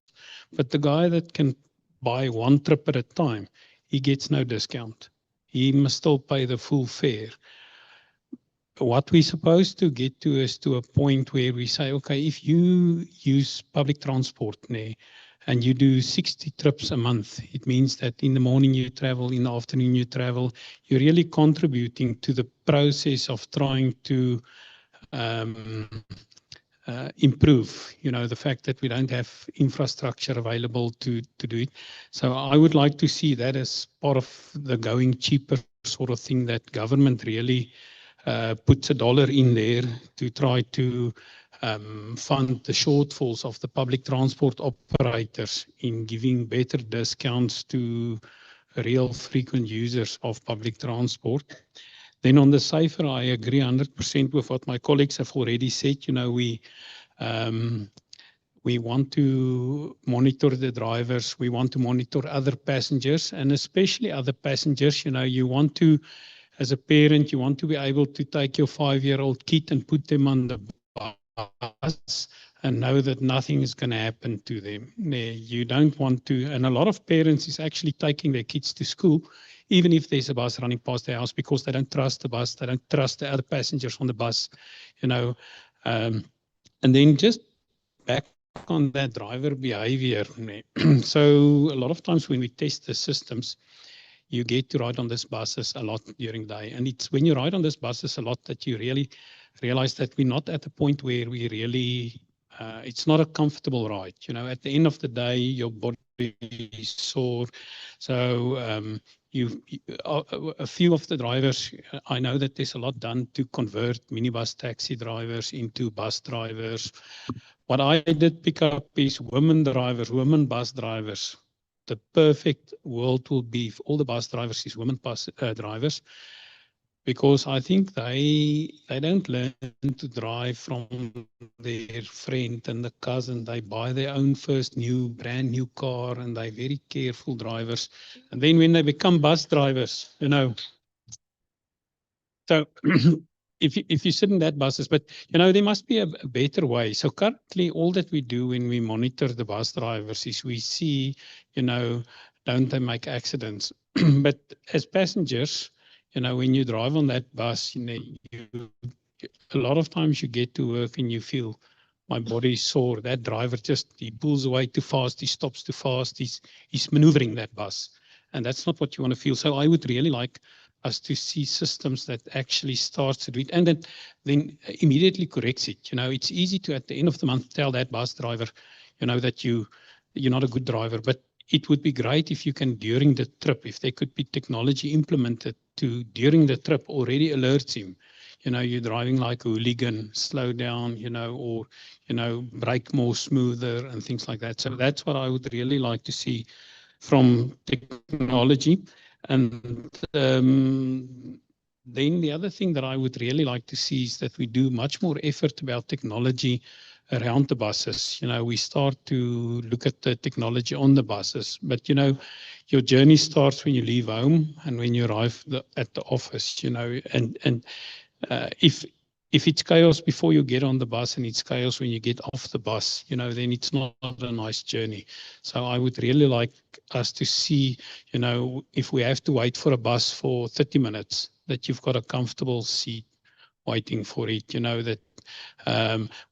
But the guy that can buy one trip at a time, he gets no discount. He must still pay the full fare. What we're supposed to get to is to a point where we say, okay, if you use public transport, and you do 60 trips a month, it means that in the morning you travel, in the afternoon you travel, you're really contributing to the process of trying to improve, the fact that we don't have infrastructure available to do it. So I would like to see that as part of the going cheaper sort of thing, that government really puts a dollar in there to try to fund the shortfalls of the public transport operators in giving better discounts to real frequent users of public transport. Then on the safer, I agree 100% with what my colleagues have already said. We want to monitor the drivers, we want to monitor other passengers, and especially other passengers. You want to, as a parent, you want to be able to take your 5-year-old kid and put them on the bus and know that nothing is going to happen to them. You don't want to, and a lot of parents is actually taking their kids to school, even if there's a bus running past their house, because they don't trust the bus, they don't trust the other passengers on the bus, and then just back on that driver behavior. So a lot of times when we test the systems, you get to ride on these buses a lot during the day. And it's when you ride on these buses a lot that you really realize that we're not at the point where we really, it's not a comfortable ride. At the end of the day, your body is sore. So a few of the drivers, I know that there's a lot done to convert minibus taxi drivers into bus drivers. What I did pick up is women drivers, women bus drivers. The perfect world will be if all the bus drivers is women bus drivers, because I think they don't learn to drive from their friend and the cousin. They buy their own first brand new car, and they're very careful drivers. And then when they become bus drivers, so if you sit in that buses, but there must be a better way. So currently, all that we do when we monitor the bus drivers is we see, don't they make accidents? But as passengers, when you drive on that bus, a lot of times you get to work and you feel, my body is sore. That driver he pulls away too fast, he stops too fast, he's maneuvering that bus. And that's not what you want to feel. So I would really like us to see systems that actually starts to do it and then immediately corrects it. It's easy to, at the end of the month, tell that bus driver, that you're not a good driver. But it would be great if you can, during the trip, if there could be technology implemented to, during the trip, already alerts him. You're driving like a hooligan, slow down, or, brake more smoother and things like that. So that's what I would really like to see from technology. And then the other thing that I would really like to see is that we do much more effort about technology around the buses. We start to look at the technology on the buses, but your journey starts when you leave home and when you arrive at the office. And if it's chaos before you get on the bus and it's chaos when you get off the bus, then it's not a nice journey. So I would really like us to see, if we have to wait for a bus for 30 minutes, that you've got a comfortable seat waiting for it, that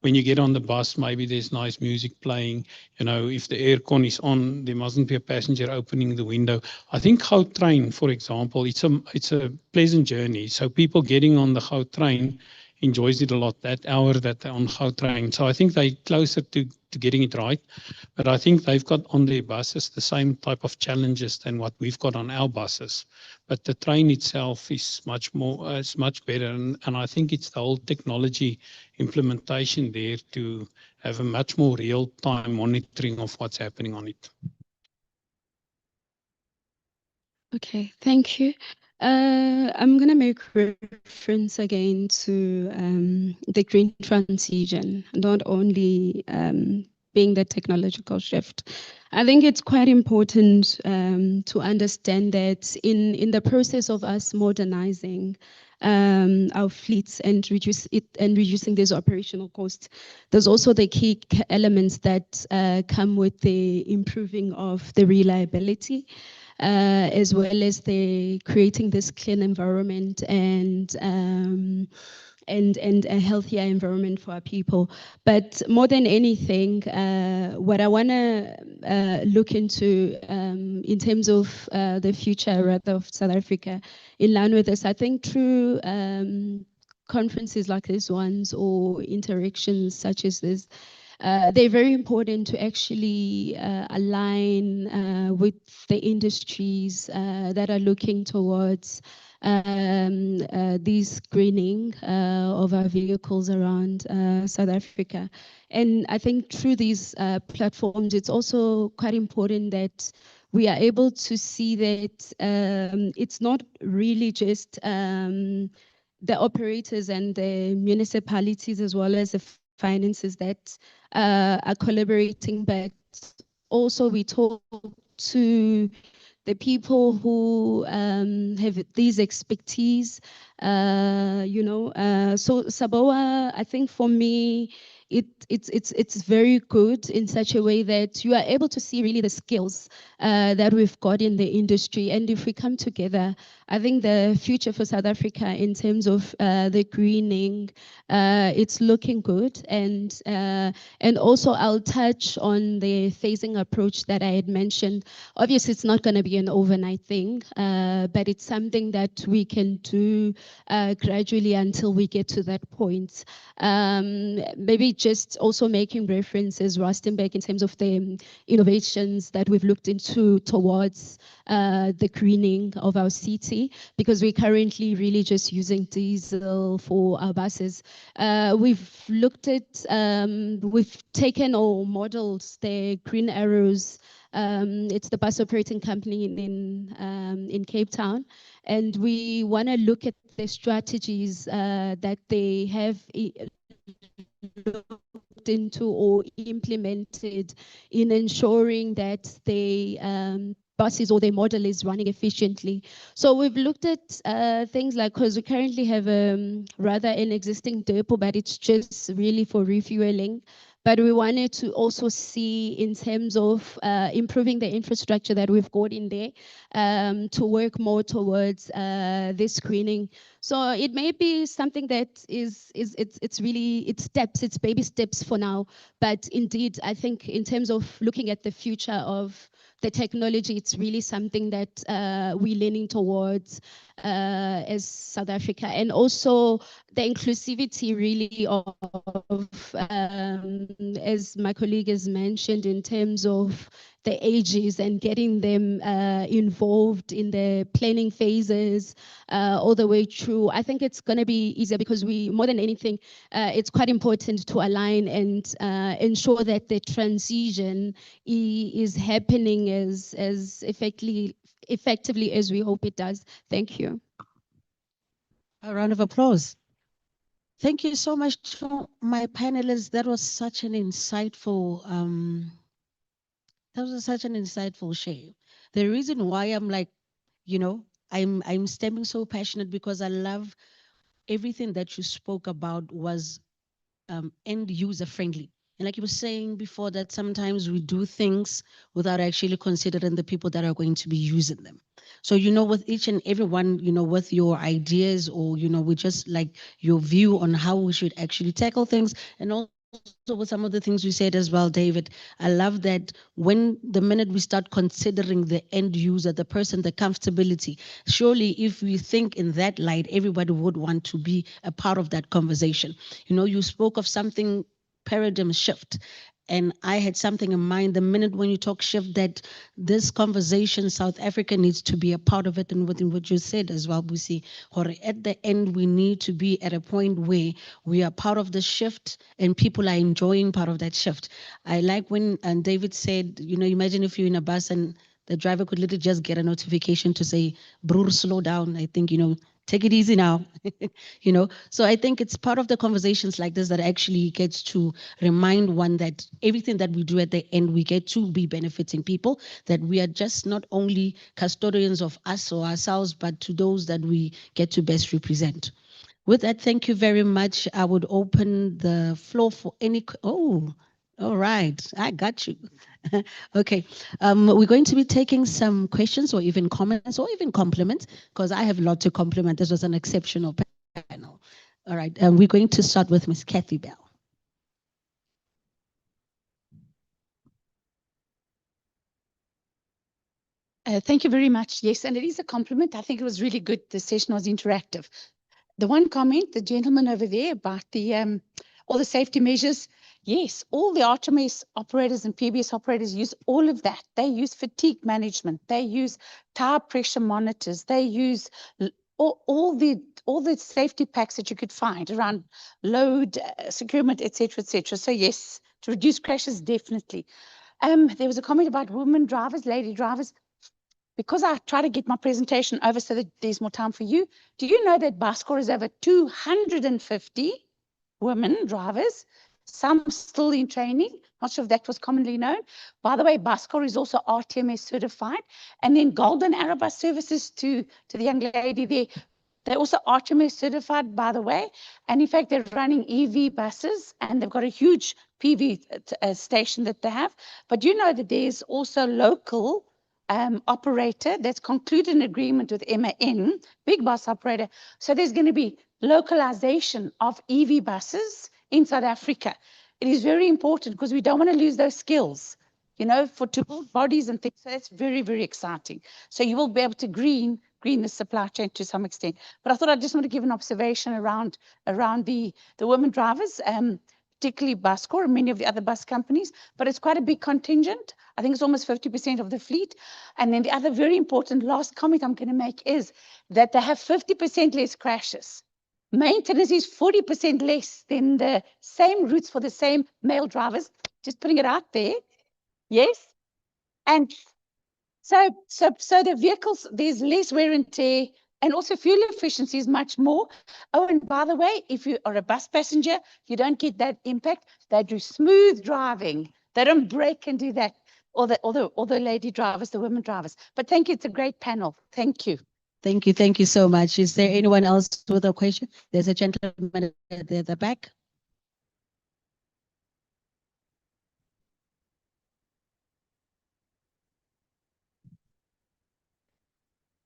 when you get on the bus, maybe there's nice music playing. If the aircon is on, there mustn't be a passenger opening the window. I think Gautrain, for example, it's a pleasant journey. So people getting on the Gautrain enjoys it a lot, that hour that they're on Gautrain. So I think they're closer to getting it right. But I think they've got on their buses the same type of challenges than what we've got on our buses. But the train itself is much better. And I think it's the whole technology implementation there to have a much more real-time monitoring of what's happening on it. Okay, thank you. I'm going to make reference again to the green transition, not only being the technological shift. I think it's quite important to understand that in the process of us modernizing our fleets and reducing these operational costs, there's also the key elements that come with the improving of the reliability, as well as the creating this clean environment and and a healthier environment for our people. But more than anything, what I want to look into in terms of the future rather of South Africa, in line with this, I think through conferences like this ones or interactions such as this, they're very important to actually align with the industries that are looking towards this screening of our vehicles around South Africa. And I think through these platforms, it's also quite important that we are able to see that it's not really just the operators and the municipalities as well as the finances that are collaborating, but also we talk to the people who have these expertise, you know. So SABOA, I think for me, it's very good in such a way that you are able to see really the skills that we've got in the industry. And if we come together, I think the future for South Africa in terms of the greening, it's looking good. And also I'll touch on the phasing approach that I had mentioned. Obviously, it's not going to be an overnight thing, but it's something that we can do gradually until we get to that point. Maybe just also making references, Rustenburg, in terms of the innovations that we've looked into towards the greening of our city, because we're currently really just using diesel for our buses. We've looked at, we've taken or modeled the green arrows. It's the bus operating company in Cape Town, and we want to look at the strategies that they have looked into or implemented in ensuring that they buses or their model is running efficiently. So we've looked at things like, because we currently have rather an existing depot, but it's just really for refueling. But we wanted to also see in terms of improving the infrastructure that we've got in there to work more towards this screening. So it may be something that it's really, it's steps, it's baby steps for now. But indeed, I think in terms of looking at the future of the technology, it's really something that we're leaning towards as South Africa. And also the inclusivity really of as my colleague has mentioned, in terms of the ages and getting them involved in the planning phases all the way through. I think it's going to be easier because we, more than anything, it's quite important to align and ensure that the transition is happening as effectively as we hope it does. Thank you. A round of applause. Thank you so much to my panelists. That was such an insightful share. The reason why I'm like, you know, I'm stemming so passionate because I love everything that you spoke about was end user friendly. And like you were saying before, that sometimes we do things without actually considering the people that are going to be using them. So, you know, with each and every one, you know, with your ideas or, you know, we just like your view on how we should actually tackle things. And also with some of the things we said as well, David, I love that when the minute we start considering the end user, the person, the comfortability, surely if we think in that light, everybody would want to be a part of that conversation. You know, you spoke of something paradigm shift. And I had something in mind the minute when you talk shift, that this conversation, South Africa needs to be a part of it. And within what you said as well, we see, at the end, we need to be at a point where we are part of the shift and people are enjoying part of that shift. I like when David said, you know, imagine if you're in a bus and the driver could literally just get a notification to say, "Broer, slow down." I think, you know, take it easy now, you know. So I think it's part of the conversations like this that actually gets to remind one that everything that we do at the end, we get to be benefiting people, that we are just not only custodians of us or ourselves, but to those that we get to best represent. With that, thank you very much. I would open the floor for any, oh, all right, I got you. Okay, we're going to be taking some questions or even comments or even compliments, because I have a lot to compliment. This was an exceptional panel. All right, we're going to start with Ms. Kathy Bell. Thank you very much. Yes, and it is a compliment. I think it was really good. The session was interactive. The one comment, the gentleman over there about the all the safety measures. Yes, all the RTMS operators and PBS operators use all of that. They use fatigue management. They use tire pressure monitors. They use all the safety packs that you could find around load, securement, etc., etc. So yes, to reduce crashes, definitely. There was a comment about women drivers, lady drivers. Because I try to get my presentation over so that there's more time for you, do you know that Buscor is over 250 women drivers, some still in training? Not sure if that was commonly known. By the way, Buscor is also RTMS certified. And then Golden Arrow Bus Services to the young lady there, they're also RTMS certified, by the way. And in fact, they're running EV buses and they've got a huge PV station that they have. But you know that there's also local operator that's concluded an agreement with MAN, big bus operator. So there's going to be localization of EV buses in South Africa. It is very important because we don't want to lose those skills, you know, to build bodies and things. So that's very, very exciting. So you will be able to green the supply chain to some extent. But I thought I just want to give an observation around the women drivers, particularly Buscor and many of the other bus companies, but it's quite a big contingent. I think it's almost 50% of the fleet. And then the other very important last comment I'm going to make is that they have 50% less crashes. Maintenance is 40% less than the same routes for the same male drivers. Just putting it out there. Yes. And so the vehicles, there's less wear and tear, and also fuel efficiency is much more. Oh, and by the way, if you are a bus passenger, you don't get that impact. They do smooth driving. They don't brake and do that. Or the lady drivers, the women drivers. But thank you. It's a great panel. Thank you. Thank you. Thank you so much. Is there anyone else with a question? There's a gentleman at the back.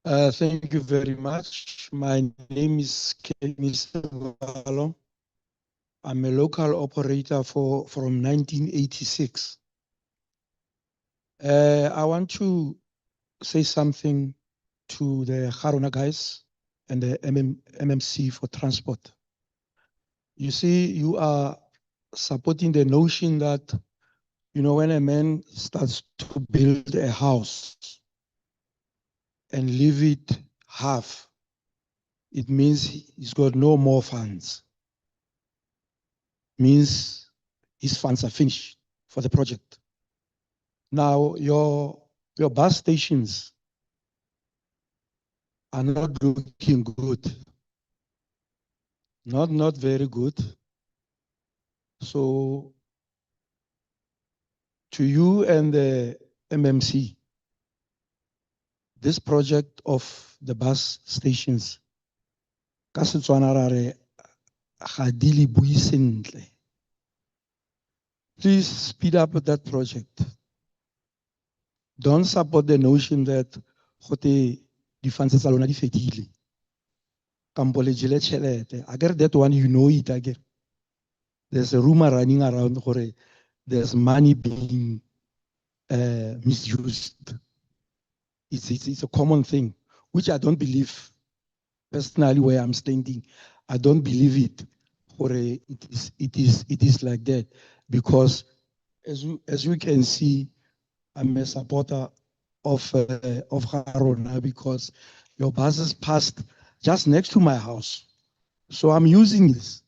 Thank you very much. My name is Mr. Valo. I'm a local operator from 1986. I want to say something to the Haruna guys and the MMC for transport. You see, you are supporting the notion that, you know, when a man starts to build a house and leave it half, it means he's got no more funds. Means his funds are finished for the project. Now, your bus stations are not looking good. Not very good. So, to you and the MMC, this project of the bus stations, please speed up that project. Don't support the notion that the funds are already fetile. I get that one, you know it again. There's a rumor running around where there's money being misused. It's a common thing, which I don't believe. Personally, where I'm standing, I don't believe it. Or it is like that, because as you can see, I'm a supporter of Haruna, because your buses passed just next to my house, so I'm using this.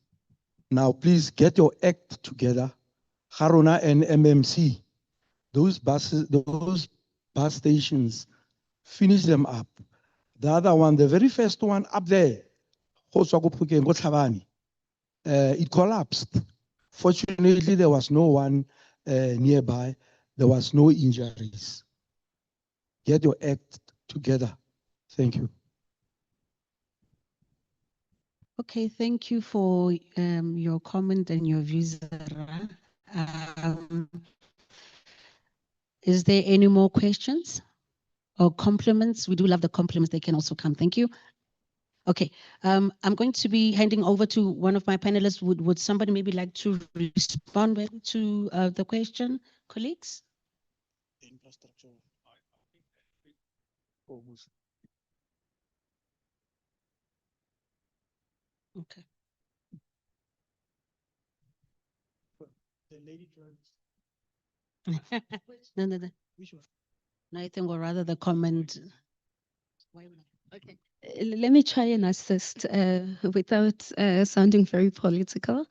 Now, please get your act together, Haruna and MMC. Those bus stations, finish them up. The other one, the very first one up there, it collapsed. Fortunately, there was no one nearby. There was no injuries. Get your act together. Thank you. Okay, thank you for your comment and your views. Is there any more questions or compliments? We do love the compliments. They can also come. Thank you. Okay, I'm going to be handing over to one of my panelists. Would somebody maybe like to respond maybe to the question, colleagues? Infrastructure. Okay. The lady drives. No. Which one? No, I think, or rather the comment. Okay. Let me try and assist without sounding very political.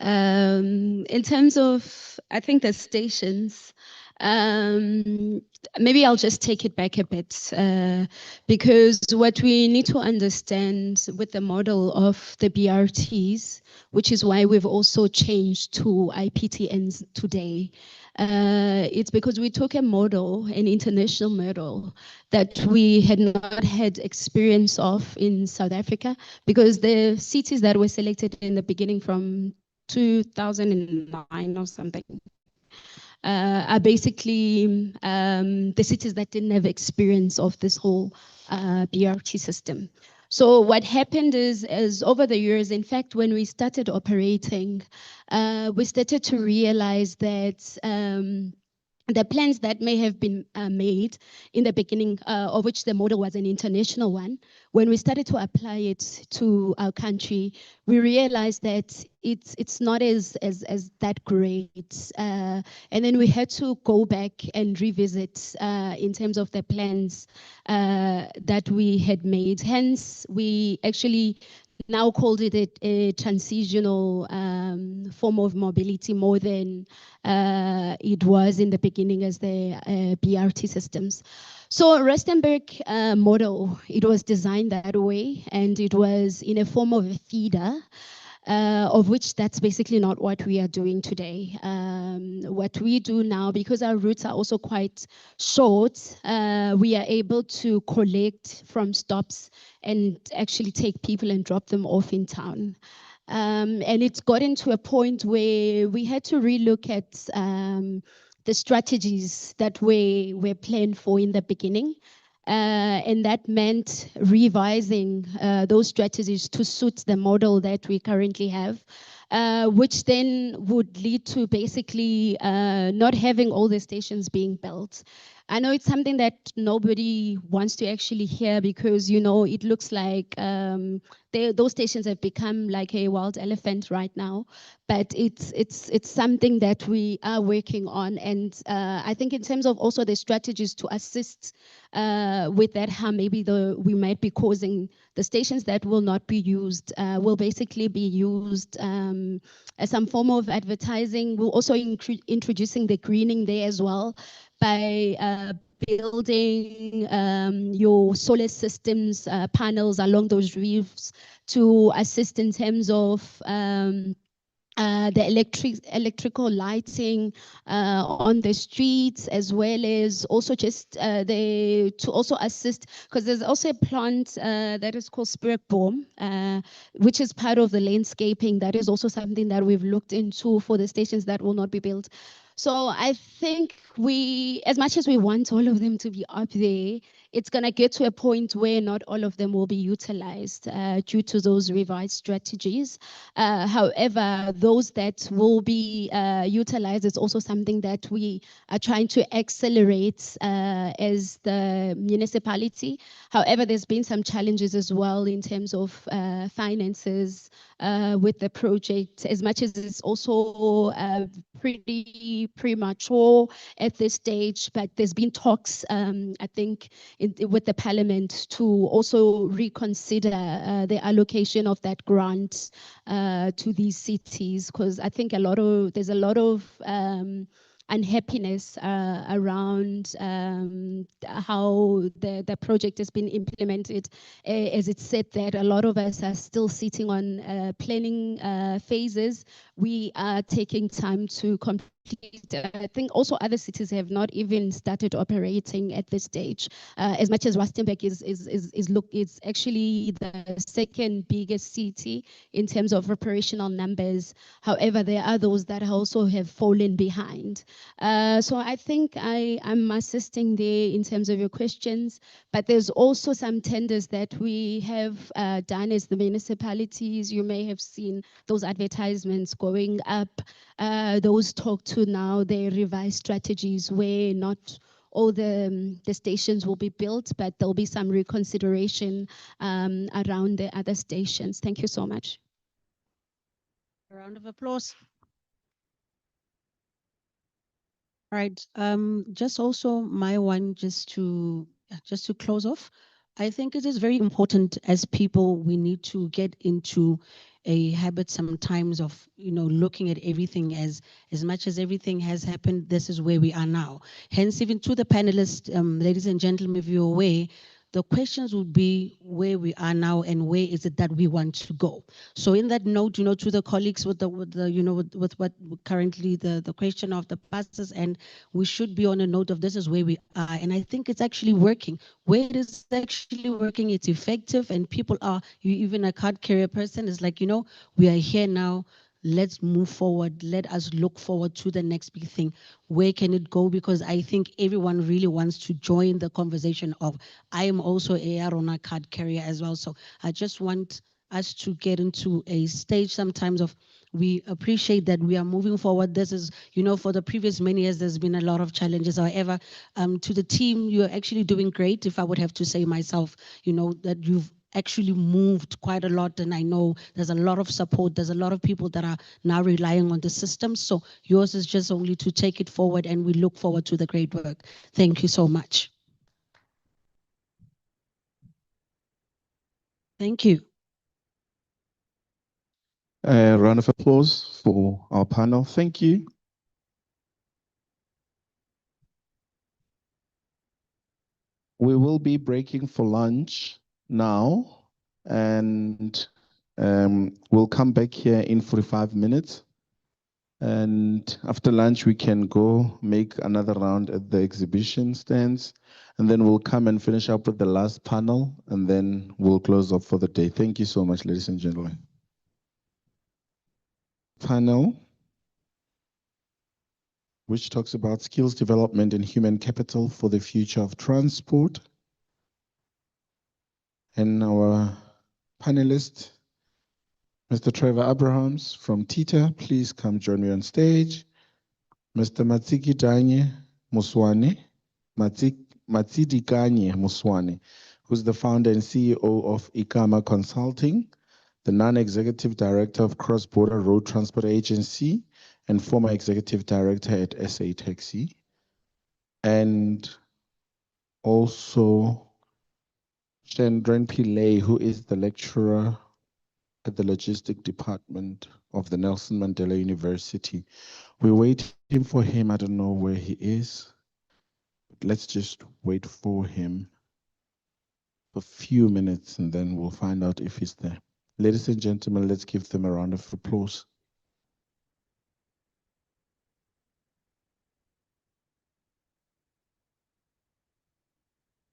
In terms of, I think the stations, maybe I'll just take it back a bit because what we need to understand with the model of the BRTs, which is why we've also changed to IPTNs today, it's because we took a model, an international model, that we had not had experience of in South Africa, because the cities that were selected in the beginning from 2009 or something are basically the cities that didn't have experience of this whole BRT system. So what happened is over the years, in fact, when we started operating, we started to realize that the plans that may have been made in the beginning, of which the model was an international one, when we started to apply it to our country, we realized that it's not as that great. And then we had to go back and revisit in terms of the plans that we had made. Hence, we actually now called it a transitional form of mobility more than it was in the beginning as the BRT systems. So Rustenburg model, it was designed that way, and it was in a form of a feeder, of which that's basically not what we are doing today. What we do now, because our routes are also quite short, we are able to collect from stops and actually take people and drop them off in town. And it's gotten to a point where we had to relook at the strategies that were planned for in the beginning. And that meant revising those strategies to suit the model that we currently have, which then would lead to basically not having all the stations being built. I know it's something that nobody wants to actually hear because, you know, it looks like those stations have become like a wild elephant right now, but it's something that we are working on. And I think in terms of also the strategies to assist with that, how maybe we might be causing the stations that will not be used will basically be used as some form of advertising. We're also introducing the greening there as well by building your solar systems panels along those reefs to assist in terms of the electrical lighting on the streets, as well as also just to also assist, because there's also a plant that is called spirit bomb, which is part of the landscaping. That is also something that we've looked into for the stations that will not be built. So I think as much as we want all of them to be up there, it's going to get to a point where not all of them will be utilized due to those revised strategies. However, those that will be utilized is also something that we are trying to accelerate as the municipality. However, there's been some challenges as well in terms of finances with the project, as much as it's also pretty premature at this stage, but there's been talks, I think, with the parliament to also reconsider the allocation of that grant to these cities, because I think there's a lot of unhappiness around how the project has been implemented. As it said that a lot of us are still sitting on planning phases. We are taking time to complete I think also other cities have not even started operating at this stage. As much as Rustenburg is actually the second biggest city in terms of operational numbers. However, there are those that also have fallen behind. So I think I'm assisting there in terms of your questions, but there's also some tenders that we have done as the municipalities. You may have seen those advertisements going up. Those talk to now their revised strategies where not all the stations will be built, but there'll be some reconsideration around the other stations. Thank you so much. A round of applause. All right, just also my one, just to close off. I think it is very important as people, we need to get into a habit sometimes of, looking at everything as much as everything has happened, this is where we are now. Hence, even to the panelists, ladies and gentlemen, if you're aware, the questions would be where we are now and where is it that we want to go. So in that note, to the colleagues with what currently the question of the buses, and we should be on a note of this is where we are. And I think it's actually working. Where it is actually working, it's effective, and people are, even a card carrier person is like, we are here now. Let's move forward. Let us look forward to the next big thing. Where can it go? Because I think everyone really wants to join the conversation of, I am also a Arona card carrier as well. So I just want us to get into a stage sometimes of, we appreciate that we are moving forward. This is, for the previous many years, there's been a lot of challenges. However, to the team, you're actually doing great. If I would have to say myself, that you've actually moved quite a lot, and I know there's a lot of support. There's a lot of people that are now relying on the system. So yours is just only to take it forward, and we look forward to the great work. Thank you so much. Thank you. A round of applause for our panel. Thank you. We will be breaking for lunch now, and we'll come back here in 45 minutes. And after lunch, we can go make another round at the exhibition stands, and then we'll come and finish up with the last panel, and then we'll close up for the day. Thank you so much, ladies and gentlemen. Panel, which talks about skills development and human capital for the future of transport. And our panelist, Mr. Trevor Abrahams from TITA, please come join me on stage. Mr. Matsidikanye Muswane, who's the founder and CEO of Ikama Consulting, the non-executive director of Cross Border Road Transport Agency, and former executive director at SA Taxi. And also Chandran Pillay, who is the lecturer at the Logistics Department of the Nelson Mandela University. We're waiting for him. I don't know where he is. But let's just wait for him for a few minutes, and then we'll find out if he's there. Ladies and gentlemen, let's give them a round of applause.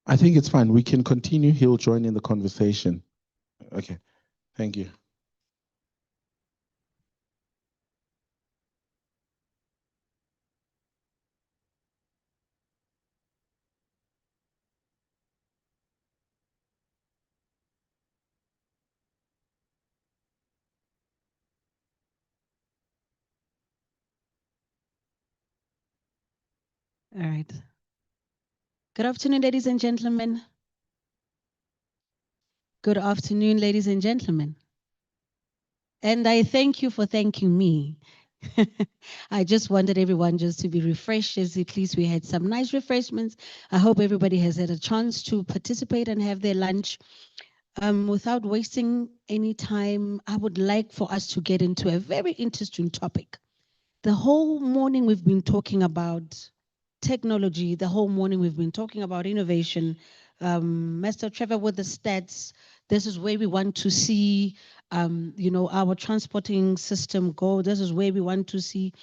I think it's fine. We can continue. He'll join in the conversation. Okay. Thank you. All right. Good afternoon, ladies and gentlemen. Good afternoon, ladies and gentlemen. And I thank you for thanking me. I just wanted everyone just to be refreshed, as at least we had some nice refreshments. I hope everybody has had a chance to participate and have their lunch. Without wasting any time, I would like for us to get into a very interesting topic. The whole morning we've been talking about technology. The whole morning we've been talking about innovation. Mr. Trevor with the stats, this is where we want to see our transporting system go. This is where we want to see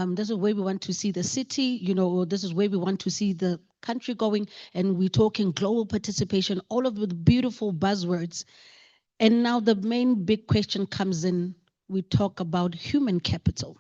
this is where we want to see the city, or this is where we want to see the country going, and we're talking global participation, all of the beautiful buzzwords. And now the main big question comes in, we talk about human capital.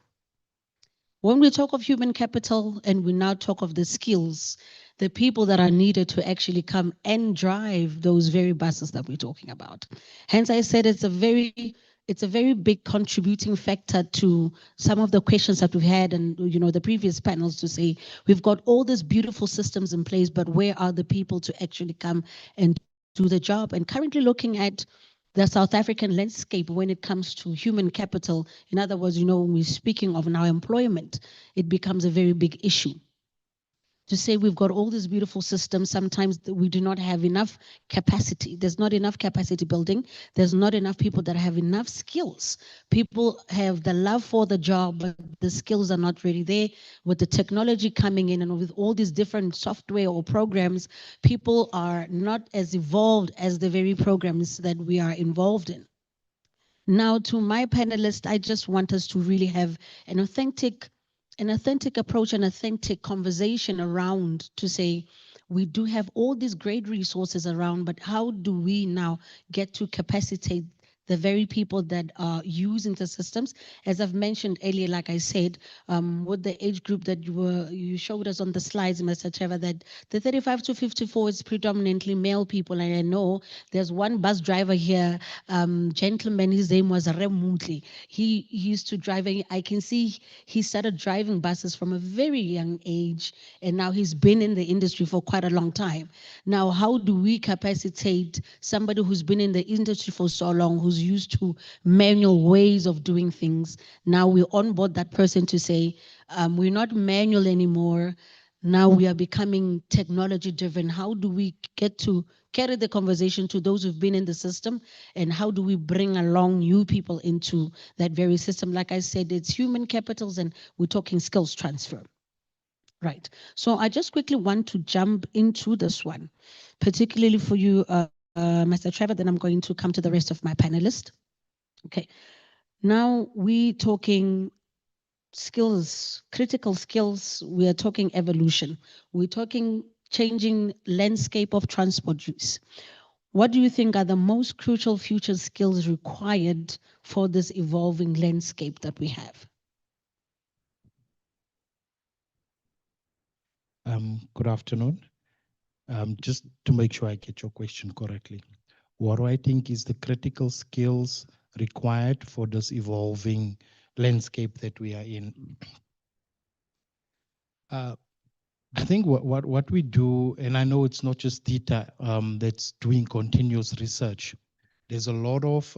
When we talk of human capital and we now talk of the skills, the people that are needed to actually come and drive those very buses that we're talking about. Hence, I said it's a very big contributing factor to some of the questions that we've had and the previous panels to say, we've got all these beautiful systems in place, but where are the people to actually come and do the job? And currently looking at the South African landscape when it comes to human capital, in other words, when we're speaking of now employment, it becomes a very big issue. To say we've got all these beautiful systems, sometimes we do not have enough capacity. There's not enough capacity building. There's not enough people that have enough skills. People have the love for the job, but the skills are not really there. With the technology coming in and with all these different software or programs, people are not as evolved as the very programs that we are involved in. Now, to my panelists, I just want us to really have an authentic approach, an authentic conversation around to say, we do have all these great resources around, but how do we now get to capacitate the very people that are using the systems? As I've mentioned earlier, like I said, with the age group that you showed us on the slides, Mr. Trevor, that the 35 to 54 is predominantly male people. And I know there's one bus driver here, gentleman, his name was Rem Mutli. He used to drive, and I can see he started driving buses from a very young age, and now he's been in the industry for quite a long time. Now, how do we capacitate somebody who's been in the industry for so long, who's used to manual ways of doing things? Now we onboard that person to say, we're not manual anymore. Now we are becoming technology driven. How do we get to carry the conversation to those who've been in the system? And how do we bring along new people into that very system? Like I said, it's human capitals and we're talking skills transfer. Right. So I just quickly want to jump into this one, particularly for you, Mr. Trevor, then I'm going to come to the rest of my panelists. Okay. Now we're talking skills, critical skills. We are talking evolution. We're talking changing landscape of transport use. What do you think are the most crucial future skills required for this evolving landscape that we have? Good afternoon. Just to make sure I get your question correctly, what do I think is the critical skills required for this evolving landscape that we are in? I think what we do, and I know it's not just DITA that's doing continuous research. There's a lot of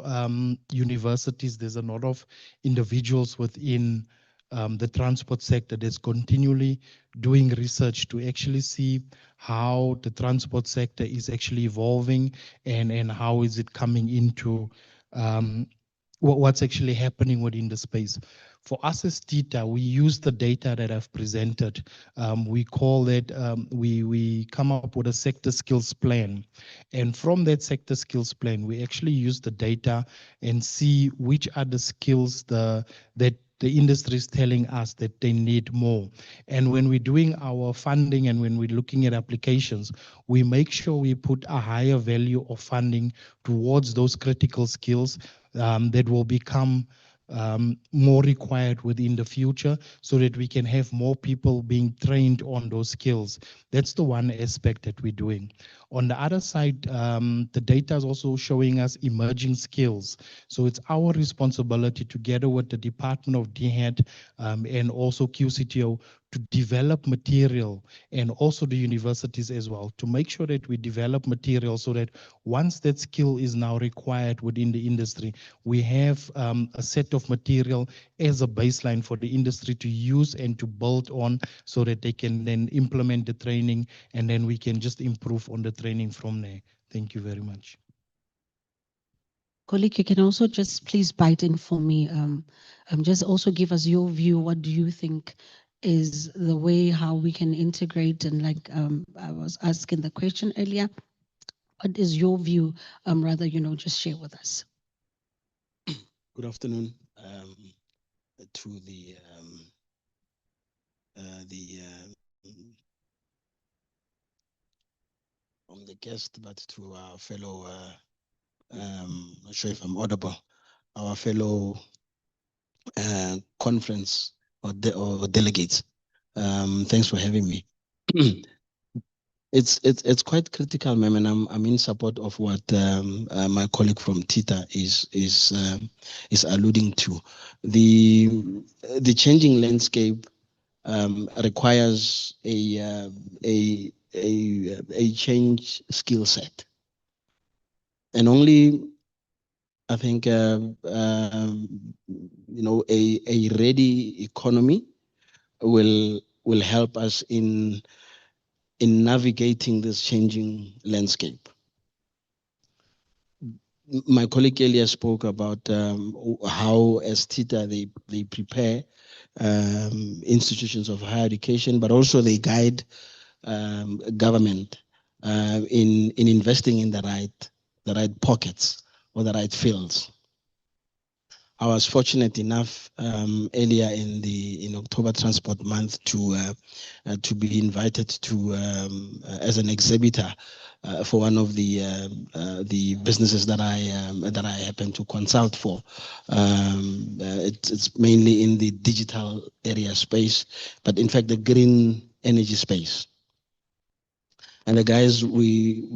universities, there's a lot of individuals within the transport sector that's continually doing research to actually see how the transport sector is actually evolving and how is it coming into what's actually happening within the space. For us as DITA, we use the data that I've presented. We call it, we come up with a sector skills plan. And from that sector skills plan, we actually use the data and see which are the skills that the industry is telling us that they need more. And when we're doing our funding and when we're looking at applications, we make sure we put a higher value of funding towards those critical skills that will become more required within the future so that we can have more people being trained on those skills. That's the one aspect that we're doing. On the other side, the data is also showing us emerging skills. So it's our responsibility together with the Department of DHET and also QCTO to develop material, and also the universities as well, to make sure that we develop material so that once that skill is now required within the industry, we have a set of material as a baseline for the industry to use and to build on so that they can then implement the training, and then we can just improve on the training from there. Thank you very much. Colleague, you can also just please bite in for me. Just also give us your view. What do you think is the way how we can integrate? And like I was asking the question earlier, what is your view? Rather, just share with us. Good afternoon to the from the guest, but to our fellow, not sure if I'm audible, our fellow conference or delegates. Thanks for having me. It's quite critical, ma'am, and I'm in support of what my colleague from TITA is alluding to. The changing landscape requires a change skill set, and only I think you know, a ready economy will help us in navigating this changing landscape. My colleague earlier spoke about how as TITA they prepare institutions of higher education, but also they guide government in investing in the right pockets or the right fields. I was fortunate enough earlier in October Transport Month to be invited to as an exhibitor for one of the businesses that I happen to consult for. It's mainly in the digital area space, but in fact the green energy space. And the guys, we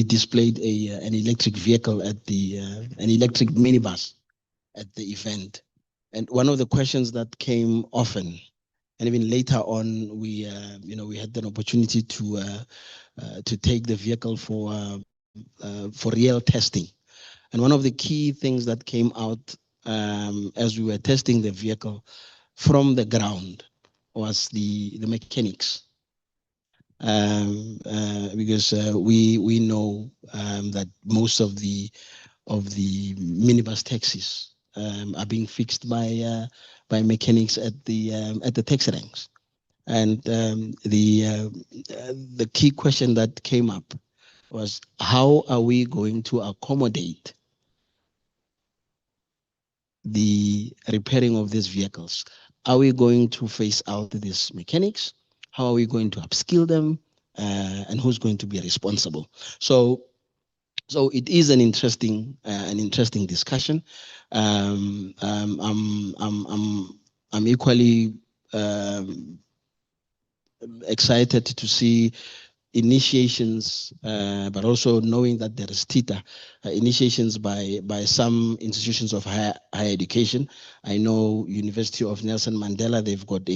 displayed an electric vehicle at an electric minibus at the event. And one of the questions that came often, and even later on, we had an opportunity to take the vehicle for real testing. And one of the key things that came out as we were testing the vehicle from the ground was the mechanics. Because we know that most of the minibus taxis are being fixed by mechanics at the taxi ranks, and the key question that came up was, how are we going to accommodate the repairing of these vehicles? Are we going to phase out these mechanics? How are we going to upskill them? And who's going to be responsible? So it is an interesting discussion. I'm equally excited to see initiations, but also knowing that there is TITA, initiations by some institutions of higher education. I know University of Nelson Mandela, they've got a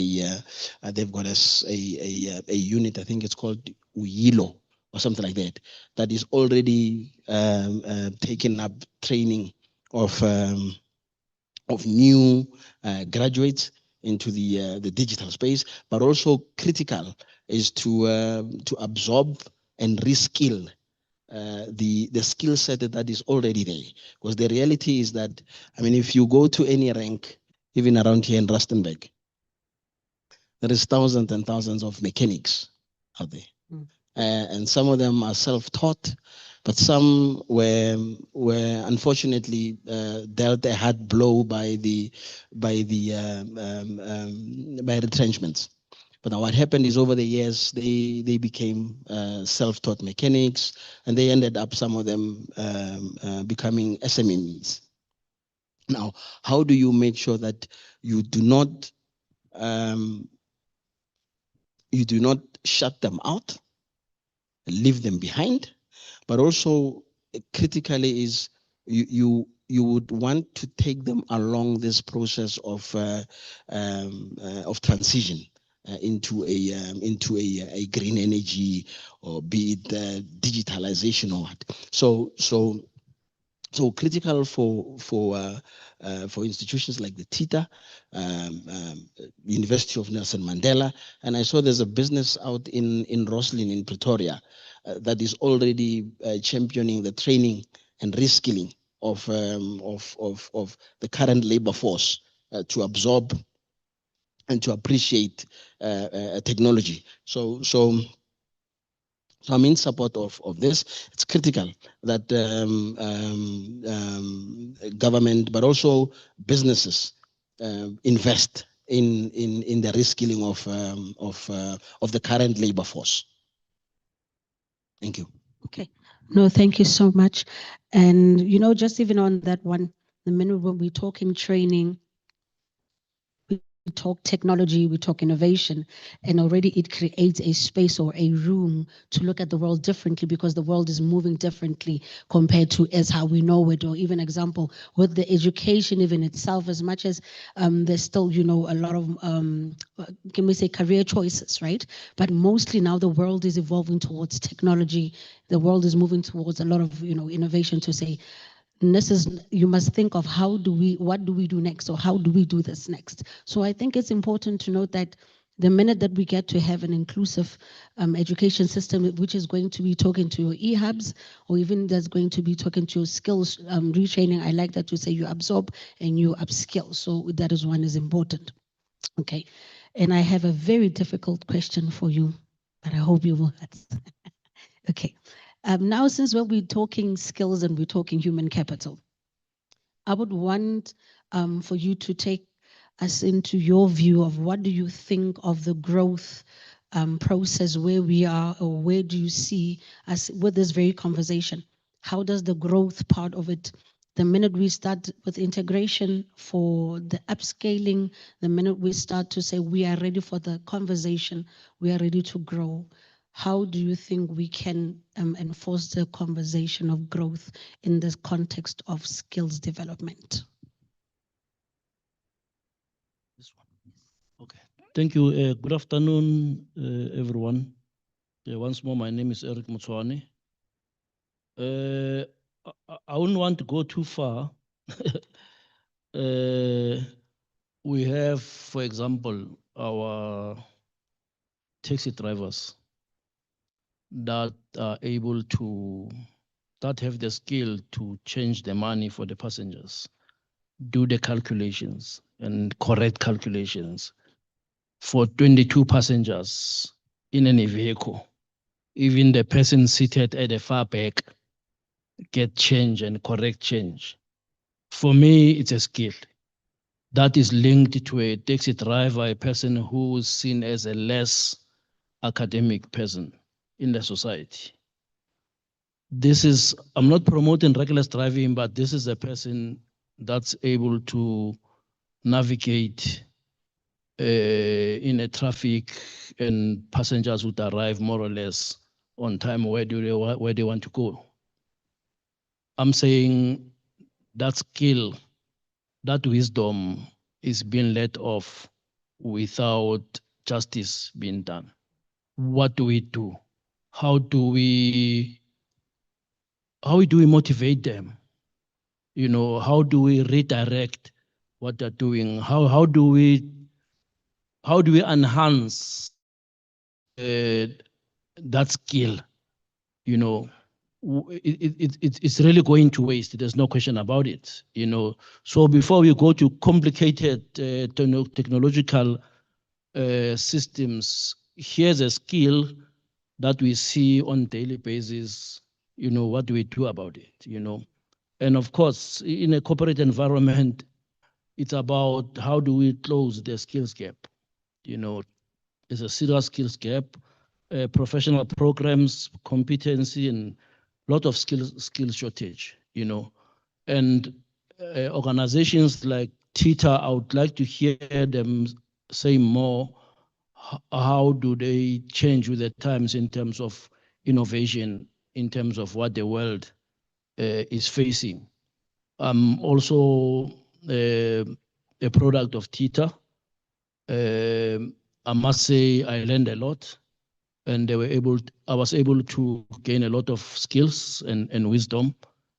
unit, I think it's called UYILO or something like that, that is already taking up training of new graduates into the digital space, but also critical is to absorb and reskill the skill set that is already there. Because the reality is that, I mean, if you go to any rank, even around here in Rustenburg, there is thousands and thousands of mechanics out there. And some of them are self-taught, but some were unfortunately dealt a hard blow by retrenchments. But now what happened is, over the years they became self-taught mechanics, and they ended up, some of them becoming SMEs. Now, how do you make sure that you do not shut them out, leave them behind, but also critically is you would want to take them along this process of transition into a green energy, or be it digitalization or what. So critical for institutions like the TITA, University of Nelson Mandela, and I saw there's a business out in Roslyn in Pretoria that is already championing the training and reskilling of the current labor force to absorb and to appreciate technology. So I'm in support of this. It's critical that government, but also businesses, invest in the reskilling of the current labor force. Thank you. Okay. No, thank you so much. And, you know, just even on that one, the minute when we're talking training, we talk technology, we talk innovation, and already it creates a space or a room to look at the world differently because the world is moving differently compared to as how we know it. Or even example with the education even itself, as much as there's still, you know, a lot of can we say career choices, right? But mostly now the world is evolving towards technology. The world is moving towards a lot of, you know, innovation to say, this is, you must think of what do we do next, or how do we do this next? So I think it's important to note that the minute that we get to have an inclusive education system, which is going to be talking to your e-hubs, or even that's going to be talking to your skills retraining, I like that you say you absorb and you upskill. So that is one is important. Okay. And I have a very difficult question for you, but I hope you will answer. Okay. Now, since we're talking skills and we're talking human capital, I would want for you to take us into your view of what do you think of the growth process where we are, or where do you see us with this very conversation? How does the growth part of it, the minute we start with integration for the upscaling, the minute we start to say we are ready for the conversation, we are ready to grow, how do you think we can enforce the conversation of growth in this context of skills development? Okay, thank you. Good afternoon, everyone. Once more, my name is Eric Motswane. I wouldn't want to go too far. We have, for example, our taxi drivers that are able to, that have the skill to change the money for the passengers, do the calculations and correct calculations for 22 passengers in any vehicle. Even the person seated at the far back get change and correct change. For me, it's a skill that is linked to a taxi driver, a person who is seen as a less academic person in the society. This is, I'm not promoting reckless driving, but this is a person that's able to navigate in a traffic, and passengers would arrive more or less on time where they want to go. I'm saying that skill, that wisdom is being let off without justice being done. What do we do? How do we motivate them? You know, how do we redirect what they're doing? How do we enhance that skill? You know, it's really going to waste. There's no question about it. You know, so before we go to complicated technological systems, here's a skill that we see on a daily basis. You know, what do we do about it? You know, and of course, in a corporate environment, it's about how do we close the skills gap. You know, there's a serious skills gap, professional programs, competency, and a lot of skill shortage, you know. And organizations like TITA, I would like to hear them say more. How do they change with the times in terms of innovation, in terms of what the world is facing? Also a product of TITA. I must say I learned a lot, and I was able to gain a lot of skills and wisdom,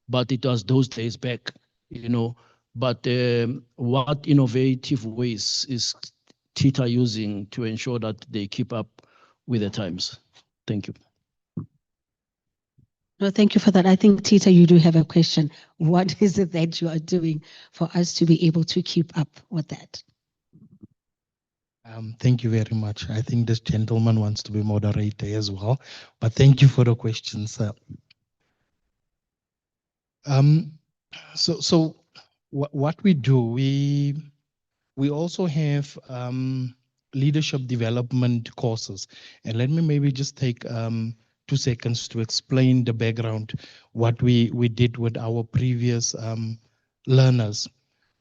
but it was those days back, you know. But what innovative ways is TITA using to ensure that they keep up with the times? Thank you. No, thank you for that. I think, Tita, you do have a question. What is it that you are doing for us to be able to keep up with that? Thank you very much. I think this gentleman wants to be moderator as well, but thank you for the question, sir. So what we do, We also have leadership development courses. And let me maybe just take 2 seconds to explain the background, what we did with our previous learners.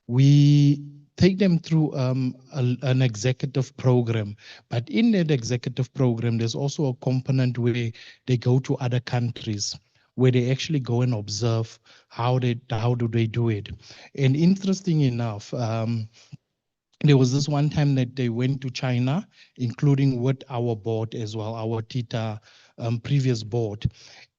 We take them through an executive program, but in that executive program, there's also a component where they go to other countries, where they actually go and observe how do they do it. And interesting enough, there was this one time that they went to China, including with our board as well, our TITA previous board.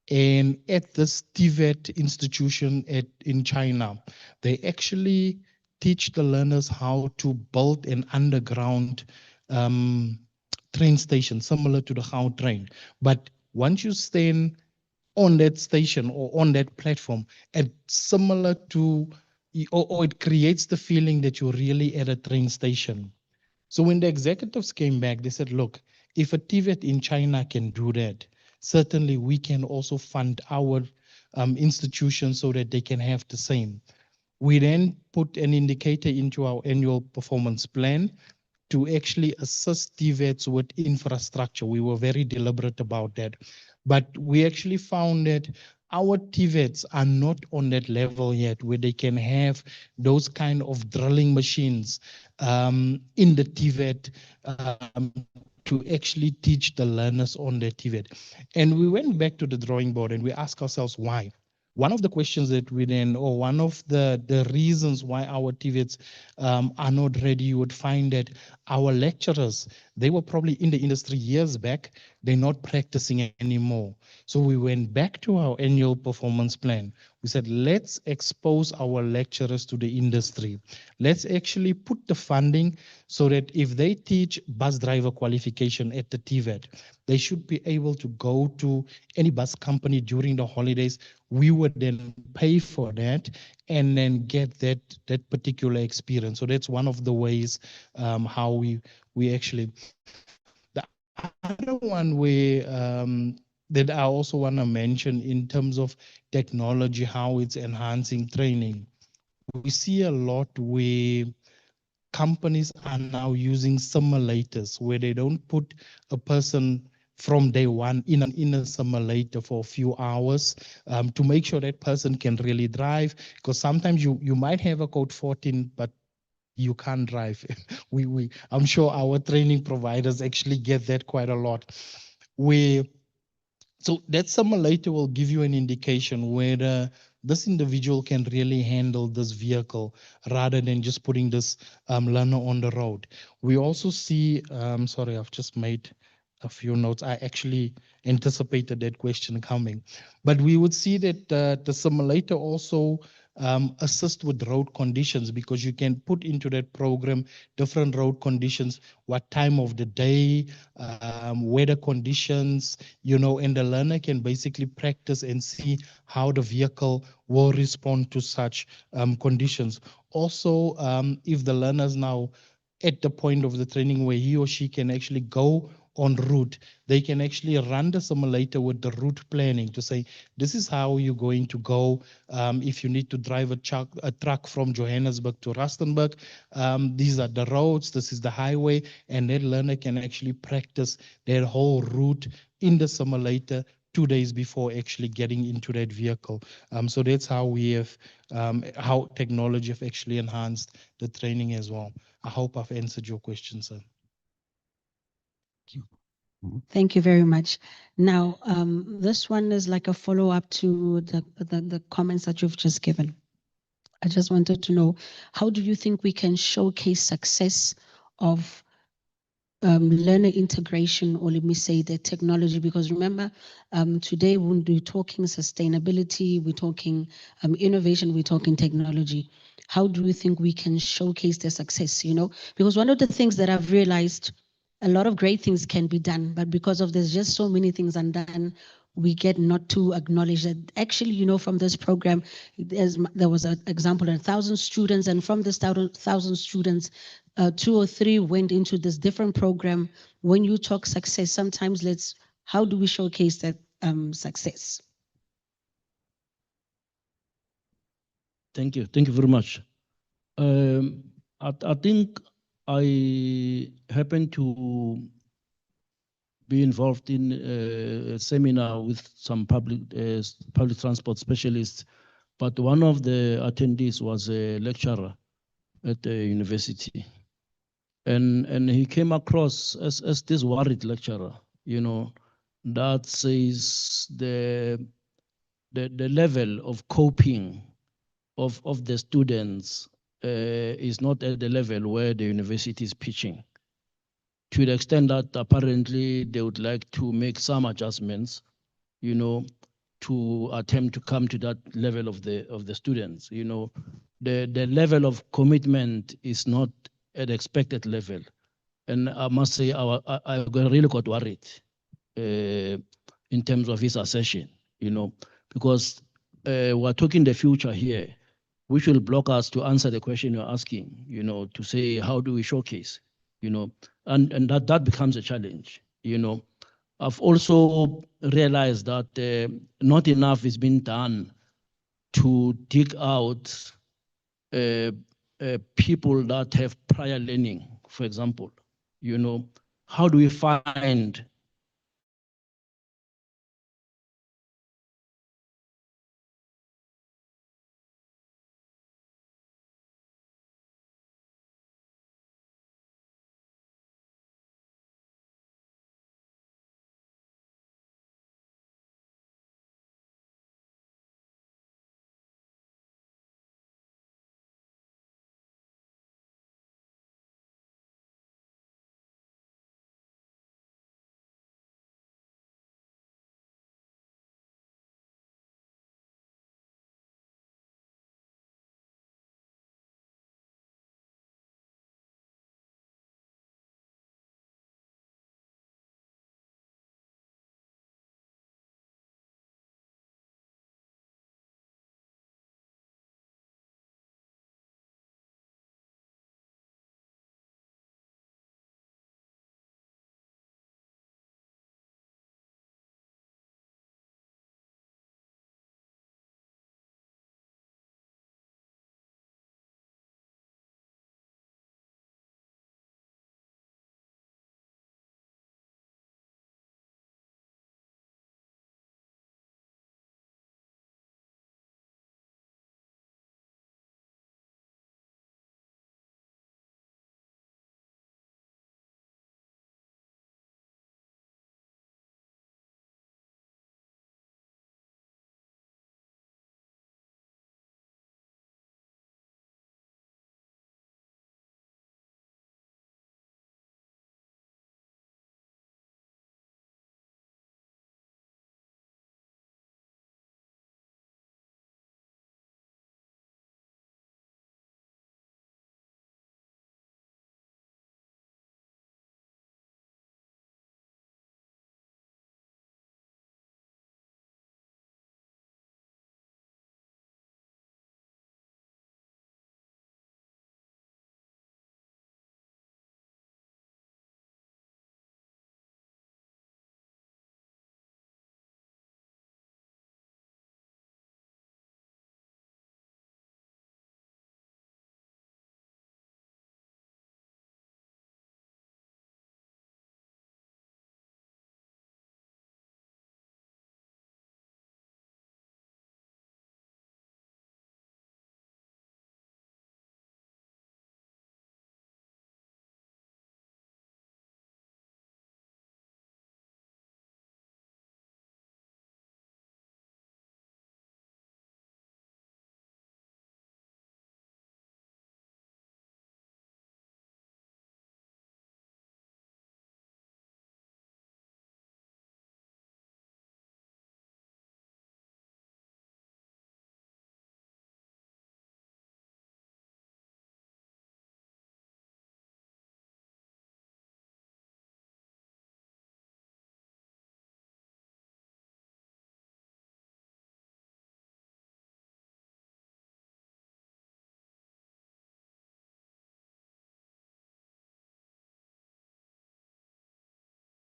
And at this TVET institution in China, they actually teach the learners how to build an underground train station, similar to the Gautrain. But once you stand on that station or on that platform, it's similar to, or it creates the feeling that you're really at a train station. So when the executives came back, they said, look, if a TVET in China can do that, certainly we can also fund our institutions so that they can have the same. We then put an indicator into our annual performance plan to actually assist TVETs with infrastructure. We were very deliberate about that. But we actually found that our TVETs are not on that level yet where they can have those kind of drilling machines in the TVET to actually teach the learners on the TVET. And we went back to the drawing board and we asked ourselves why. One of the questions that we then, or one of the reasons why our TVETs are not ready, you would find that our lecturers, they were probably in the industry years back, they're not practicing anymore. So we went back to our annual performance plan. We said, let's expose our lecturers to the industry. Let's actually put the funding so that if they teach bus driver qualification at the TVET, they should be able to go to any bus company during the holidays. We would then pay for that and then get that particular experience. So that's one of the ways how we actually. The other one that I also want to mention in terms of technology, how it's enhancing training. We see a lot where companies are now using simulators where they don't put a person from day one in a simulator for a few hours to make sure that person can really drive. Because sometimes you might have a code 14, but you can't drive. I'm sure our training providers actually get that quite a lot. So that simulator will give you an indication whether this individual can really handle this vehicle rather than just putting this learner on the road. We also see, sorry, I've just made a few notes. I actually anticipated that question coming. But we would see that the simulator also assist with road conditions, because you can put into that program different road conditions, what time of the day, weather conditions, and the learner can basically practice and see how the vehicle will respond to such conditions. Also, if the learner's now at the point of the training where he or she can actually go on route, they can actually run the simulator with the route planning to say, this is how you're going to go. If you need to drive a truck from Johannesburg to Rustenburg, these are the roads, this is the highway, and that learner can actually practice their whole route in the simulator 2 days before actually getting into that vehicle. So that's how we have, how technology have actually enhanced the training as well. I hope I've answered your question, sir. Thank you very much. Now, this one is like a follow-up to the comments that you've just given. I just wanted to know, how do you think we can showcase success of learner integration, or let me say the technology? Because remember, today when we're talking sustainability, we're talking innovation, we're talking technology. How do you think we can showcase the success, Because one of the things that I've realized, a lot of great things can be done, but because of there's just so many things undone, we get not to acknowledge that actually, from this program, there was an example of 1,000 students, and from this 1,000 students, 2 or 3 went into this different program. When you talk success, sometimes how do we showcase that success? Thank you very much. I think I happened to be involved in a seminar with some public transport specialists, but one of the attendees was a lecturer at the university. And he came across as this worried lecturer, that says the level of coping of the students is not at the level where the university is pitching, to the extent that apparently they would like to make some adjustments, to attempt to come to that level of the students. The level of commitment is not at expected level. And I must say, I really got worried in terms of his assertion, because we're talking the future here, which will block us to answer the question you're asking, to say, how do we showcase, and that becomes a challenge, I've also realized that not enough is being done to dig out people that have prior learning, for example. How do we find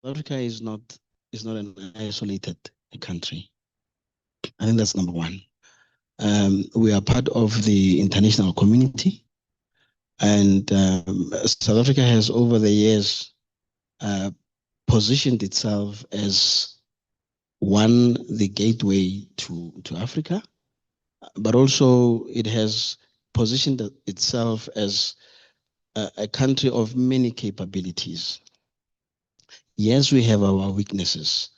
South Africa is not an isolated country. I think that's number one. We are part of the international community. And South Africa has over the years positioned itself as one, the gateway to Africa, but also it has positioned itself as a country of many capabilities. Yes, we have our weaknesses,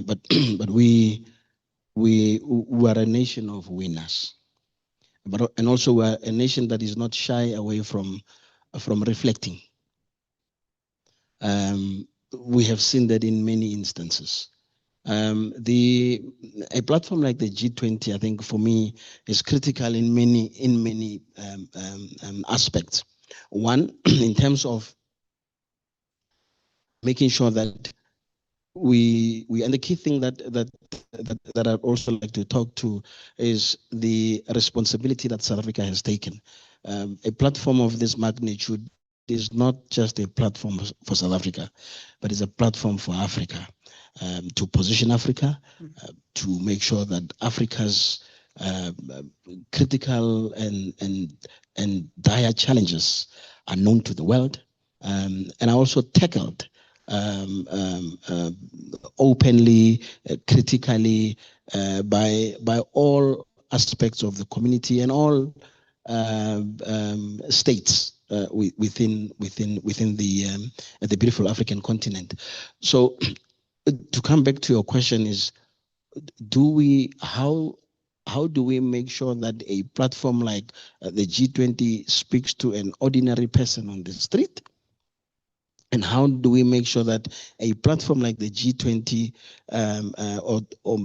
but but we are a nation of winners. And also we're a nation that is not shy away from reflecting. We have seen that in many instances. A platform like the G20, I think for me, is critical in many aspects. One, in terms of making sure that and the key thing that I'd also like to talk to is the responsibility that South Africa has taken. A platform of this magnitude is not just a platform for South Africa, but it's a platform for Africa, to position Africa, to make sure that Africa's critical and dire challenges are known to the world. And I also tackled openly, critically, by all aspects of the community and all states within the beautiful African continent. So, to come back to your question is, how do we make sure that a platform like the G20 speaks to an ordinary person on the street? And how do we make sure that a platform like the G20, or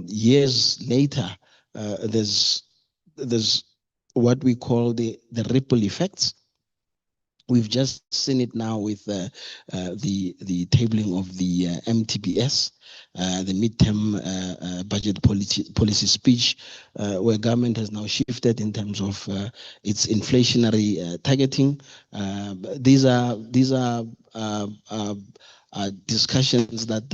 years later, there's what we call the ripple effects? We've just seen it now with the tabling of the MTBS, the midterm budget policy speech, where government has now shifted in terms of its inflationary targeting. These are discussions that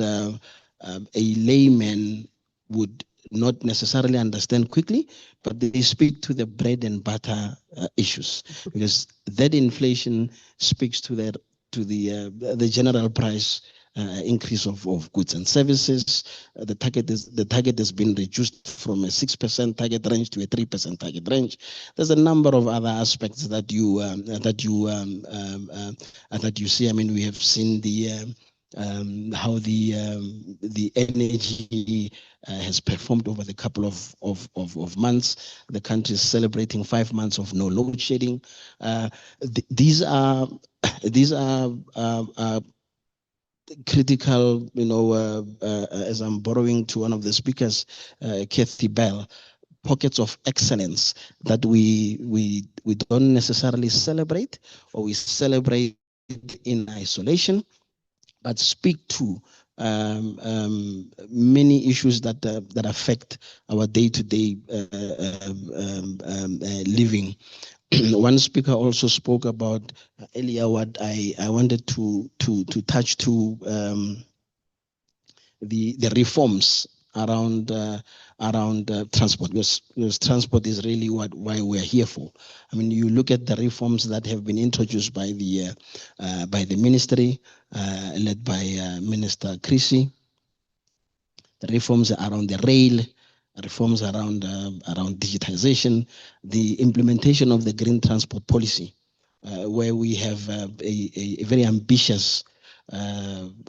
a layman would not necessarily understand quickly, but they speak to the bread and butter issues, because that inflation speaks to the general price increase of goods and services. The target has been reduced from a 6% target range to a 3% target range. There's a number of other aspects that you see. I mean, we have seen how the energy has performed over the couple of months. The country is celebrating 5 months of no load shedding. These are critical, as I'm borrowing to one of the speakers, Kathy Bell, pockets of excellence that we don't necessarily celebrate, or we celebrate in isolation, but speak to many issues that affect our day-to-day living. One speaker also spoke about earlier what I wanted to touch to the reforms around transport, because transport is really why we're here for. I mean, you look at the reforms that have been introduced by the ministry led by Minister Chrissy, the reforms around the rail, reforms around digitization, the implementation of the green transport policy, where we have a very ambitious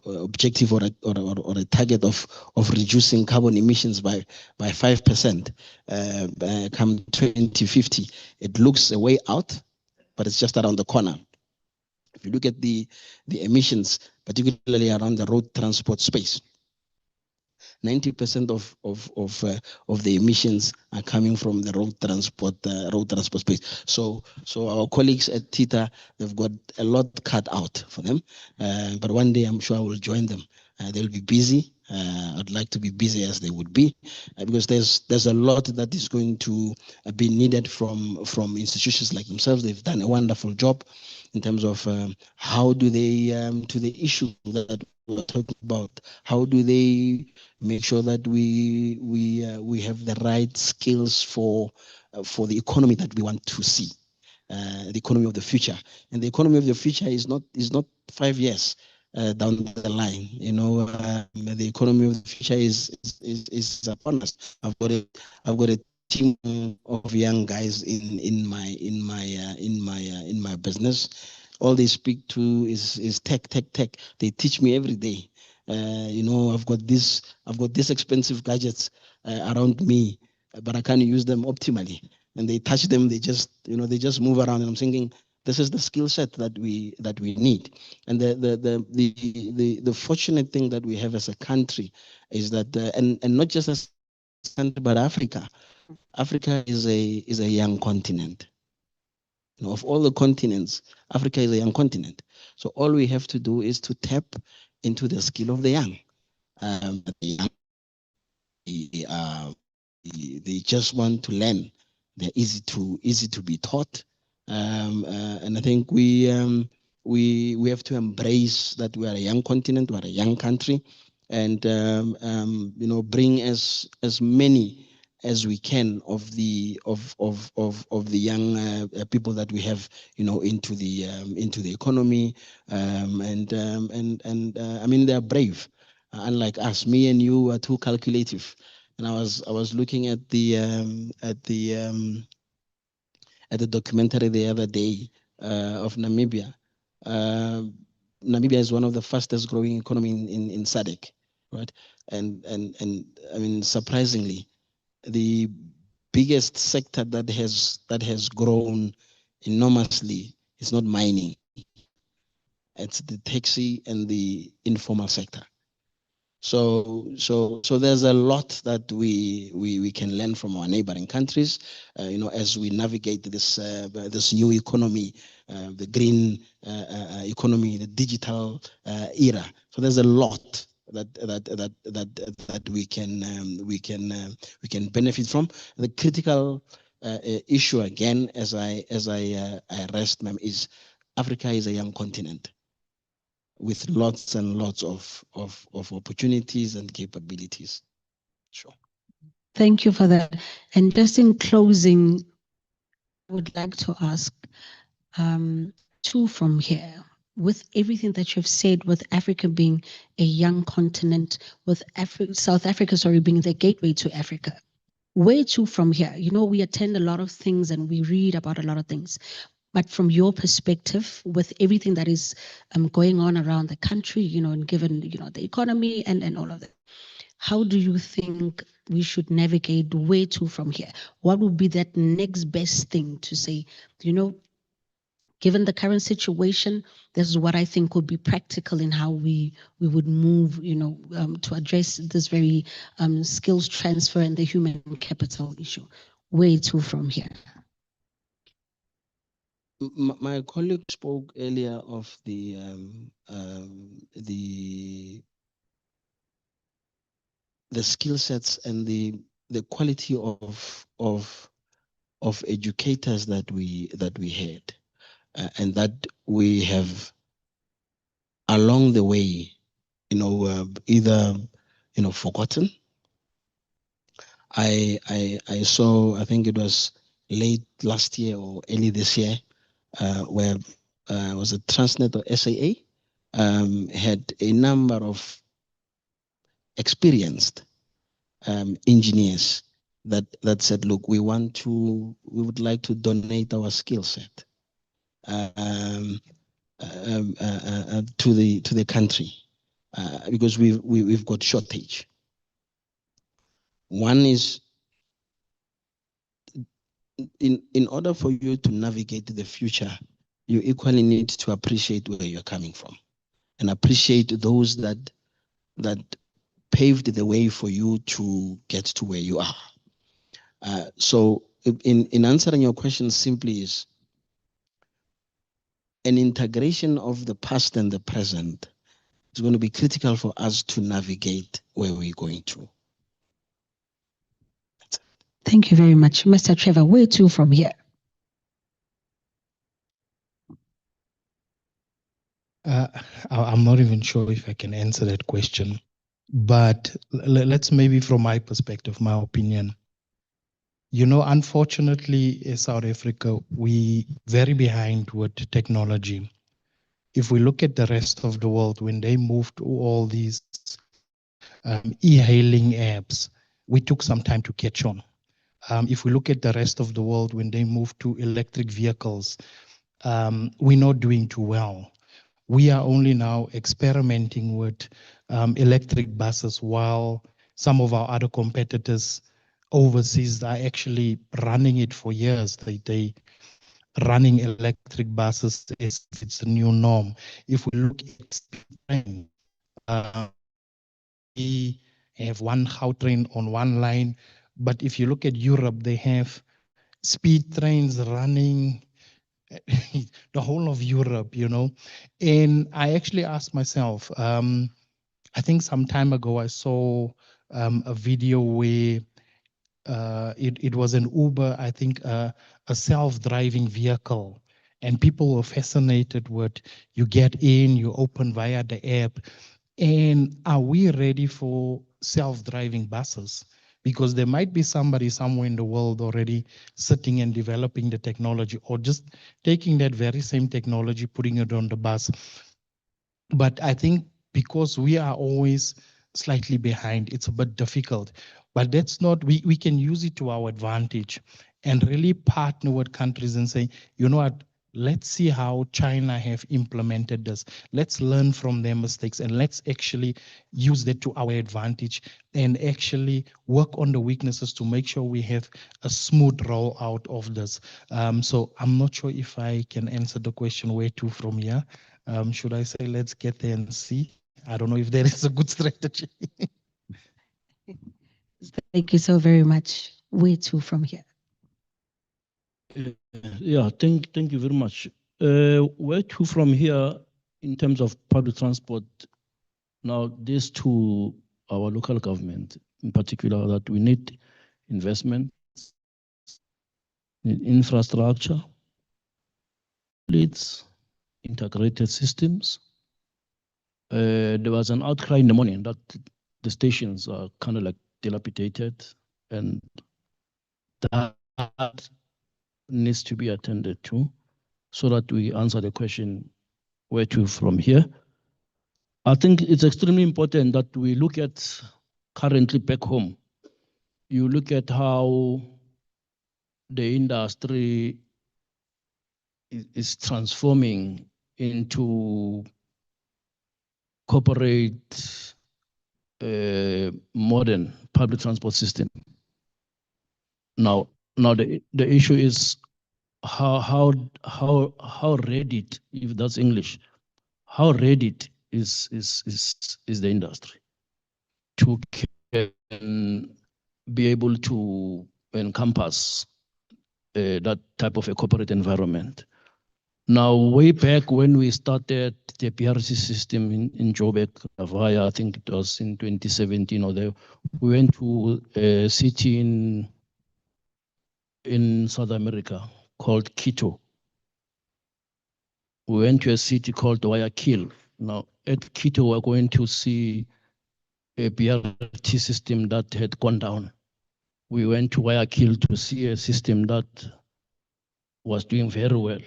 objective or a target of reducing carbon emissions by 5% come 2050. It looks a way out, but it's just around the corner. If you look at the emissions, particularly around the road transport space, 90% of the emissions are coming from the road transport space. So our colleagues at TITA, they've got a lot cut out for them. But one day I'm sure I will join them. They'll be busy. I'd like to be busy as they would be, because there's a lot that is going to be needed from institutions like themselves. They've done a wonderful job in terms of how do they, to the issue that we're talking about, how do they make sure that we have the right skills for the economy that we want to see. the economy of the future. And the economy of the future is not 5 years down the line. You know, the economy of the future is upon us. I've got a team of young guys in my business. All they speak to is tech. They teach me every day. You know, I've got these expensive gadgets around me, but I can't use them optimally. And they touch them, they just move around. And I'm thinking, this is the skill set that we need. And the fortunate thing that we have as a country is that, and not just as a country, but Africa. Africa is a young continent. You know, of all the continents, Africa is a young continent. So all we have to do is to tap into the skill of the young. They just want to learn. They're easy to be taught, and I think we have to embrace that we are a young continent, we are a young country, and you know, bring as many as we can of the young people that we have, you know, into the economy, and I mean, they are brave, unlike us. Me and you are too calculative. And I was looking at the documentary the other day of Namibia. Namibia is one of the fastest growing economy in SADC, right? And I mean, surprisingly, the biggest sector that has grown enormously is not mining. It's the taxi and the informal sector. So there's a lot that we can learn from our neighboring countries, you know, as we navigate this new economy, the green economy, the digital era. So there's a lot that we can benefit from. The critical issue, again, as I rest, ma'am, is Africa is a young continent with lots and lots of opportunities and capabilities. Sure. Thank you for that. And just in closing, I would like to ask two from here. With everything that you've said, with Africa being a young continent, with South Africa, being the gateway to Africa, where to from here? You know, we attend a lot of things and we read about a lot of things. But from your perspective, with everything that is going on around the country, you know, and given, you know, the economy and all of that, how do you think we should navigate where to from here? What would be that next best thing to say, you know, given the current situation, this is what I think would be practical in how we would move, you know, to address this very skills transfer and the human capital issue. Where to from here? My colleague spoke earlier of the skill sets and the quality of educators that we had, and that we have along the way, you know, either, you know, forgotten. I saw, I think it was late last year or early this year, where was it Transnet or SAA had a number of experienced engineers that said, look, we would like to donate our skill set to the country, because we've got shortage. One is, in order for you to navigate the future, you equally need to appreciate where you're coming from and appreciate those that paved the way for you to get to where you are. So in answering your question simply is an integration of the past and the present is going to be critical for us to navigate where we're going to. Thank you very much. Mr. Trevor, where to from here? I'm not even sure if I can answer that question, but let's maybe from my perspective, my opinion, You know, unfortunately, in South Africa, we very behind with technology. If we look at the rest of the world, when they moved to all these e-hailing apps, we took some time to catch on. If we look at the rest of the world, when they moved to electric vehicles, we're not doing too well. We are only now experimenting with electric buses, while some of our other competitors overseas are actually running it for years. They running electric buses as if it's the new norm. If we look at train, we have one train on one line, but if you look at Europe, they have speed trains running the whole of Europe, you know. And I actually asked myself, I think some time ago I saw a video where it was an Uber, I think a self-driving vehicle. And people were fascinated with, you get in, you open via the app. And are we ready for self-driving buses? Because there might be somebody somewhere in the world already sitting and developing the technology, or just taking that very same technology, putting it on the bus. But I think because we are always slightly behind, it's a bit difficult. But that's not, we can use it to our advantage and really partner with countries and say, you know what, let's see how China have implemented this. Let's learn from their mistakes and let's actually use that to our advantage and actually work on the weaknesses to make sure we have a smooth rollout of this. So I'm not sure if I can answer the question where to from here. Should I say, let's get there and see? I don't know if there is a good strategy. Thank you so very much. Where to from here? Yeah, thank you very much. Where to from here in terms of public transport? Now, this to our local government in particular, that we need investment in infrastructure, fleets, integrated systems. There was an outcry in the morning that the stations are kind of like dilapidated, and that needs to be attended to so that we answer the question where to from here. I think it's extremely important that we look at currently back home. You look at how the industry is transforming into corporate modern public transport system. Now the issue is how ready, if that's English, how ready is the industry to can be able to encompass that type of a corporate environment. Now, way back when we started the PRC system in Joburg, via, I think it was in 2017 or there, we went to a city in South America called Quito. We went to a city called Guayaquil. Now, at Quito, we're going to see a BRT system that had gone down. We went to Guayaquil to see a system that was doing very well.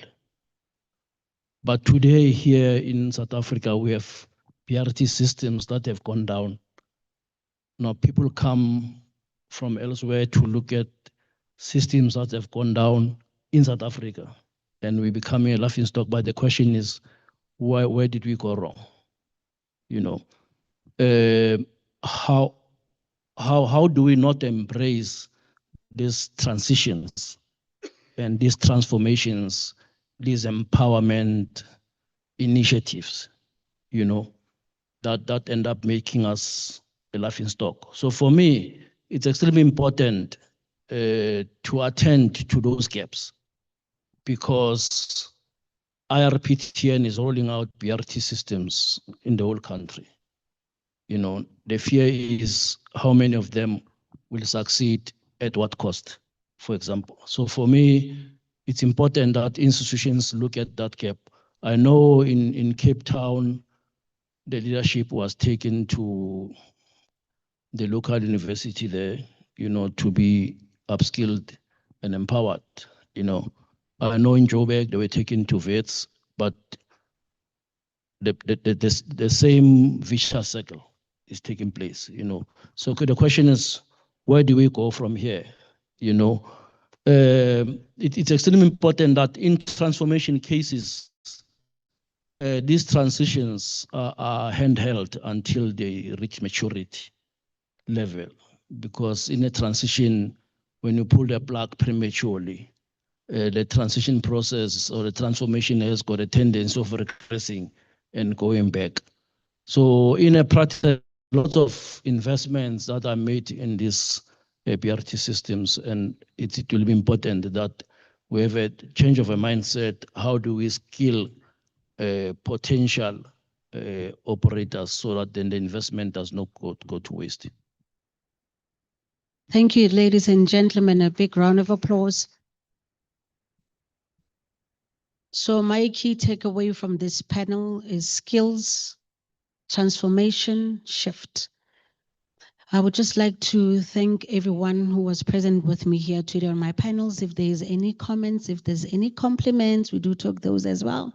But today here in South Africa, we have BRT systems that have gone down. Now people come from elsewhere to look at systems that have gone down in South Africa, and we're becoming a laughingstock. But the question is, where did we go wrong? You know, how do we not embrace these transitions and these transformations, these empowerment initiatives, you know, that end up making us a laughingstock. So for me, it's extremely important to attend to those gaps, because IRPTN is rolling out BRT systems in the whole country. You know, the fear is how many of them will succeed at what cost, for example. So for me, it's important that institutions look at that gap. I know in Cape Town, the leadership was taken to the local university there, you know, to be upskilled and empowered. You know, I know in Joburg they were taken to vets, but the same vicious cycle is taking place. You know, so the question is, where do we go from here? You know, it's extremely important that in transformation cases, these transitions are handheld until they reach maturity level. Because in a transition, when you pull the plug prematurely, the transition process or the transformation has got a tendency of regressing and going back. So in a practice, lots of investments that are made in these BRT systems, and it will be important that we have a change of a mindset. How do we skill potential operators so that then the investment does not go to waste? Thank you, ladies and gentlemen. A big round of applause. So my key takeaway from this panel is skills, transformation, shift. I would just like to thank everyone who was present with me here today on my panels. If there's any comments, if there's any compliments, we do talk those as well.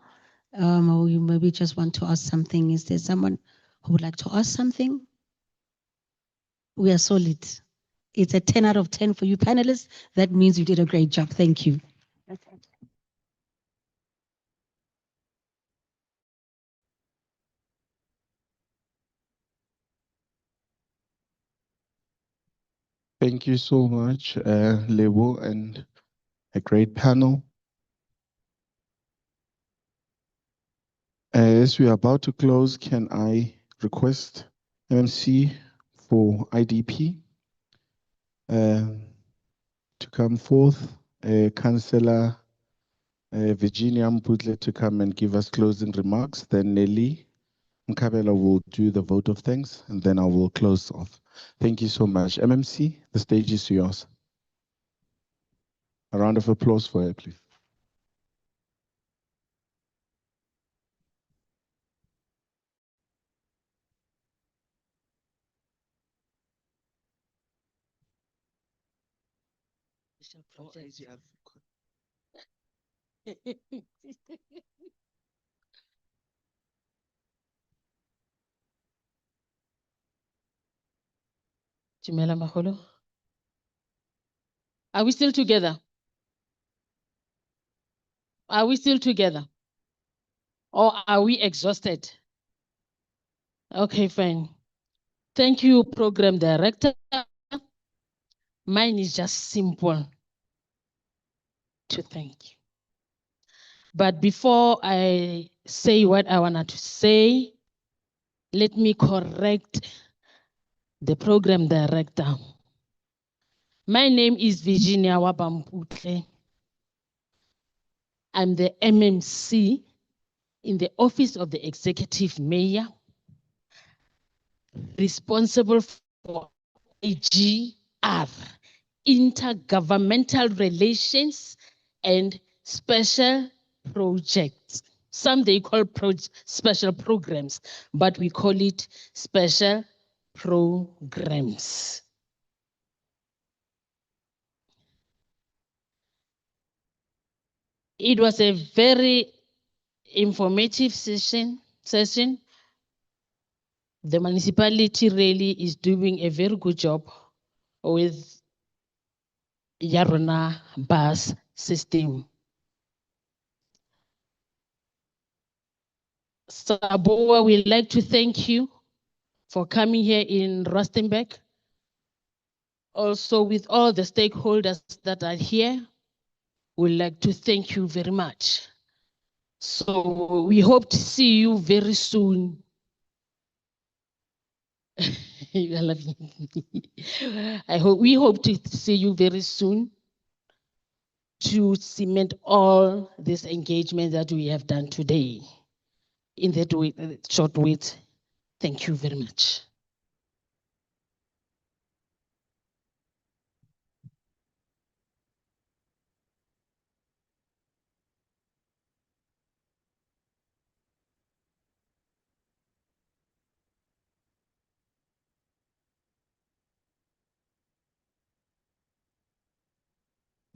Or you maybe just want to ask something. Is there someone who would like to ask something? We are solid. It's a 10 out of 10 for you panelists. That means you did a great job. Thank you. Thank you so much, Lebo, and a great panel. As we are about to close, can I request MMC for IDP to come forth, Councillor Virginia Mputle to come and give us closing remarks, then Nelly Mkabela will do the vote of thanks, and then I will close off. Thank you so much. MMC, the stage is yours. A round of applause for her, please. Chimela Maholo. Are we still together? Are we still together? Or are we exhausted? Okay, fine. Thank you, Program Director. Mine is just simple to thank you. But before I say what I wanted to say, let me correct the Program Director. My name is Virginia Wabamputle. I'm the MMC in the Office of the Executive Mayor, responsible for IGR, Intergovernmental Relations and Special Projects. Some they call special programs, but we call it special programs. It was a very informative session. The municipality really is doing a very good job with Yarona bus system. SABOA, we'd like to thank you for coming here in Rustenburg. Also with all the stakeholders that are here, we'd like to thank you very much. So we hope to see you very soon. We hope to see you very soon to cement all this engagement that we have done today. In that way, short wait, thank you very much.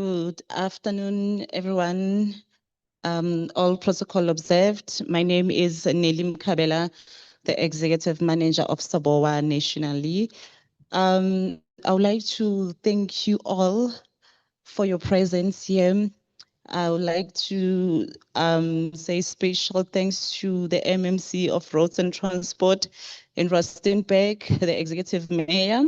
Good afternoon, everyone. All protocol observed. My name is Nelly Mkabela, the Executive Manager of SABOA nationally. I would like to thank you all for your presence here. I would like to say special thanks to the MMC of Roads and Transport in Rustenburg, the Executive Mayor,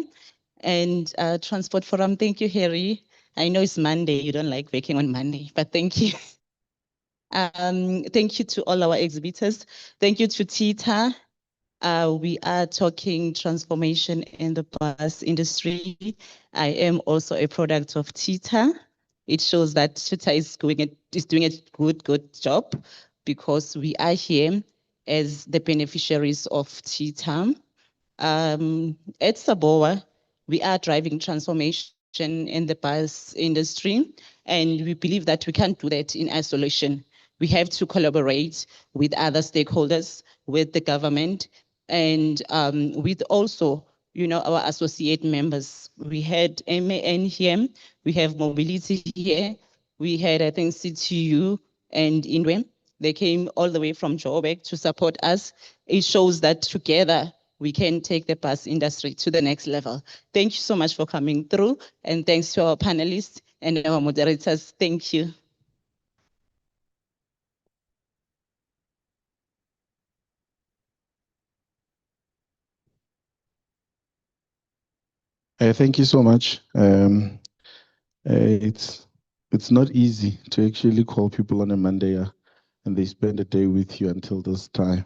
and Transport Forum. Thank you, Harry. I know it's Monday, you don't like working on Monday, but thank you. Thank you to all our exhibitors. Thank you to Tita. We are talking transformation in the bus industry. I am also a product of Tita. It shows that Tita is doing a good job because we are here as the beneficiaries of Tita. At SABOA, we are driving transformation in the bus industry, and we believe that we can't do that in isolation. We have to collaborate with other stakeholders, with the government, and with also, our associate members. We had MAN here, we have Mobility here, we had, I think, CTU and INWE. They came all the way from Joburg to support us. It shows that together we can take the bus industry to the next level. Thank you so much for coming through, and thanks to our panelists and our moderators. Thank you. Thank you so much. It's not easy to actually call people on a Monday and they spend a day with you until this time.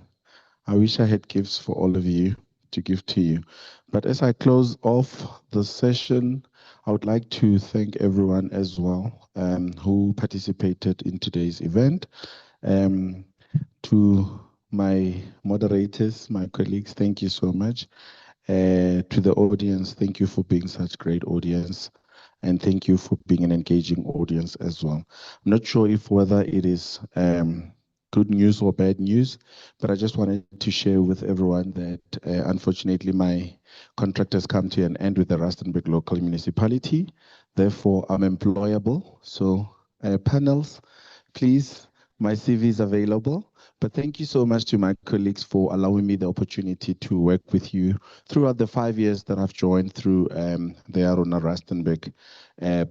I wish I had gifts for all of you to give to you. But as I close off the session, I would like to thank everyone as well who participated in today's event. To my moderators, my colleagues, thank you so much. To the audience, thank you for being such great audience. And thank you for being an engaging audience as well. I'm not sure if whether it is good news or bad news, but I just wanted to share with everyone that unfortunately my contract has come to an end with the Rustenburg Local Municipality. Therefore, I'm employable. So panels, please, my CV is available. But thank you so much to my colleagues for allowing me the opportunity to work with you throughout the 5 years that I've joined through the Aruna Rustenburg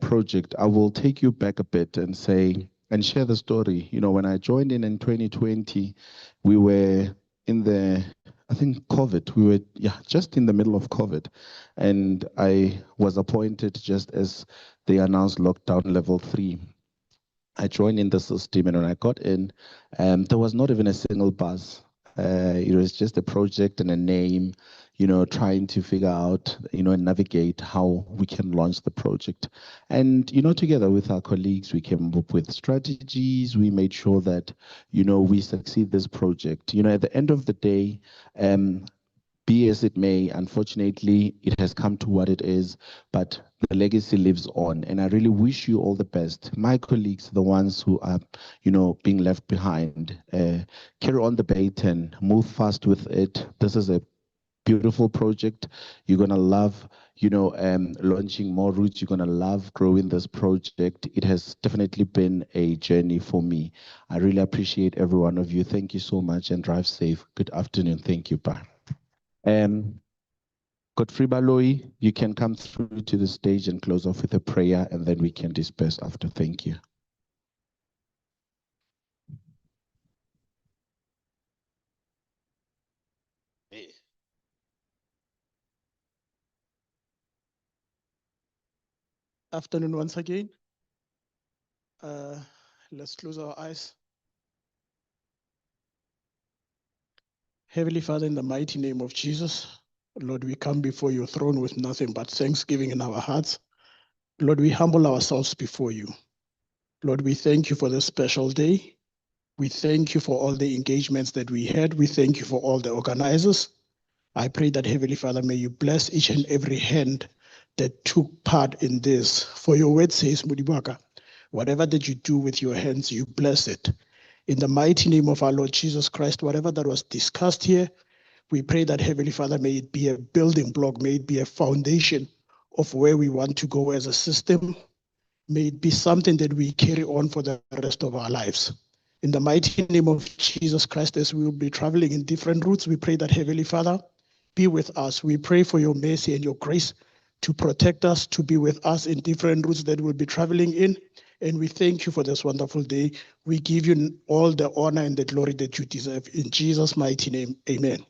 project. I will take you back a bit and say, and share the story. You know, when I joined in 2020, we were in the, I think COVID, we were just in the middle of COVID. And I was appointed just as they announced lockdown level 3. I joined in the system, and when I got in, there was not even a single bus. It was just a project and a name, trying to figure out, and navigate how we can launch the project. And, together with our colleagues, we came up with strategies. We made sure that, we succeed this project. At the end of the day, be as it may, unfortunately, it has come to what it is, but the legacy lives on. And I really wish you all the best. My colleagues, the ones who are, being left behind, carry on the baton, move fast with it. This is a beautiful project. You're going to love, launching more routes. You're going to love growing this project. It has definitely been a journey for me. I really appreciate every one of you. Thank you so much, and drive safe. Good afternoon. Thank you. Bye. Godfrey Baloyi, you can come through to the stage and close off with a prayer, and then we can disperse after. Thank you. Afternoon once again. Let's close our eyes. Heavenly Father, in the mighty name of Jesus, Lord, we come before your throne with nothing but thanksgiving in our hearts. Lord, we humble ourselves before you. Lord, we thank you for this special day. We thank you for all the engagements that we had. We thank you for all the organizers. I pray that, Heavenly Father, may you bless each and every hand that took part in this. For your word says, Mudibaka, whatever that you do with your hands, you bless it. In the mighty name of our Lord Jesus Christ, whatever that was discussed here, we pray that, Heavenly Father, may it be a building block, may it be a foundation of where we want to go as a system may it be something that we carry on for the rest of our lives. In the mighty name of Jesus Christ, as we will be traveling in different routes, we pray that Heavenly Father, be with us. We pray for your mercy and your grace to protect us, to be with us in different routes that we'll be traveling in. And we thank you for this wonderful day. We give you all the honor and the glory that you deserve. In Jesus' mighty name, amen.